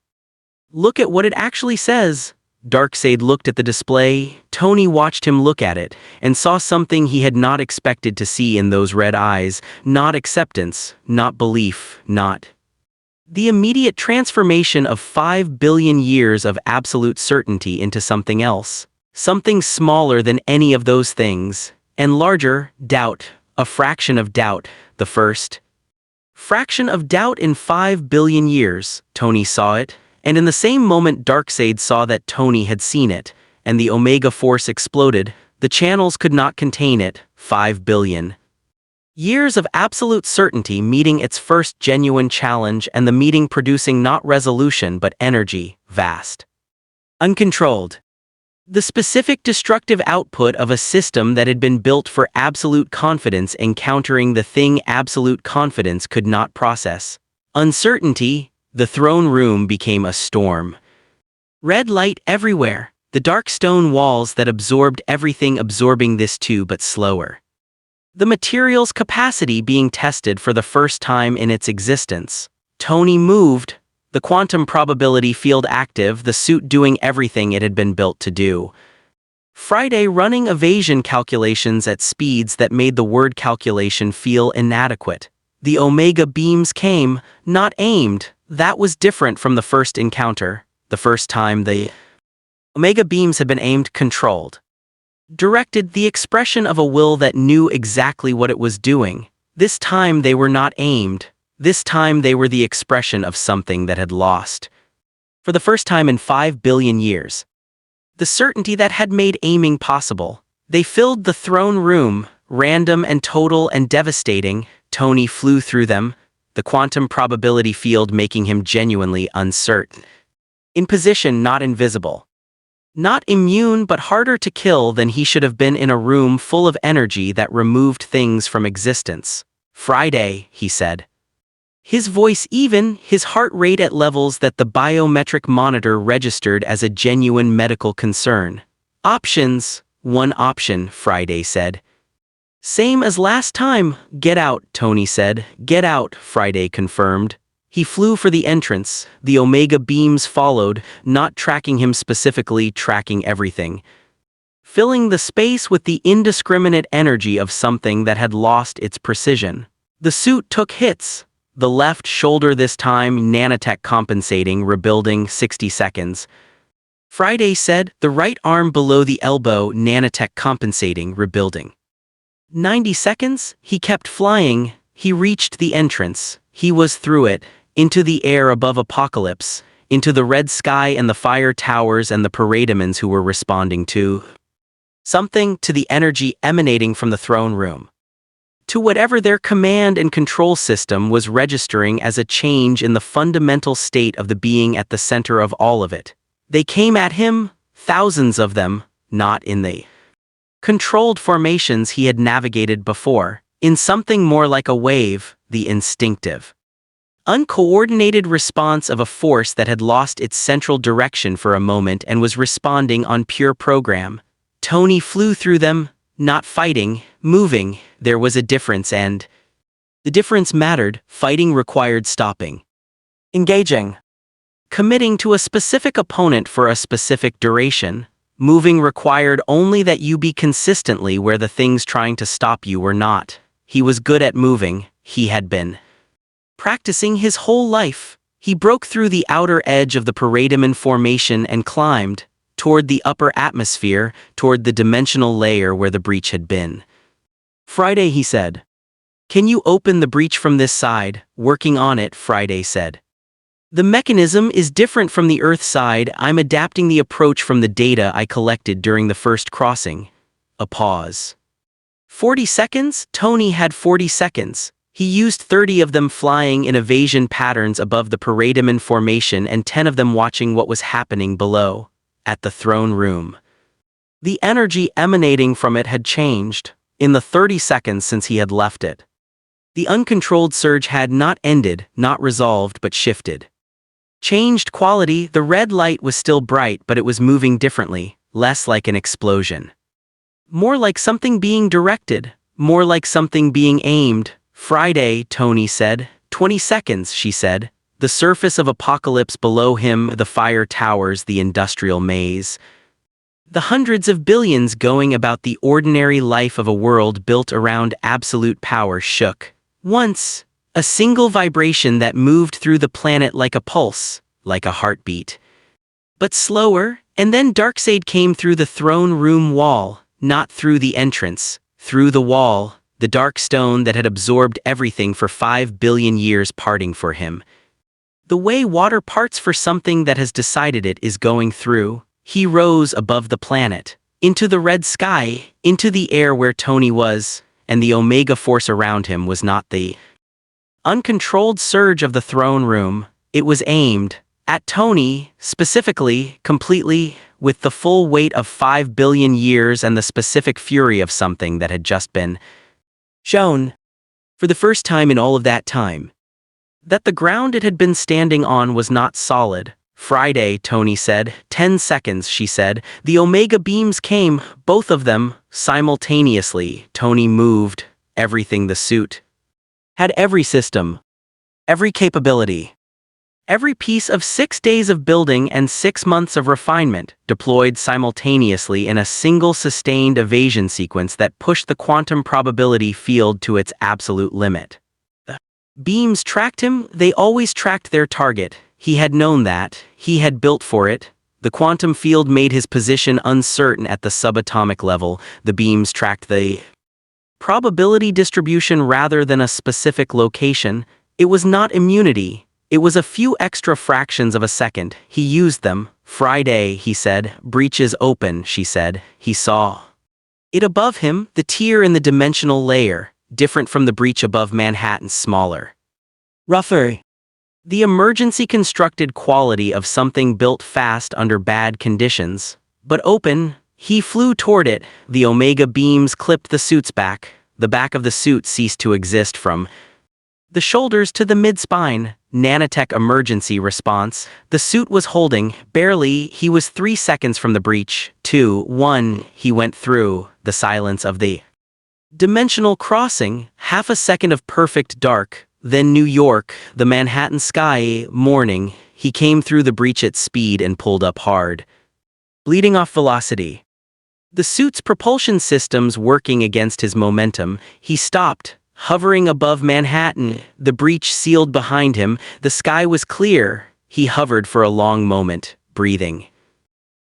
Look at what it actually says. Darkseid looked at the display. Tony watched him look at it, and saw something he had not expected to see in those red eyes. Not acceptance, not belief, not the immediate transformation of 5 billion years of absolute certainty into something else. Something smaller than any of those things, and larger, doubt, a fraction of doubt, the first fraction of doubt in 5 billion years. Tony saw it, and in the same moment Darkseid saw that Tony had seen it, and the Omega force exploded. The channels could not contain it. 5 billion years of absolute certainty meeting its first genuine challenge, and the meeting producing not resolution but energy, vast, uncontrolled. The specific destructive output of a system that had been built for absolute confidence encountering the thing absolute confidence could not process. Uncertainty, the throne room became a storm. Red light everywhere, the dark stone walls that absorbed everything absorbing this too but slower. The material's capacity being tested for the first time in its existence. Tony moved, the quantum probability field active, the suit doing everything it had been built to do. Friday running evasion calculations at speeds that made the word calculation feel inadequate. The Omega beams came, not aimed. That was different from the first encounter. The first time the Omega beams had been aimed, controlled. Directed, the expression of a will that knew exactly what it was doing. This time they were not aimed. This time they were the expression of something that had lost. For the first time in 5 billion years. The certainty that had made aiming possible. They filled the throne room, random and total and devastating. Tony flew through them, the quantum probability field making him genuinely uncertain. In position, not invisible. Not immune but harder to kill than he should have been in a room full of energy that removed things from existence. Friday, he said. His voice even, his heart rate at levels that the biometric monitor registered as a genuine medical concern. Options, one option, Friday said. Same as last time, get out, Tony said. Get out, Friday confirmed. He flew for the entrance, the Omega beams followed, not tracking him specifically, tracking everything. Filling the space with the indiscriminate energy of something that had lost its precision. The suit took hits. The left shoulder this time, nanotech compensating, rebuilding, 60 seconds. Friday said, the right arm below the elbow, nanotech compensating, rebuilding. 90 seconds, he kept flying, he reached the entrance, he was through it, into the air above Apokolips, into the red sky and the fire towers and the parademons who were responding to something, to the energy emanating from the throne room. To whatever their command and control system was registering as a change in the fundamental state of the being at the center of all of it. They came at him, thousands of them, not in the controlled formations he had navigated before, in something more like a wave, the instinctive, uncoordinated response of a force that had lost its central direction for a moment and was responding on pure program. Tony flew through them, not fighting, moving. There was a difference, and the difference mattered. Fighting required stopping, engaging, committing to a specific opponent for a specific duration. Moving required only that you be consistently where the things trying to stop you were not. He was good at moving. He had been practicing his whole life. He broke through the outer edge of the parademon formation and climbed toward the upper atmosphere, toward the dimensional layer where the breach had been. Friday, he said. Can you open the breach from this side? Working on it, Friday said. The mechanism is different from the Earth side. I'm adapting the approach from the data I collected during the first crossing. A pause. 40 seconds? Tony had 40 seconds. He used 30 of them flying in evasion patterns above the parademon formation and 10 of them watching what was happening below, at the throne room. The energy emanating from it had changed, in the 30 seconds since he had left it. The uncontrolled surge had not ended, not resolved, but shifted. Changed quality. The red light was still bright, but it was moving differently, less like an explosion. More like something being directed, more like something being aimed. Friday, Tony said. 20 seconds, she said. The surface of Apokolips below him, the fire towers, the industrial maze. The hundreds of billions going about the ordinary life of a world built around absolute power shook. Once, a single vibration that moved through the planet like a pulse, like a heartbeat. But slower, and then Darkseid came through the throne room wall, not through the entrance, through the wall, the dark stone that had absorbed everything for 5 billion years parting for him. The way water parts for something that has decided it is going through. He rose above the planet, into the red sky, into the air where Tony was, and the Omega force around him was not the uncontrolled surge of the throne room. It was aimed at Tony, specifically, completely, with the full weight of 5 billion years and the specific fury of something that had just been shown, for the first time in all of that time, that the ground it had been standing on was not solid. Friday, Tony said. 10 seconds, she said. The Omega beams came, both of them, simultaneously. Tony moved. Everything the suit had, every system, every capability, every piece of 6 days of building and 6 months of refinement, deployed simultaneously in a single sustained evasion sequence that pushed the quantum probability field to its absolute limit. The beams tracked him. They always tracked their target. He had known that. He had built for it. The quantum field made his position uncertain at the subatomic level. The beams tracked the probability distribution rather than a specific location. It was not immunity. It was a few extra fractions of a second. He used them. Friday, he said. Breach is open, she said. He saw it above him, the tier in the dimensional layer, different from the breach above Manhattan, smaller, rougher. The emergency constructed quality of something built fast under bad conditions, but open. He flew toward it. The Omega beams clipped the suit's back. The back of the suit ceased to exist from the shoulders to the mid-spine. Nanotech emergency response. The suit was holding, barely. He was 3 seconds from the breach. 2, 1, he went through the silence of the dimensional crossing. Half a second of perfect dark. Then New York, the Manhattan sky, morning. He came through the breach at speed and pulled up hard, bleeding off velocity. The suit's propulsion systems working against his momentum. He stopped, hovering above Manhattan, the breach sealed behind him. The sky was clear. He hovered for a long moment, breathing.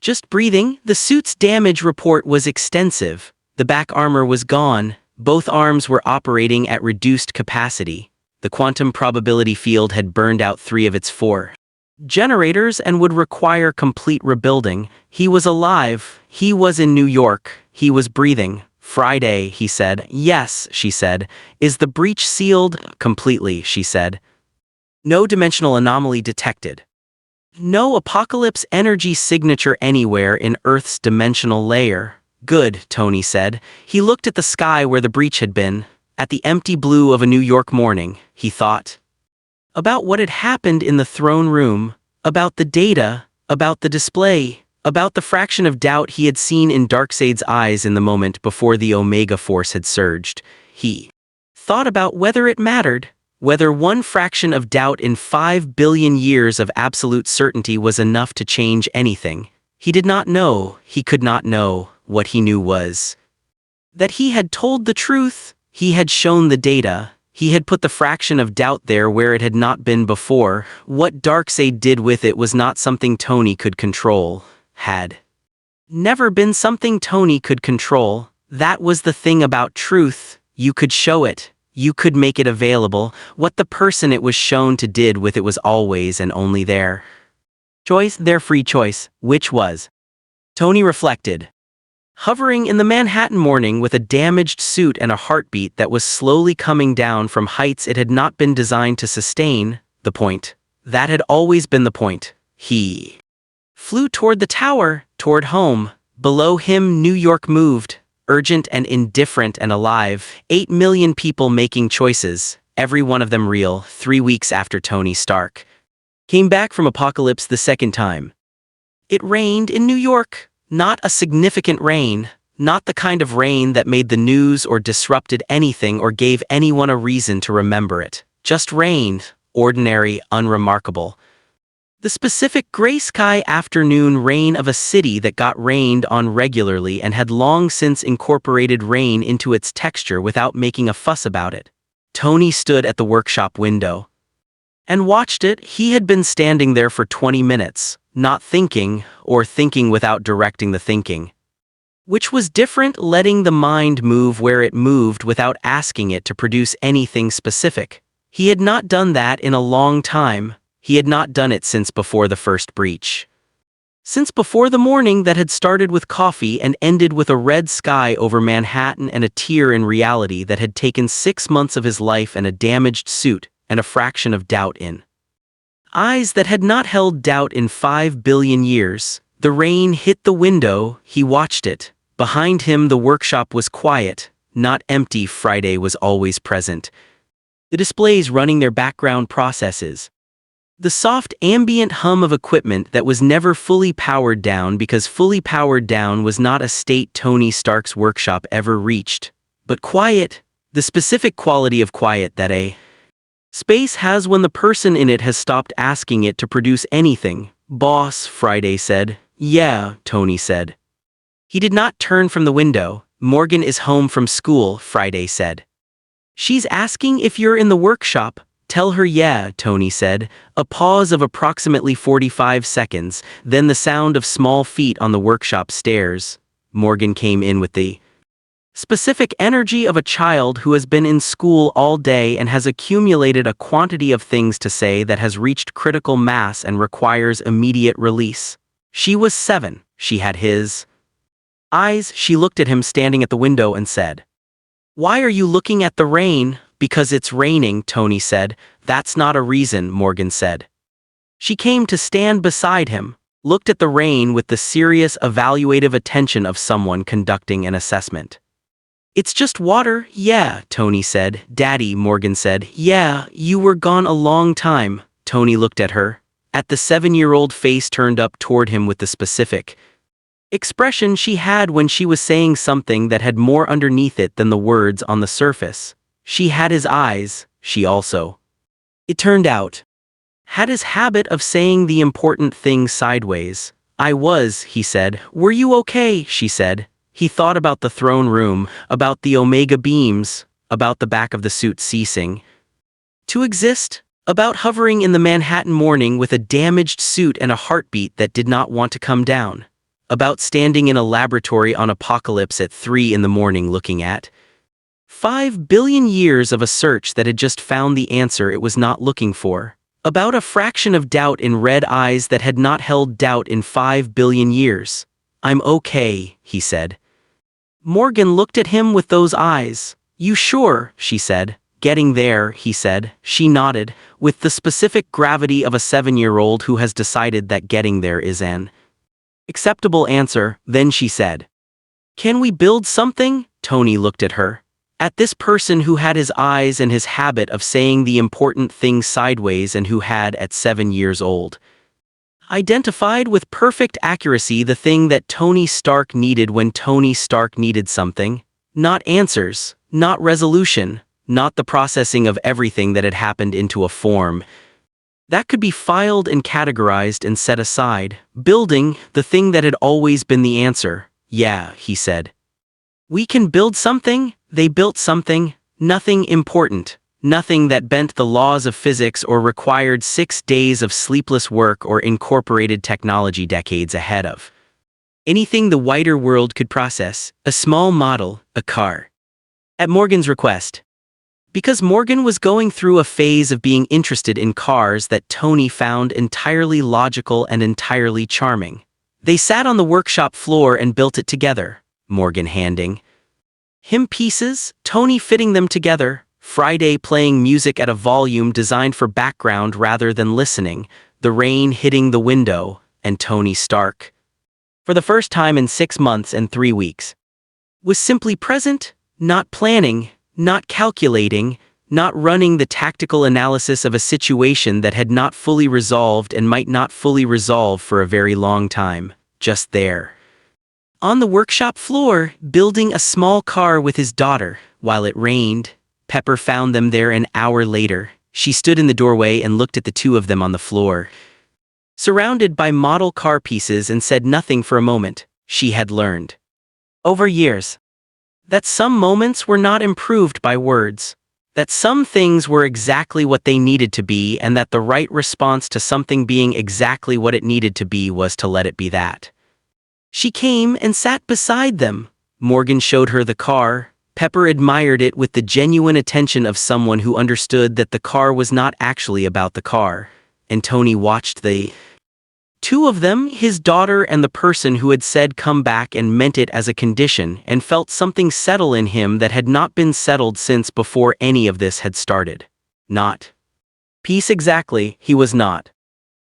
Just breathing. The suit's damage report was extensive. The back armor was gone. Both arms were operating at reduced capacity. The quantum probability field had burned out 3 of its 4 generators and would require complete rebuilding. He was alive. He was in New York. He was breathing. Friday, he said. Yes, she said. Is the breach sealed? Completely, she said. No dimensional anomaly detected. No Apokolips energy signature anywhere in Earth's dimensional layer. Good, Tony said. He looked at the sky where the breach had been. At the empty blue of a New York morning, he thought about what had happened in the throne room, about the data, about the display, about the fraction of doubt he had seen in Darkseid's eyes in the moment before the Omega Force had surged. He thought about whether it mattered, whether one fraction of doubt in 5 billion years of absolute certainty was enough to change anything. He did not know. He could not know. What he knew was that he had told the truth. He had shown the data. He had put the fraction of doubt there where it had not been before. What Darkseid did with it was not something Tony could control. Had never been something Tony could control. That was the thing about truth. You could show it. You could make it available. What the person it was shown to did with it was always and only their choice, their free choice, which was, Tony reflected, hovering in the Manhattan morning with a damaged suit and a heartbeat that was slowly coming down from heights it had not been designed to sustain. The point. That had always been the point. He flew toward the tower, toward home. Below him, New York moved, urgent and indifferent and alive. 8 million people making choices, every one of them real. 3 weeks after Tony Stark came back from Apokolips the second time. It rained in New York. Not a significant rain, not the kind of rain that made the news or disrupted anything or gave anyone a reason to remember it. Just rain, ordinary, unremarkable. The specific gray sky afternoon rain of a city that got rained on regularly and had long since incorporated rain into its texture without making a fuss about it. Tony stood at the workshop window and watched it. He had been standing there for 20 minutes. Not thinking, or thinking without directing the thinking. Which was different, letting the mind move where it moved without asking it to produce anything specific. He had not done that in a long time. He had not done it since before the first breach. Since before the morning that had started with coffee and ended with a red sky over Manhattan and a tear in reality that had taken 6 months of his life and a damaged suit and a fraction of doubt in eyes that had not held doubt in 5 billion years. The rain hit the window, he watched it. Behind him the workshop was quiet, not empty. Friday was always present. The displays running their background processes. The soft ambient hum of equipment that was never fully powered down, because fully powered down was not a state Tony Stark's workshop ever reached. But quiet, the specific quality of quiet that a space has when the person in it has stopped asking it to produce anything. Boss, Friday said. Yeah, Tony said. He did not turn from the window. Morgan is home from school, Friday said. She's asking if you're in the workshop. Tell her yeah, Tony said. A pause of approximately 45 seconds, then the sound of small feet on the workshop stairs. Morgan came in with the specific energy of a child who has been in school all day and has accumulated a quantity of things to say that has reached critical mass and requires immediate release. She was 7. She had his eyes. She looked at him standing at the window and said, "Why are you looking at the rain?" "Because it's raining," Tony said. "That's not a reason," Morgan said. She came to stand beside him, looked at the rain with the serious, evaluative attention of someone conducting an assessment. "It's just water." "Yeah," Tony said. "Daddy," Morgan said. "Yeah, you were gone a long time." Tony looked at her. At the 7-year-old face turned up toward him with the specific expression she had when she was saying something that had more underneath it than the words on the surface. She had his eyes. She also, it turned out, had his habit of saying the important things sideways. "I was," he said. "Were you okay?" she said. He thought about the throne room, about the Omega beams, about the back of the suit ceasing to exist, about hovering in the Manhattan morning with a damaged suit and a heartbeat that did not want to come down, about standing in a laboratory on Apokolips at 3 in the morning looking at 5 billion years of a search that had just found the answer it was not looking for, about a fraction of doubt in red eyes that had not held doubt in 5 billion years. "I'm okay," he said. Morgan looked at him with those eyes. "You sure?" she said. "Getting there," he said. She nodded, with the specific gravity of a 7-year-old who has decided that getting there is an acceptable answer. Then she said, "Can we build something?" Tony looked at her. At this person who had his eyes and his habit of saying the important things sideways, and who had, at 7 years old, identified with perfect accuracy the thing that Tony Stark needed when Tony Stark needed something. Not answers, not resolution, not the processing of everything that had happened into a form that could be filed and categorized and set aside. Building, the thing that had always been the answer. "Yeah," he said. "We can build something." They built something. Nothing important. Nothing that bent the laws of physics or required 6 days of sleepless work or incorporated technology decades ahead of anything the wider world could process. A small model, a car. At Morgan's request. Because Morgan was going through a phase of being interested in cars that Tony found entirely logical and entirely charming. They sat on the workshop floor and built it together, Morgan handing him pieces, Tony fitting them together, Friday playing music at a volume designed for background rather than listening, the rain hitting the window, and Tony Stark, for the first time in 6 months and 3 weeks, was simply present, not planning, not calculating, not running the tactical analysis of a situation that had not fully resolved and might not fully resolve for a very long time, just there. On the workshop floor, building a small car with his daughter, while it rained. Pepper found them there an hour later. She stood in the doorway and looked at the two of them on the floor, surrounded by model car pieces, and said nothing for a moment. She had learned, over years, that some moments were not improved by words, that some things were exactly what they needed to be, and that the right response to something being exactly what it needed to be was to let it be that. She came and sat beside them. Morgan showed her the car. Pepper admired it with the genuine attention of someone who understood that the car was not actually about the car. And Tony watched the two of them, his daughter and the person who had said come back and meant it as a condition, and felt something settle in him that had not been settled since before any of this had started. Not peace exactly, he was not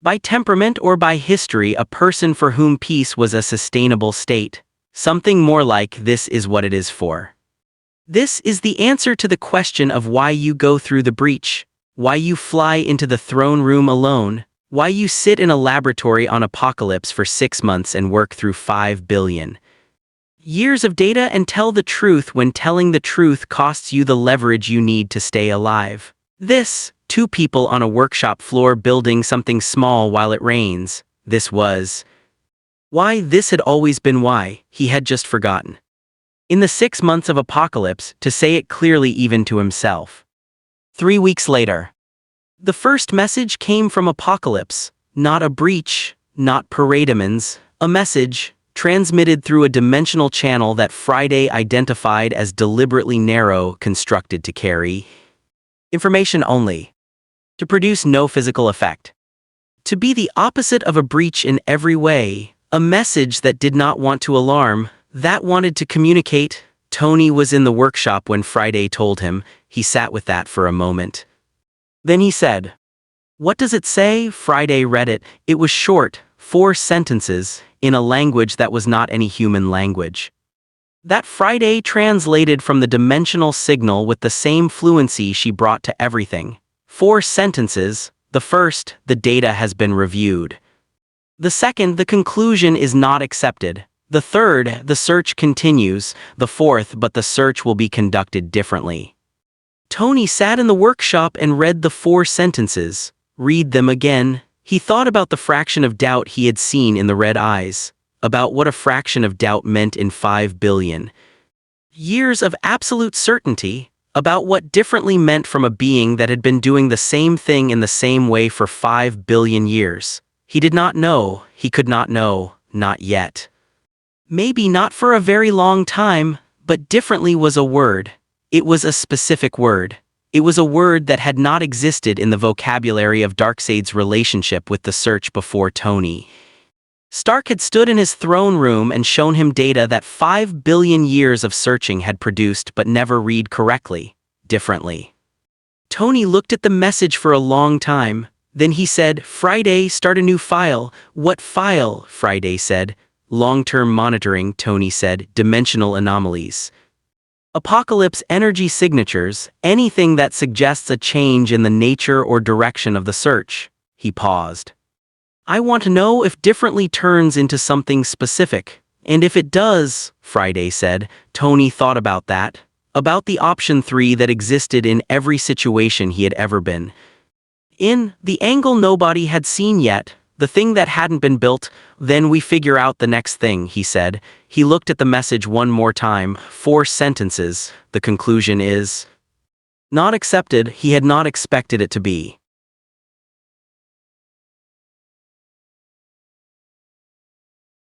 By temperament or by history, a person for whom peace was a sustainable state. Something more like this is what it is for. This is the answer to the question of why you go through the breach, why you fly into the throne room alone, why you sit in a laboratory on Apokolips for 6 months and work through 5 billion years of data and tell the truth when telling the truth costs you the leverage you need to stay alive. This, 2 people on a workshop floor building something small while it rains, this was why this had always been why, he had just forgotten. In the 6 months of Apokolips, to say it clearly even to himself. 3 weeks later. The first message came from Apokolips, not a breach, not parademons, a message, transmitted through a dimensional channel that Friday identified as deliberately narrow, constructed to carry information only, to produce no physical effect. To be the opposite of a breach in every way, a message that did not want to alarm, that wanted to communicate. Tony was in the workshop when Friday told him. He sat with that for a moment. Then he said, "What does it say?" Friday read it. It was short, 4 sentences, in a language that was not any human language. That Friday translated from the dimensional signal with the same fluency she brought to everything. 4 sentences. The first, the data has been reviewed. The second, the conclusion is not accepted. The third, the search continues. The fourth, but the search will be conducted differently. Tony sat in the workshop and read the 4 sentences. Read them again. He thought about the fraction of doubt he had seen in the red eyes, about what a fraction of doubt meant in 5 billion years of absolute certainty, about what differently meant from a being that had been doing the same thing in the same way for 5 billion years. He did not know, he could not know, not yet. Maybe not for a very long time, but differently was a word. It was a specific word. It was a word that had not existed in the vocabulary of Darkseid's relationship with the search before Tony. Stark had stood in his throne room and shown him data that 5 billion years of searching had produced but never read correctly, differently. Tony looked at the message for a long time. Then he said, "Friday, start a new file." "What file?" Friday said. "Long-term monitoring," Tony said. "Dimensional anomalies. Apokolips energy signatures, anything that suggests a change in the nature or direction of the search." He paused. "I want to know if differently turns into something specific. And if it does," Friday said. Tony thought about that. About the option 3 that existed in every situation he had ever been in, the angle nobody had seen yet, the thing that hadn't been built. "Then we figure out the next thing," he said. He looked at the message one more time. 4 sentences. The conclusion is not accepted. He had not expected it to be.